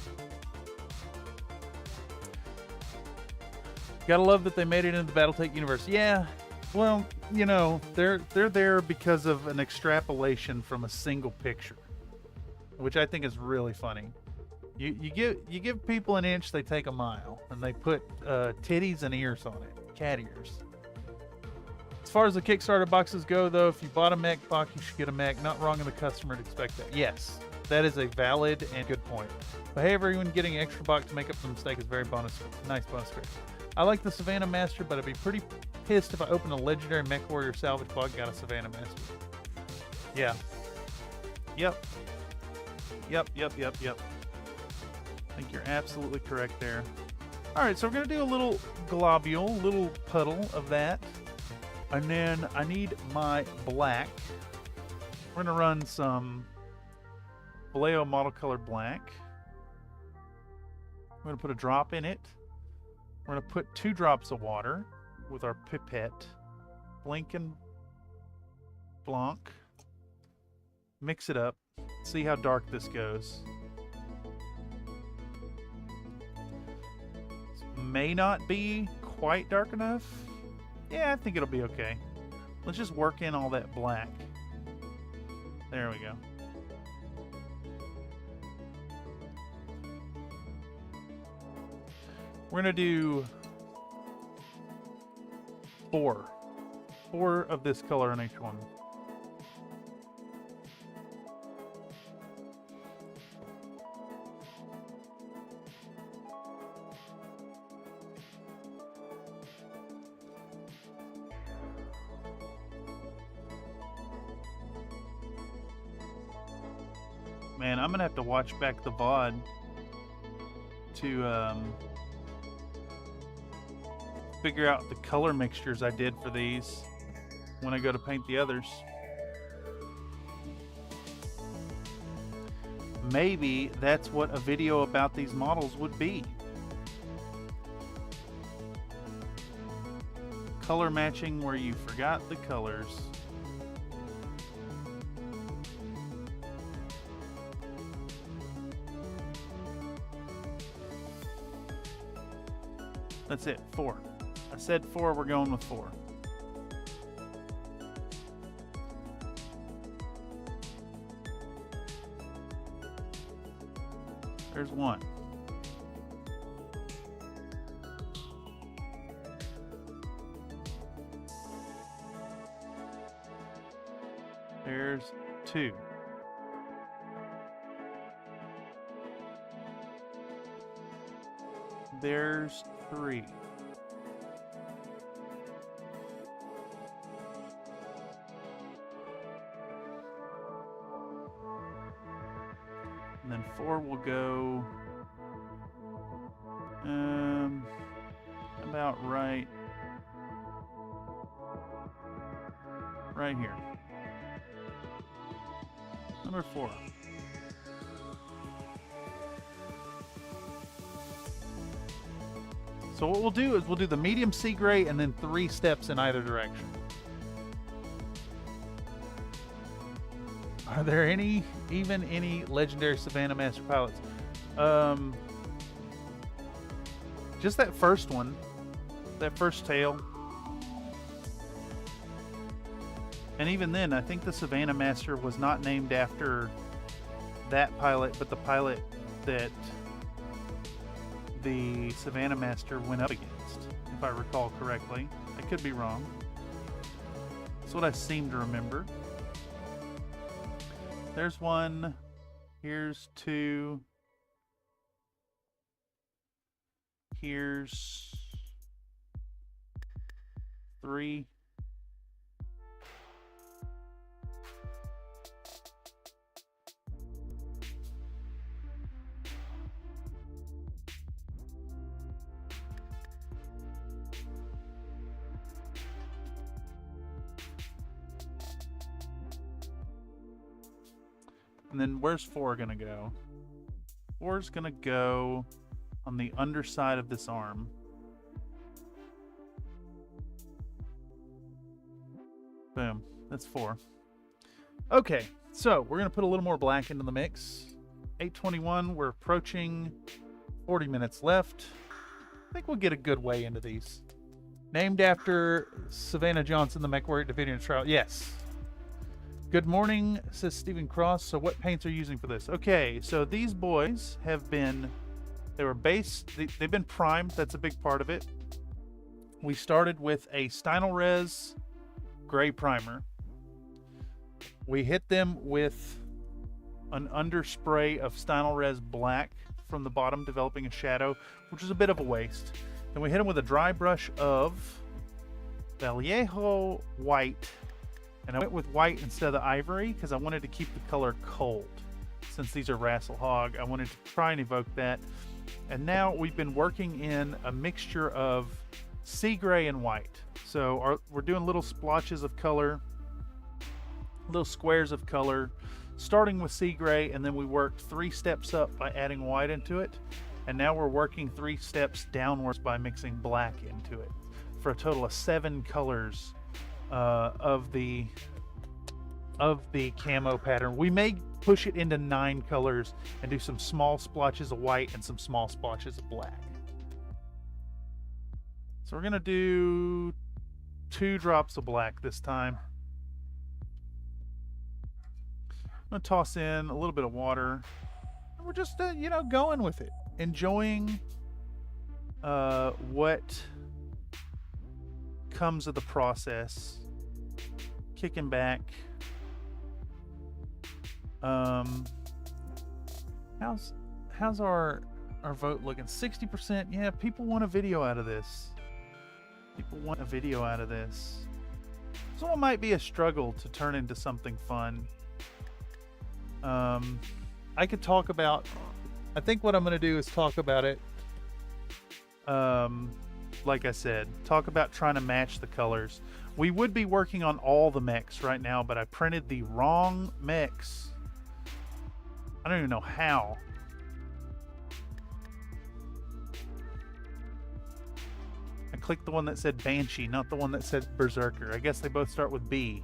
Gotta love that they made it into the Battletech universe. Yeah, well, you know, they're there because of an extrapolation from a single picture, which I think is really funny. You give people an inch, they take a mile, and they put titties and ears on it, cat ears. As far as the Kickstarter boxes go, though, if you bought a mech box, you should get a mech. Not wrong of the customer to expect that. Yes, that is a valid and good point. But hey, everyone, getting an extra box to make up for the mistake is very nice bonus script. I like the Savannah Master, but I'd be pretty pissed if I opened a legendary Mech Warrior salvage box got a Savannah Master. Yeah. Yep. I think you're absolutely correct there. Alright, so we're going to do a little globule, little puddle of that. And then I need my black. We're going to run some Vallejo Model Color Black. We're going to put a drop in it. We're going to put 2 drops of water with our pipette. Blink and Blanc. Mix it up. See how dark this goes. This may not be quite dark enough. Yeah, I think it'll be okay. Let's just work in all that black. There we go. We're going to do 4 of this color on each one. Man, I'm gonna have to watch back the VOD to figure out the color mixtures I did for these when I go to paint the others. Maybe that's what a video about these models would be. Color matching where you forgot the colors. That's it, 4. I said 4, we're going with 4. There's 1. There's 2. There's 3. And then 4 will go about right here. Number 4. So what we'll do is we'll do the medium sea gray and then 3 steps in either direction. Are there any legendary Savannah Master pilots? Just that first one, that first tail. And even then, I think the Savannah Master was not named after that pilot, but the pilot that the Savannah Master went up against, if I recall correctly. I could be wrong. That's what I seem to remember. There's one. Here's two. Here's three. And then where's 4 gonna go? 4's gonna go on the underside of this arm. Boom. That's 4. Okay, so we're gonna put a little more black into the mix. 8:21. We're approaching 40 minutes left. I think we'll get a good way into these. Named after Savannah Johnson, the mech warrior at Davidian Trial. Yes. Good morning, says Stephen Cross. So what paints are you using for this? Okay, so these boys have been, they've been primed. That's a big part of it. We started with a Stynylrez gray primer. We hit them with an underspray of Stynylrez black from the bottom, developing a shadow, which is a bit of a waste. Then we hit them with a dry brush of Vallejo white. And I went with white instead of the ivory because I wanted to keep the color cold. Since these are Rasalhague, I wanted to try and evoke that. And now we've been working in a mixture of sea gray and white. So we're doing little splotches of color, little squares of color, starting with sea gray, and then we worked 3 steps up by adding white into it. And now we're working 3 steps downwards by mixing black into it for a total of 7 colors of the camo pattern. We may push it into 9 colors and do some small splotches of white and some small splotches of black. So we're gonna do 2 drops of black this time. I'm gonna toss in a little bit of water, and we're just going with it, enjoying what comes of the process. Kicking back. How's our vote looking? 60%. Yeah, people want a video out of this. People want a video out of this. So it might be a struggle to turn into something fun. I could talk about, I think what I'm going to do is talk about it. Like I said, talk about trying to match the colors. We would be working on all the mechs right now, but I printed the wrong mechs. I don't even know how. I clicked the one that said Banshee, not the one that said Berserker. I guess they both start with B.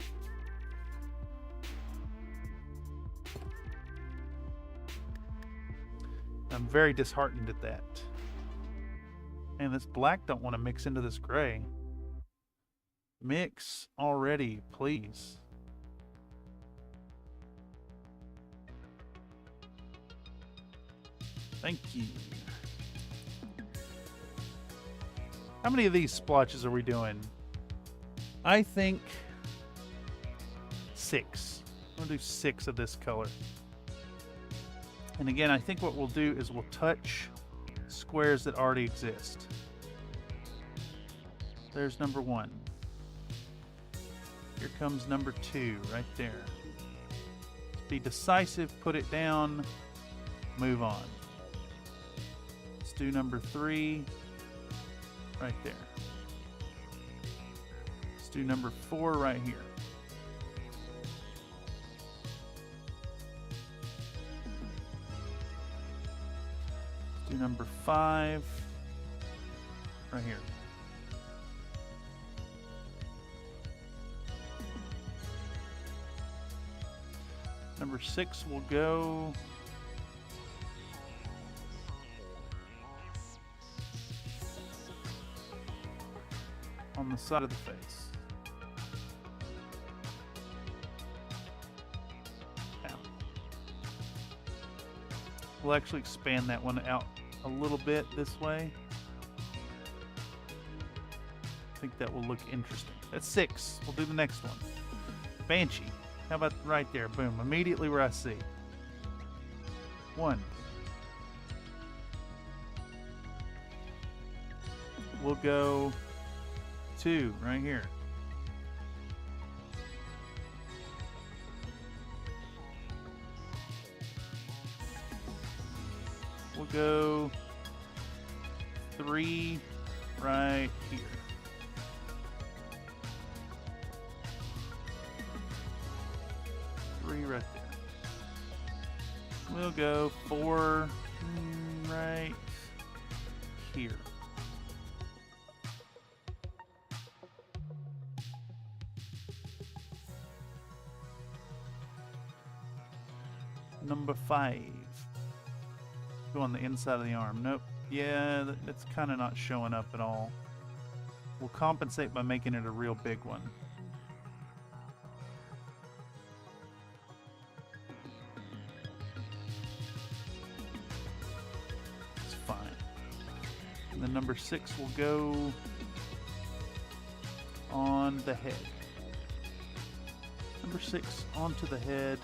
I'm very disheartened at that. And this black don't want to mix into this gray. Mix already, please. Thank you. How many of these splotches are we doing? I think 6. I'm gonna do 6 of this color. And again, I think what we'll do is we'll touch squares that already exist. There's number 1. Here comes number 2 right there. Be decisive, put it down, move on. Let's do number 3 right there. Let's do number 4 right here. Let's do number 5 right here. Number 6 will go on the side of the face. Now, we'll actually expand that one out a little bit this way. I think that will look interesting. That's 6. We'll do the next one. Banshee. How about right there? Boom. Immediately where I see. 1. We'll go 2 right here. We'll go 3 right here. Right there. We'll go 4 right here. Number 5. Go on the inside of the arm. Nope. Yeah, that's kind of not showing up at all. We'll compensate by making it a real big one. And then number 6 will go on the head. Number 6 onto the head,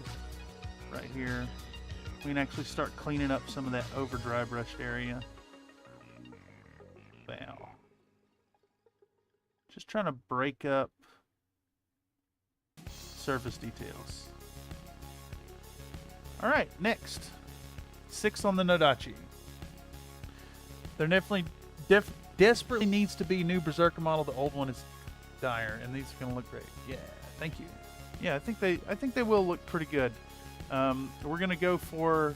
right here. We can actually start cleaning up some of that over dry brushed area. Wow. Just trying to break up surface details. All right, next. 6 on the Nodachi. There definitely desperately needs to be a new Berserker model. The old one is dire, and these are going to look great. Yeah, thank you. Yeah, I think they will look pretty good. We're going to go for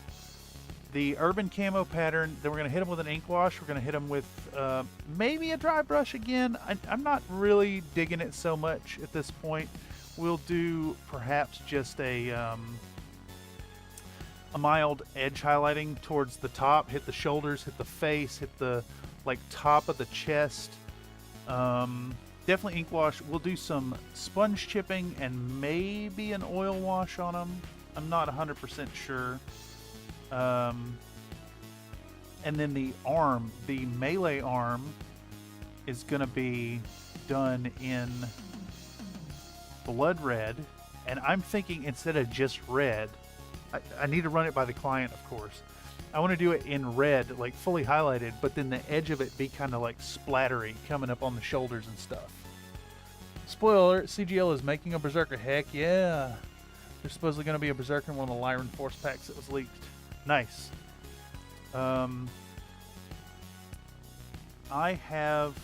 the urban camo pattern. Then we're going to hit them with an ink wash. We're going to hit them with maybe a dry brush again. I'm not really digging it so much at this point. We'll do perhaps just a mild edge highlighting towards the top. Hit the shoulders, hit the face, hit the top of the chest. Definitely ink wash. We'll do some sponge chipping and maybe an oil wash on them. I'm not 100% sure. And then the arm, the melee arm, is going to be done in blood red. And I'm thinking instead of just red, I need to run it by the client, of course. I want to do it in red, like fully highlighted, but then the edge of it be kind of like splattery coming up on the shoulders and stuff. Spoiler alert, CGL is making a Berserker. Heck yeah. There's supposedly going to be a Berserker in one of the Lyran Force packs that was leaked. Nice. I have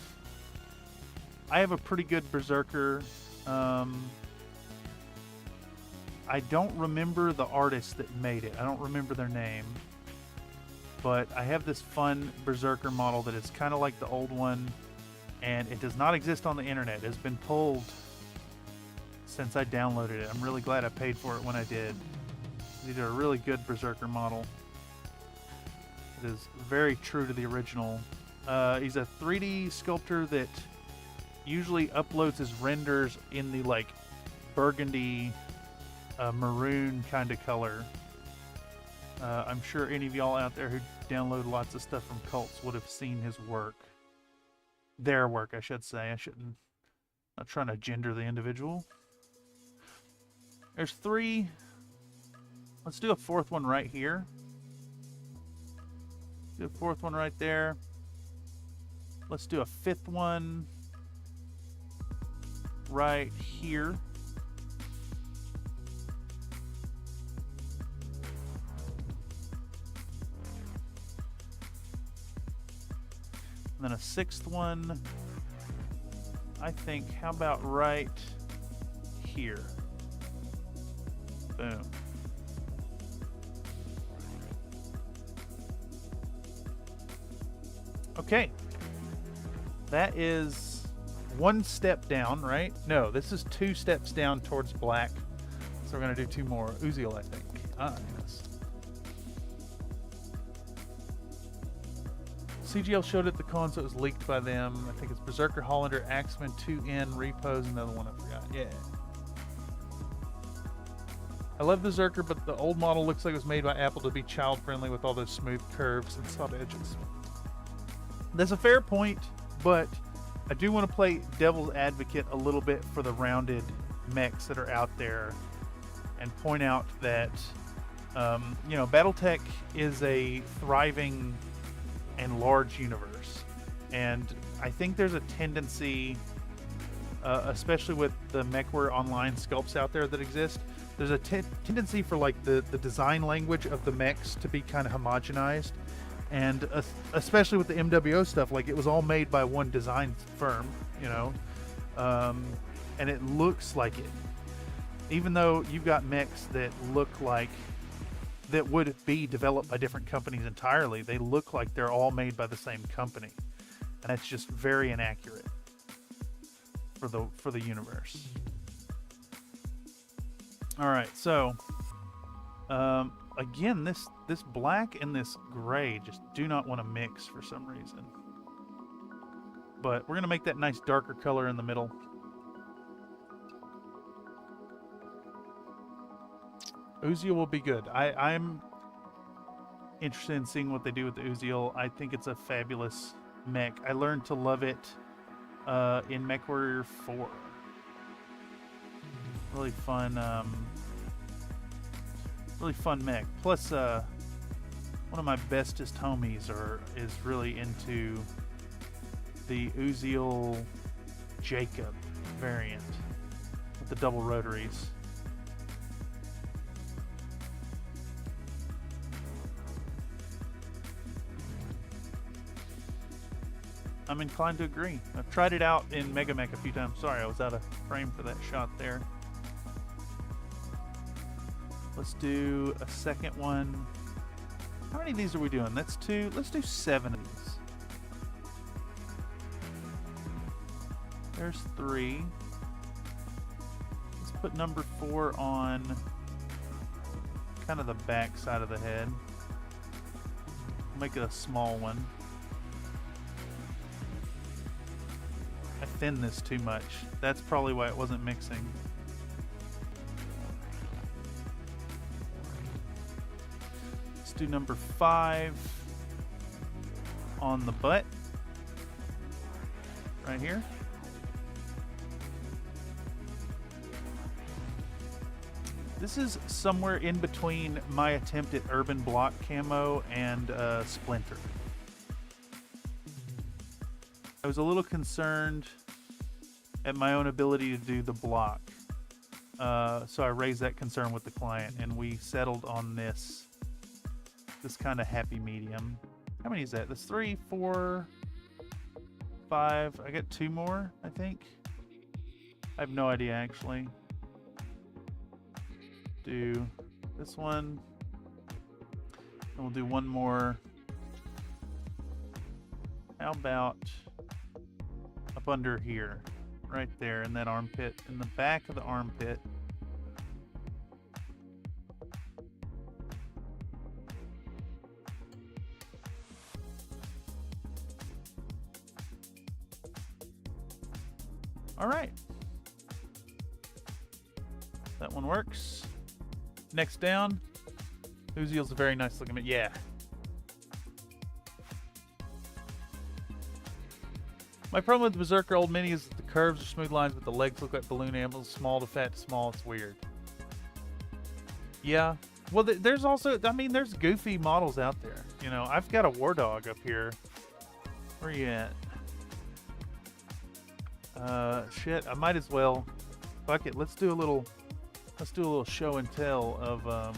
a pretty good Berserker. I don't remember the artist that made it. I don't remember their name. But I have this fun Berserker model that is kind of like the old one, and it does not exist on the internet. It has been pulled since I downloaded it. I'm really glad I paid for it when I did. They did a really good Berserker model. It is very true to the original. He's a 3D sculptor that usually uploads his renders in the burgundy maroon kind of color. I'm sure any of y'all out there who download lots of stuff from cults would have seen his work. Their work, I should say. Not trying to gender the individual. There's 3. Let's do a 4th one right here. Do a 4th one right there. Let's do a 5th one right here. And then a 6th one, I think, how about right here? Boom. Okay. That is 1 step down, right? No, this is 2 steps down towards black. So we're going to do 2 more. Uziel, I think. Yes. CGL showed it at the con, so it was leaked by them. I think it's Berserker, Hollander, Axeman, 2N, Repose, another one I forgot. Yeah. I love the Zerker, but the old model looks like it was made by Apple to be child-friendly with all those smooth curves and soft edges. That's a fair point, but I do want to play devil's advocate a little bit for the rounded mechs that are out there and point out that, you know, Battletech is a thriving and large universe. And I think there's a tendency, especially with the MechWare online sculpts out there that exist, there's a tendency for like the design language of the mechs to be kind of homogenized, and especially with the MWO stuff, like it was all made by one design firm, you know, and it looks like it. Even though you've got mechs that look like that would be developed by different companies entirely, they look like they're all made by the same company, and that's just very inaccurate for the universe. All right, so again, this black and this gray just do not want to mix for some reason. But we're gonna make that nice darker color in the middle. Uziel will be good. I'm interested in seeing what they do with the Uziel. I think it's a fabulous mech. I learned to love it in MechWarrior 4. Really fun mech. Plus, one of my bestest homies is really into the Uziel Jacob variant with the double rotaries. I'm inclined to agree. I've tried it out in Mega Mech a few times. Sorry, I was out of frame for that shot there. Let's do a second one. How many of these are we doing? That's 2. Let's do 7 of these. There's 3. Let's put number 4 on kind of the back side of the head. Make it a small one. I thinned this too much. That's probably why it wasn't mixing. Let's do number 5 on the butt. Right here. This is somewhere in between my attempt at urban block camo and Splinter. I was a little concerned at my own ability to do the block. So I raised that concern with the client, and we settled on this kind of happy medium. How many is that? That's 3, 4, 5. I got 2 more, I think. I have no idea, actually. Do this one. And we'll do one more. How about up under here, right there in that armpit, in the back of the armpit. All right, that one works. Next down, Uziel's a very nice looking, yeah. My problem with Berserker Old Mini is that the curves are smooth lines, but the legs look like balloon animals, small to fat to small. It's weird. Yeah. Well, there's also, I mean, there's goofy models out there. You know, I've got a War Dog up here. Where are you at? Shit, I might as well. Fuck it, let's do a little show and tell of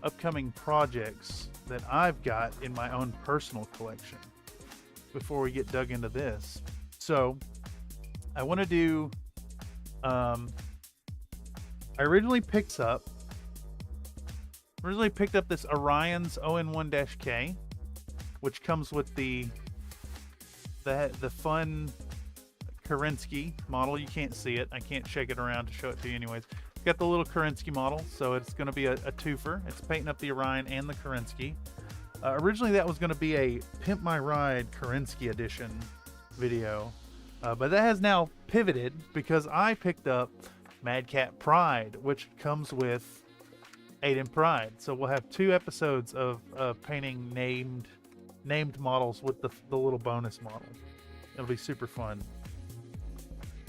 upcoming projects that I've got in my own personal collection before we get dug into this. So I want to do I originally picked up this Orion's ON1-K, which comes with the fun Kerensky model. You can't see it. I can't shake it around to show it to you anyways. It's got the little Kerensky model, so it's going to be a twofer. It's painting up the Orion and the Kerensky. Originally that was going to be a Pimp My Ride Kerensky edition video, but that has now pivoted because I picked up Mad Cat Pride, which comes with Aiden Pride. So we'll have 2 episodes of painting named models with the little bonus model. It'll be super fun.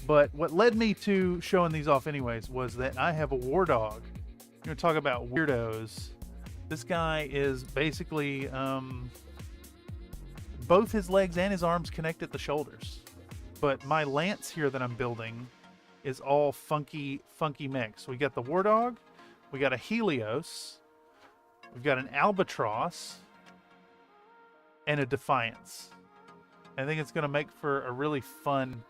But what led me to showing these off anyways was that I have a war dog. You're gonna talk about weirdos. This guy is basically both his legs and his arms connect at the shoulders. But my lance here that I'm building is all funky mechs. We got the war dog, we got a Helios, we've got an albatross, and a Defiance. I think it's gonna make for a really fun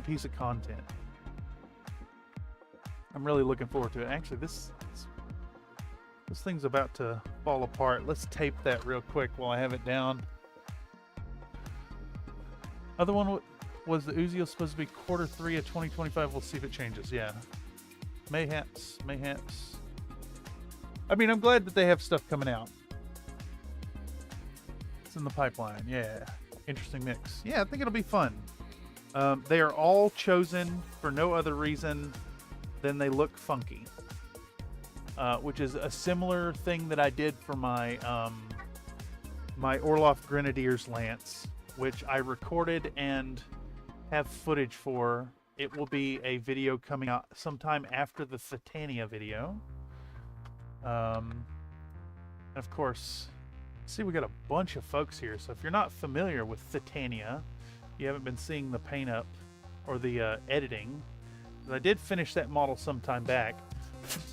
piece of content. I'm really looking forward to it. Actually, this thing's about to fall apart. Let's tape that real quick while I have it down. Other one was the Uzi supposed to be Q3 of 2025. We'll see if it changes. Yeah. Mayhaps. I mean, I'm glad that they have stuff coming out. It's in the pipeline. Yeah. Interesting mix. Yeah, I think it'll be fun. They are all chosen for no other reason than they look funky. Which is a similar thing that I did for my my Orloff Grenadiers Lance, which I recorded and have footage for. It will be a video coming out sometime after the Titania video. And of course, see, we got a bunch of folks here. So if you're not familiar with Titania, you haven't been seeing the paint up or the editing. I did finish that model some time back.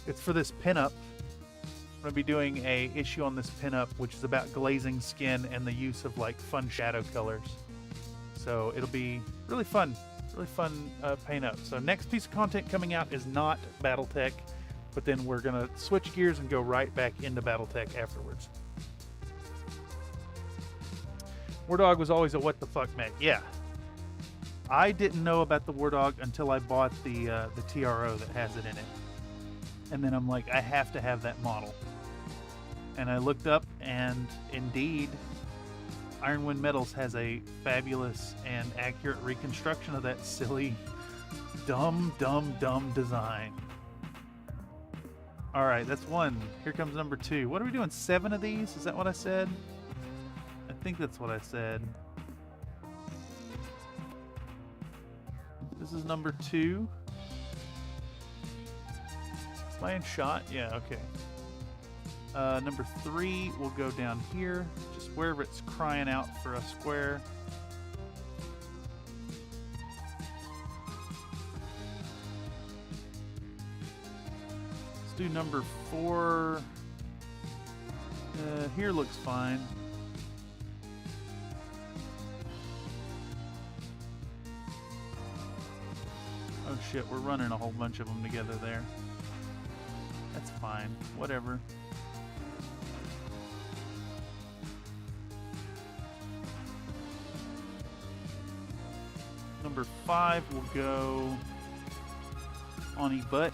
It's for this pinup. I'm going to be doing a issue on this pinup, which is about glazing skin and the use of like fun shadow colors. So it'll be really fun paint up. So next piece of content coming out is not Battletech, but then we're going to switch gears and go right back into Battletech afterwards. War Dog was always a what the fuck mech. Yeah. I didn't know about the War Dog until I bought the TRO that has it in it. And then I'm like, I have to have that model. And I looked up, and indeed, Ironwind Metals has a fabulous and accurate reconstruction of that silly, dumb design. Alright, that's 1. Here comes number 2. What are we doing? 7 of these? Is that what I said? I think that's what I said. This is number 2. Am I in shot? Yeah, okay. Number 3 will go down here, just wherever it's crying out for a square. Let's do number 4. Here looks fine. Oh shit, we're running a whole bunch of them together there. That's fine. Whatever. Number 5 will go on his butt.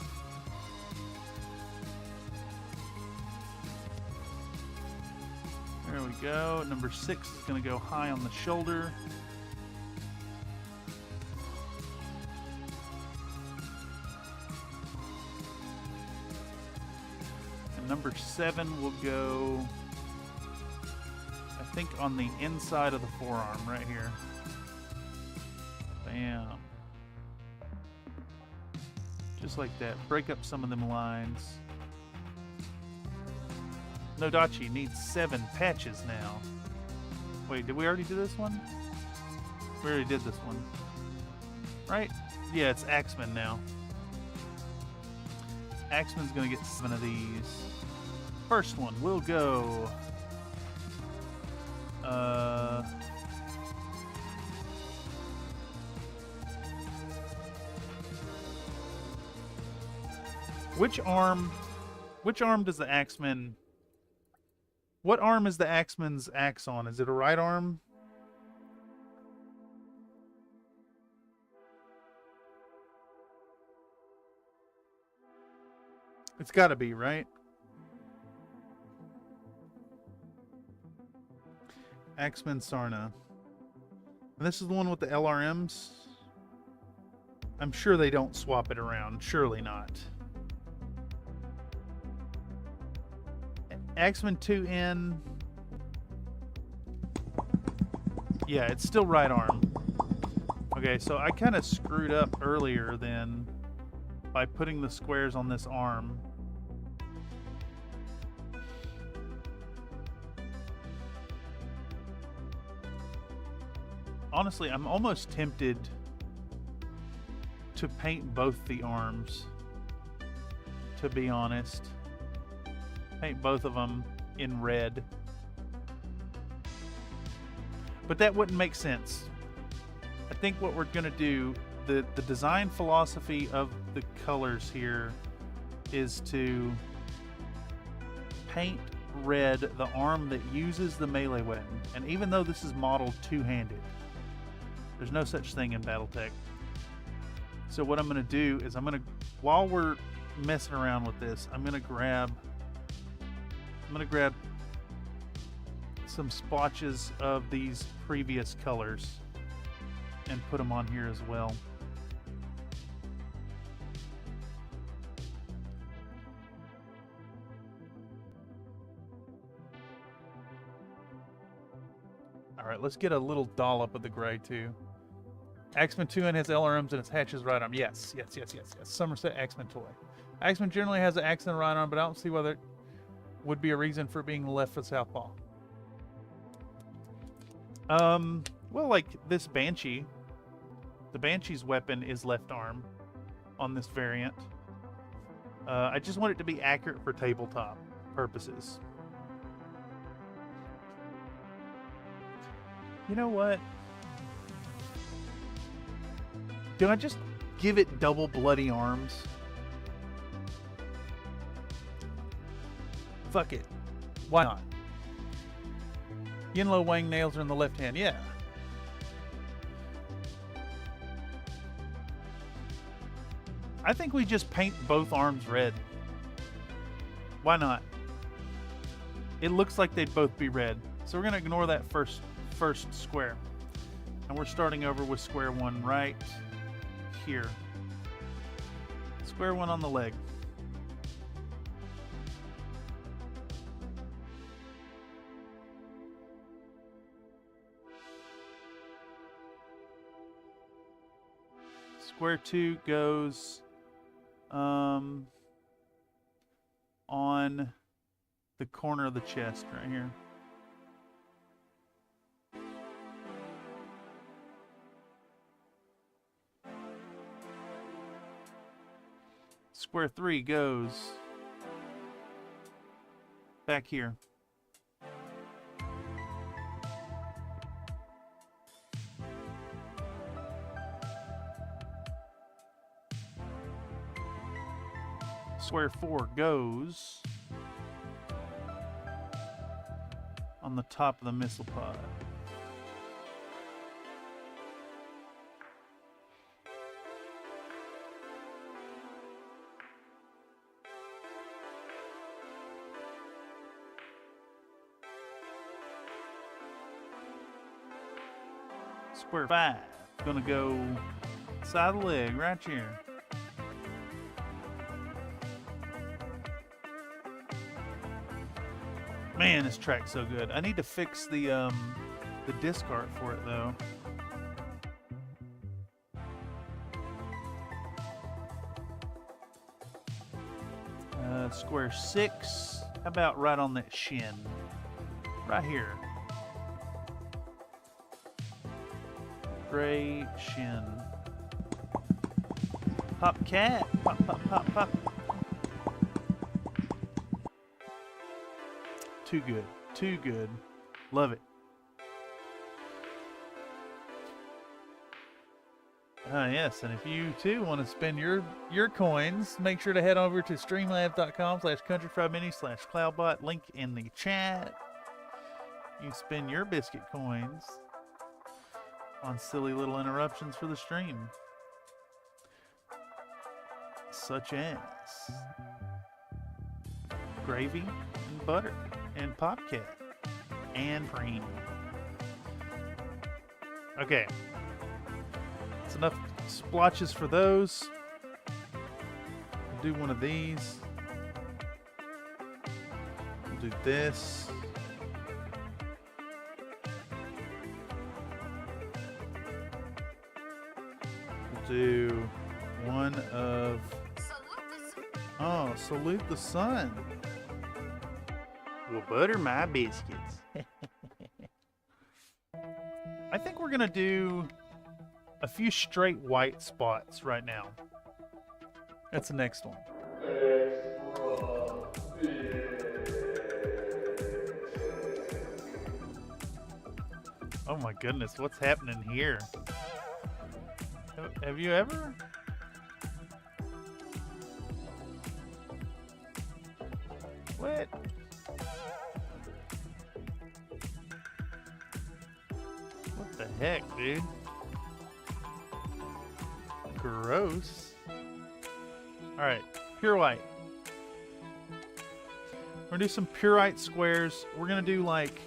There we go. Number 6 is going to go high on the shoulder. Number 7 will go, I think, on the inside of the forearm right here. Bam. Just like that. Break up some of them lines. Nodachi needs 7 patches now. Wait, did we already do this one? We already did this one. Right? Yeah, it's Axeman now. Axeman's gonna get 7 of these. First one will go which arm does the Axeman, what arm is the Axeman's axe on? Is it a right arm? It's gotta be, right? Axeman Sarna. And this is the one with the LRMs? I'm sure they don't swap it around. Surely not. Axeman 2N. Yeah, it's still right arm. Okay, so I kind of screwed up earlier then by putting the squares on this arm. Honestly, I'm almost tempted to paint both the arms, to be honest. Paint both of them in red. But that wouldn't make sense. I think what we're going to do, the design philosophy of the colors here is to paint red the arm that uses the melee weapon. And even though this is modeled two-handed, there's no such thing in Battletech. So what I'm going to do is while we're messing around with this, I'm going to grab some splotches of these previous colors and put them on here as well. All right, let's get a little dollop of the gray too. Axeman 2N has LRMs and its hatches right arm. Yes. Somerset Axeman toy. Axeman generally has an axe and a right arm, but I don't see whether it would be a reason for being left foot southpaw. Well, like this Banshee. The Banshee's weapon is left arm on this variant. I just want it to be accurate for tabletop purposes. You know what? Do I just give it double bloody arms? Fuck it. Why not? Yinlo Wang nails are in the left hand. Yeah. I think we just paint both arms red. Why not? It looks like they'd both be red. So we're going to ignore that first square. And we're starting over with square one right here. Square one on the leg. Square two goes on the corner of the chest right here. Square three goes back here. Square four goes on the top of the missile pod. Square five gonna go side of the leg right here. Man, this track's so good. I need to fix the disc art for it though. Square six. How about right on that shin? Right here. Gray shin. Pop cat. Pop, pop, pop, pop. Too good. Too good. Love it. Yes, and if you too want to spend your coins, make sure to head over to streamlabs.com/countryfriedmini/cloudbot. Link in the chat. You can spend your biscuit coins on silly little interruptions for the stream, such as gravy and butter and popcat and cream. Okay, it's enough splotches for those. Do one of these. We'll do this. We'll do one of... Oh, salute the sun. Well, butter my biscuits. I think we're going to do a few straight white spots right now. That's the next one. Oh my goodness, what's happening here? Have you ever? What? What the heck, dude? Gross. Alright, pure white. We're gonna do some pure white squares. We're gonna do like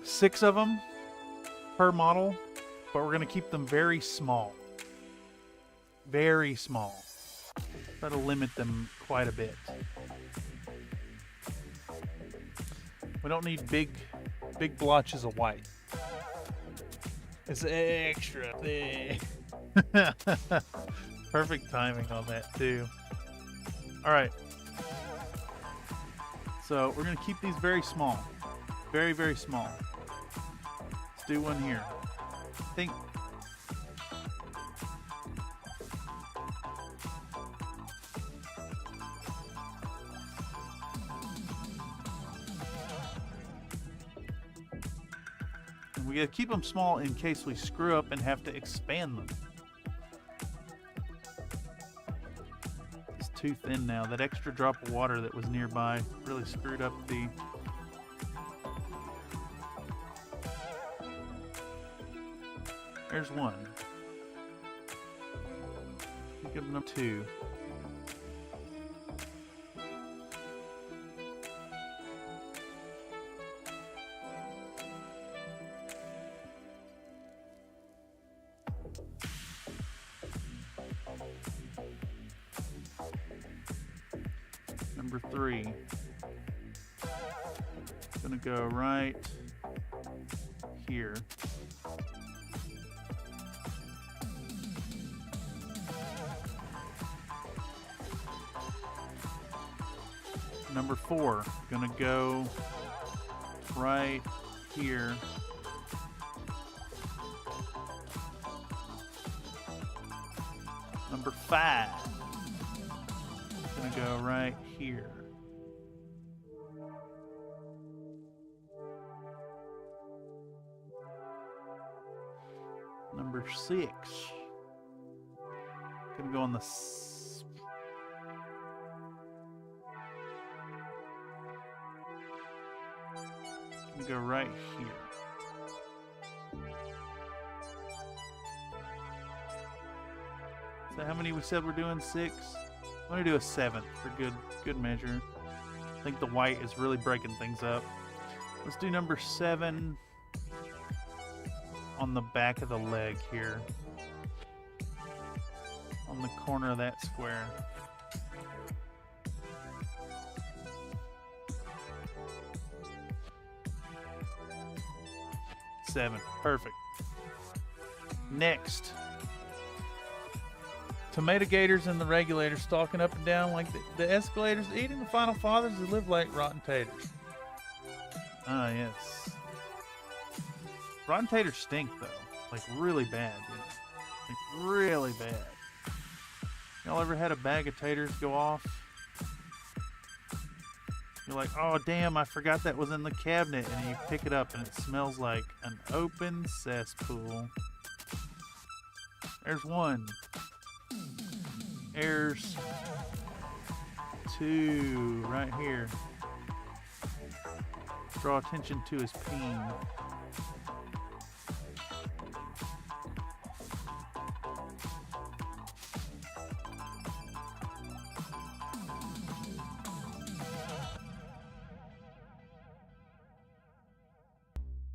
6 of them per model, but we're gonna keep them very small. Very small. Try to limit them quite a bit. We don't need big blotches of white. It's extra thick. Perfect timing on that too. Alright. So we're going to keep these very small. Very, very small. Let's do one here. I think... And we got to keep them small in case we screw up and have to expand them. It's too thin now. That extra drop of water that was nearby really screwed up the... There's one. Give them 2. Number 3. Gonna go right here. Number 4, gonna go right here. Number 5, gonna go right here. Number 6, gonna go on the go right here. So how many we said we're doing? 6? I'm gonna do a 7th for good measure. I think the white is really breaking things up. Let's do number 7 on the back of the leg here. On the corner of that square. Perfect. Next, tomato gators and the regulators stalking up and down like the escalators, eating the final fathers who live like rotten taters. Ah, yes. Rotten taters stink though, like really bad, you know? Like really bad. Y'all ever had a bag of taters go off? You're like, oh damn, I forgot that was in the cabinet, and you pick it up and it smells like an open cesspool. There's 1. There's 2 right here. Draw attention to his peen.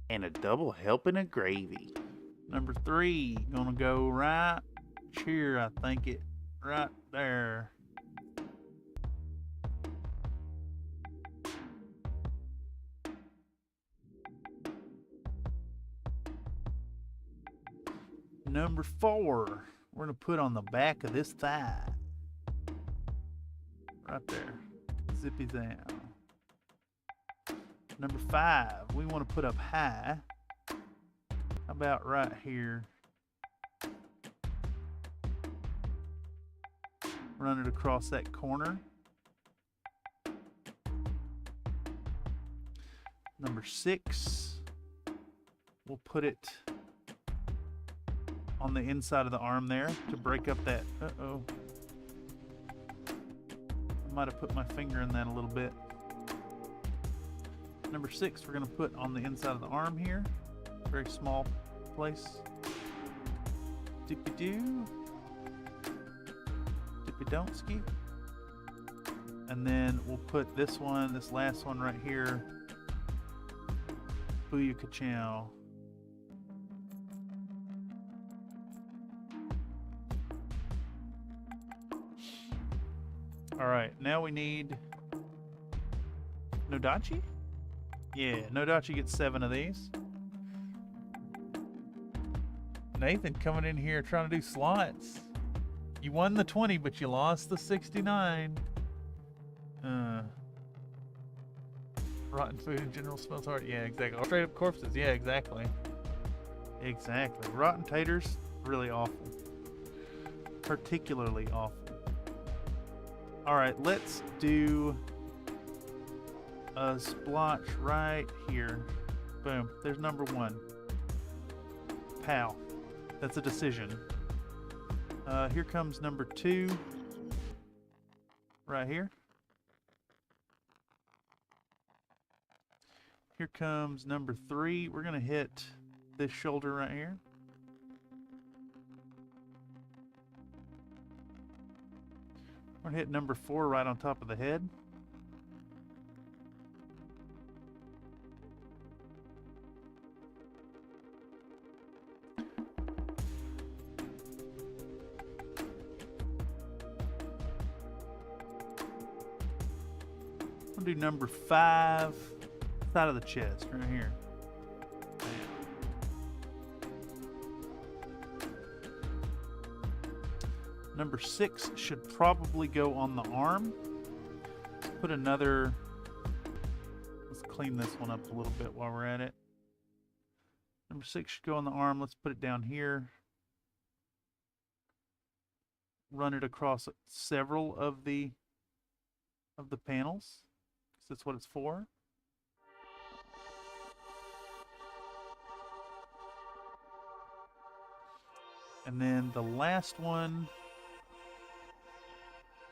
And a double helping of gravy. Number 3, gonna go right here, I think it, right there. Number 4, we're gonna put on the back of this thigh. Right there, zippy down. Number 5, we want to put up high. How about right here? Run it across that corner. Number 6, we'll put it on the inside of the arm there to break up that. Uh-oh. I might have put my finger in that a little bit. Number 6, we're going to put on the inside of the arm here. Very small place. Dippy-doo. Dippy-don't-ski. And then we'll put this one, this last one right here. Booyah-ka-chow. Alright, now we need Nodachi? Yeah, Nodachi gets 7 of these. Nathan coming in here trying to do slots. You won the 20, but you lost the 69. Rotten food in general smells hard. Yeah, exactly. Straight up corpses. Yeah, exactly. Exactly. Rotten taters, really awful. Particularly awful. Alright, let's do a splotch right here. Boom. There's number 1. Pow. That's a decision. Here comes number 2. Right here. Here comes number 3. We're going to hit this shoulder right here. We're going to hit number 4 right on top of the head. We'll do number 5, side of the chest, right here. Number 6 should probably go on the arm. Let's put another, let's clean this one up a little bit while we're at it. Number 6 should go on the arm. Let's put it down here. Run it across several of the panels, because that's what it's for. And then the last one,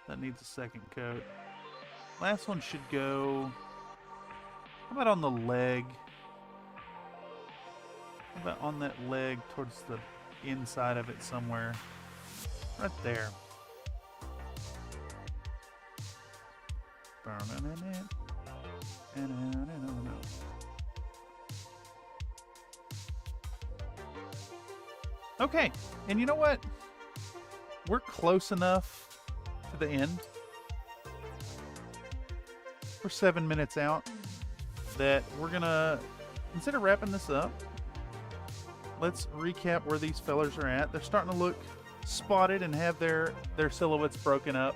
that needs a second coat. Last one should go, how about on the leg? How about on that leg towards the inside of it somewhere? Right there. Okay, and you know what? We're close enough to the end. We're 7 minutes out that we're gonna consider wrapping this up. Let's recap where these fellers are at. They're starting to look spotted and have their silhouettes broken up.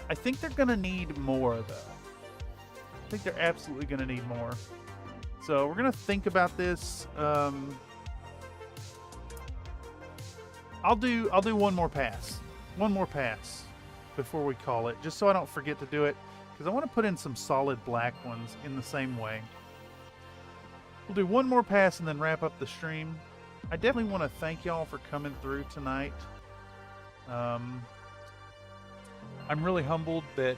I think they're gonna need more though. I think they're absolutely gonna need more. So we're gonna think about this. I'll do one more pass. One more pass before we call it, just so I don't forget to do it, because I want to put in some solid black ones in the same way. We'll do one more pass and then wrap up the stream. I definitely want to thank y'all for coming through tonight. I'm really humbled that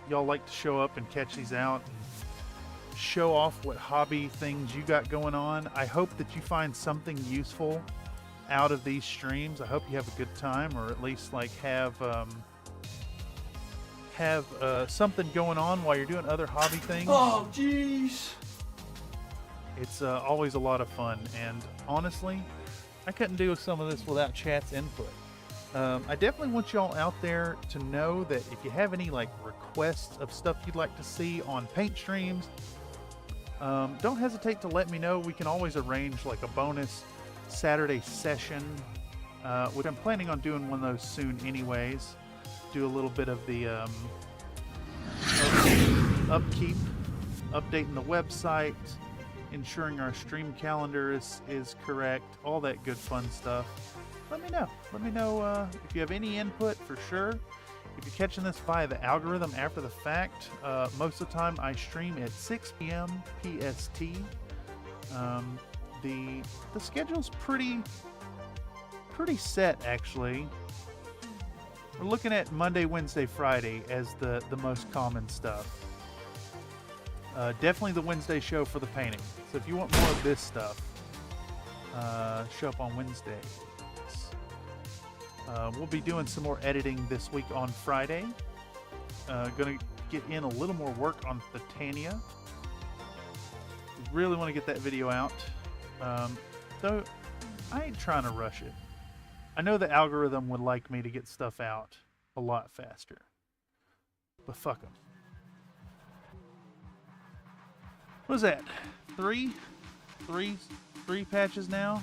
y'all like to show up and catch these out and show off what hobby things you got going on. I hope that you find something useful out of these streams. I hope you have a good time, or at least like have something going on while you're doing other hobby things. Oh, jeez. It's always a lot of fun, and honestly, I couldn't do some of this without chat's input. I definitely want y'all out there to know that if you have any like requests of stuff you'd like to see on paint streams, don't hesitate to let me know. We can always arrange like a bonus Saturday session, which I'm planning on doing one of those soon anyways. Do a little bit of the upkeep, updating the website, ensuring our stream calendar is correct, all that good fun stuff. Let me know. Let me know if you have any input, for sure. If you're catching this via the algorithm after the fact, most of the time I stream at 6 p.m. PST. The schedule's pretty set, actually. We're looking at Monday, Wednesday, Friday as the most common stuff. Definitely the Wednesday show for the painting. So if you want more of this stuff, show up on Wednesday. We'll be doing some more editing this week on Friday. Gonna get in a little more work on the Titania. Really want to get that video out. Though I ain't trying to rush it. I know the algorithm would like me to get stuff out a lot faster. But fuck them. What is that? Three patches now?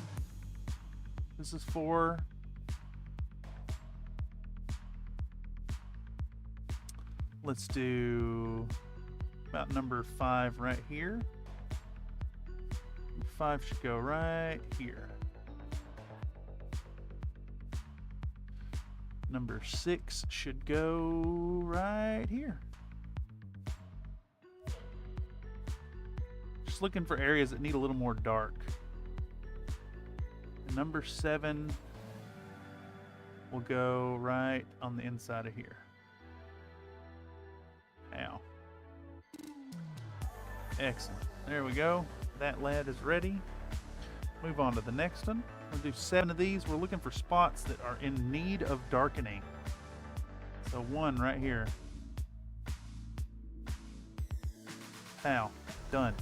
This is 4. Let's do about number 5 right here. 5 should go right here. Number 6 should go right here. Just looking for areas that need a little more dark. And number 7 will go right on the inside of here. Ow. Excellent. There we go. That lad is ready. Move on to the next one. We'll do 7 of these. We're looking for spots that are in need of darkening. So 1 right here. Pow. Done.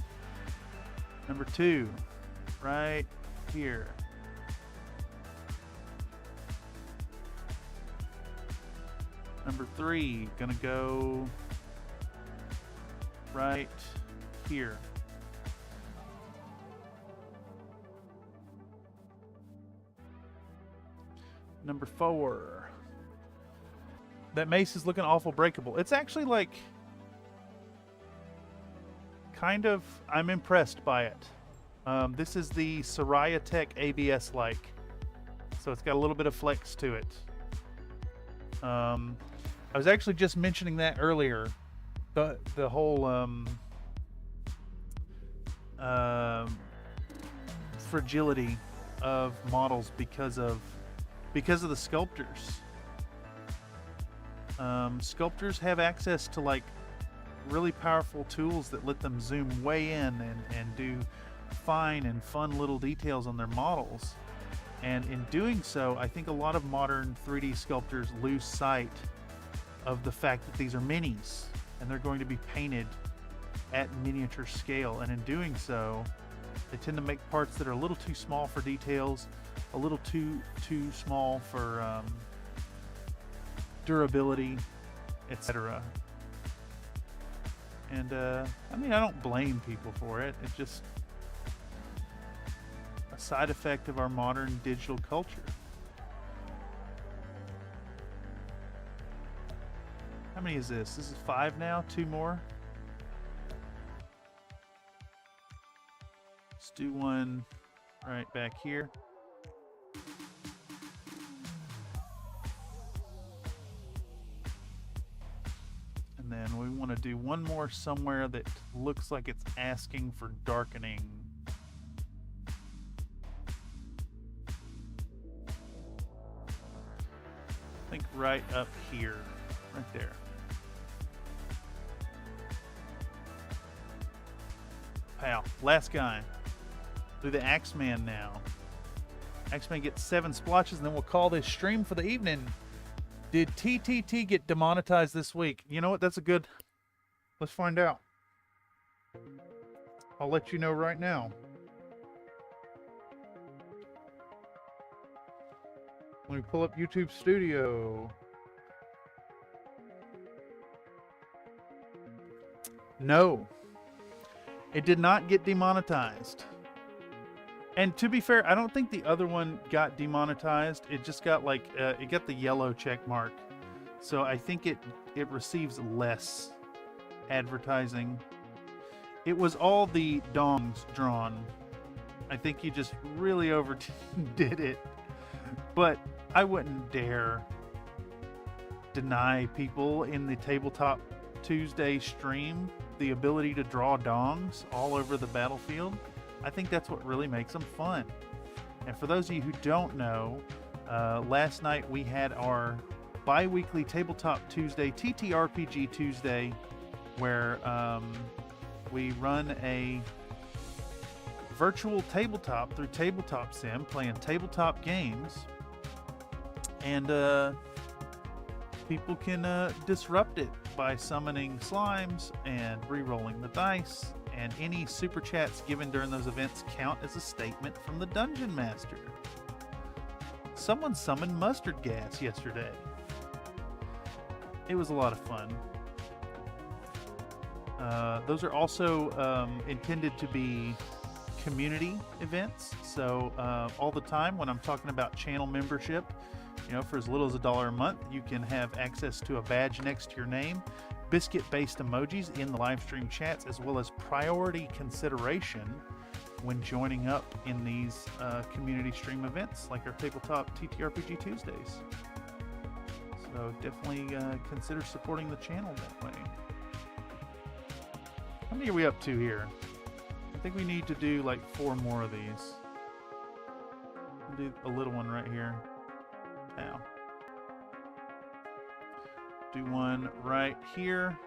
Number 2 right here. Number 3 gonna go right here. Number 4. That mace is looking awful breakable. It's actually like kind of, I'm impressed by it. This is the Soraya Tech ABS like, so it's got a little bit of flex to it. I was actually just mentioning that earlier. The whole fragility of models because of the sculptors. Sculptors have access to like really powerful tools that let them zoom way in and do fine and fun little details on their models. And in doing so, I think a lot of modern 3D sculptors lose sight of the fact that these are minis and they're going to be painted at miniature scale. And in doing so, they tend to make parts that are a little too small for details, a little too small for durability, etc. And I mean, I don't blame people for it. It's just a side effect of our modern digital culture. How many is this? This is 5 now. 2 more. Let's do one right back here. And then we want to do one more somewhere that looks like it's asking for darkening. I think right up here, right there. Pow. Last guy. Do the Axeman now. Axeman gets 7 splotches, and then we'll call this stream for the evening. Did TTT get demonetized this week? You know what? That's a good... Let's find out. I'll let you know right now. Let me pull up YouTube Studio. No, it did not get demonetized. And to be fair, I don't think the other one got demonetized. It just got like, it got the yellow check mark. So I think it receives less advertising. It was all the dongs drawn. I think he just really overdid it. But I wouldn't dare deny people in the Tabletop Tuesday stream the ability to draw dongs all over the battlefield. I think that's what really makes them fun. And for those of you who don't know, last night we had our bi-weekly Tabletop Tuesday, TTRPG Tuesday, where we run a virtual tabletop through Tabletop Sim, playing tabletop games. And people can disrupt it by summoning slimes and re-rolling the dice, and any super chats given during those events count as a statement from the Dungeon Master. Someone summoned mustard gas yesterday. It was a lot of fun. Those are also intended to be community events, so all the time when I'm talking about channel membership, you know, for as little as $1 a month, you can have access to a badge next to your name, biscuit-based emojis in the live stream chats, as well as priority consideration when joining up in these community stream events like our Tabletop TTRPG Tuesdays. So definitely consider supporting the channel that way. How many are we up to here? I think we need to do like 4 more of these. We'll do a little one right here. Now. Do one right here.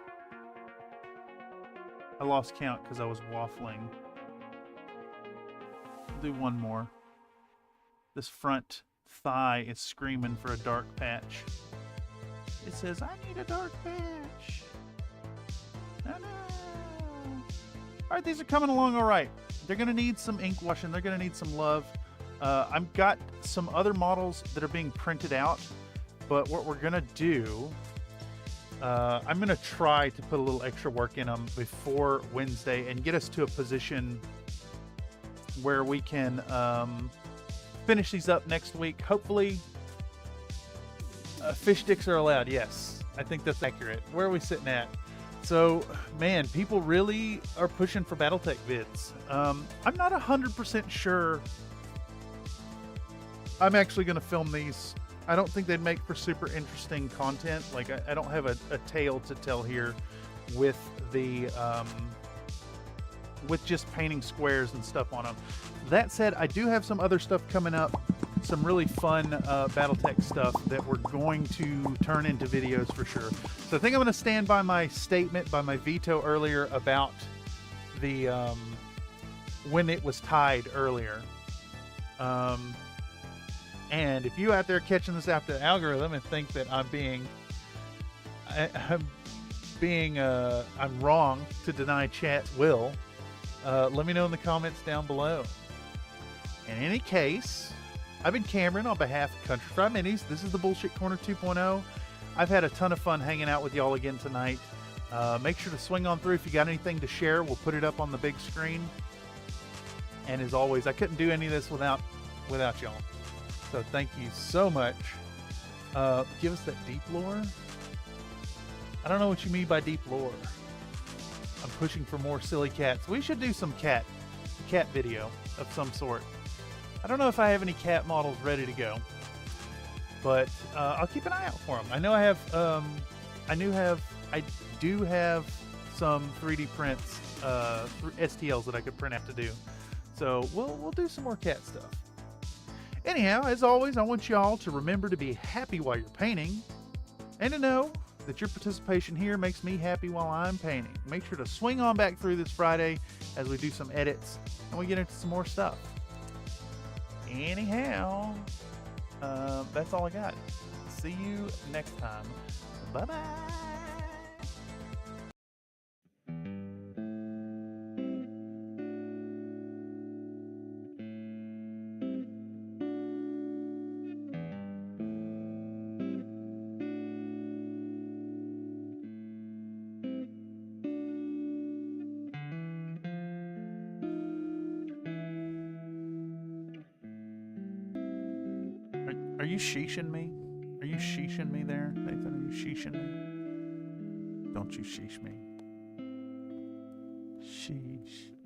I lost count because I was waffling. We'll do one more. This front thigh is screaming for a dark patch. It says, I need a dark patch. Oh, no. Alright, these are coming along alright. They're going to need some ink washing. They're going to need some love. I've got some other models that are being printed out, but what we're going to do, I'm going to try to put a little extra work in them before Wednesday and get us to a position where we can finish these up next week. Hopefully, fish sticks are allowed. Yes, I think that's accurate. Where are we sitting at? So, man, people really are pushing for Battletech vids. I'm not 100% sure I'm actually going to film these. I don't think they'd make for super interesting content. Like, I don't have a tale to tell here with the with just painting squares and stuff on them. That said, I do have some other stuff coming up, some really fun Battletech stuff that we're going to turn into videos for sure. So I think I'm going to stand by my statement, by my veto earlier about the when it was tied earlier. And if you out there catching this after the algorithm and think that I'm wrong to deny chat's will, let me know in the comments down below. In any case, I've been Cameron on behalf of Country Fried Minis. This is the Bullshit Corner 2.0. I've had a ton of fun hanging out with y'all again tonight. Make sure to swing on through if you got anything to share. We'll put it up on the big screen. And as always, I couldn't do any of this without y'all. So thank you so much. Give us that deep lore. I don't know what you mean by deep lore. I'm pushing for more silly cats. We should do some cat video of some sort. I don't know if I have any cat models ready to go, but I'll keep an eye out for them. I know I do have some 3D prints, STLs that I could print out to do. So we'll do some more cat stuff. Anyhow, as always, I want y'all to remember to be happy while you're painting, and to know that your participation here makes me happy while I'm painting. Make sure to swing on back through this Friday as we do some edits and we get into some more stuff. Anyhow, that's all I got. See you next time. Bye-bye. you sheeshing me? Are you sheeshing me there, Nathan? Are you sheeshing me? Don't you sheesh me. Sheesh.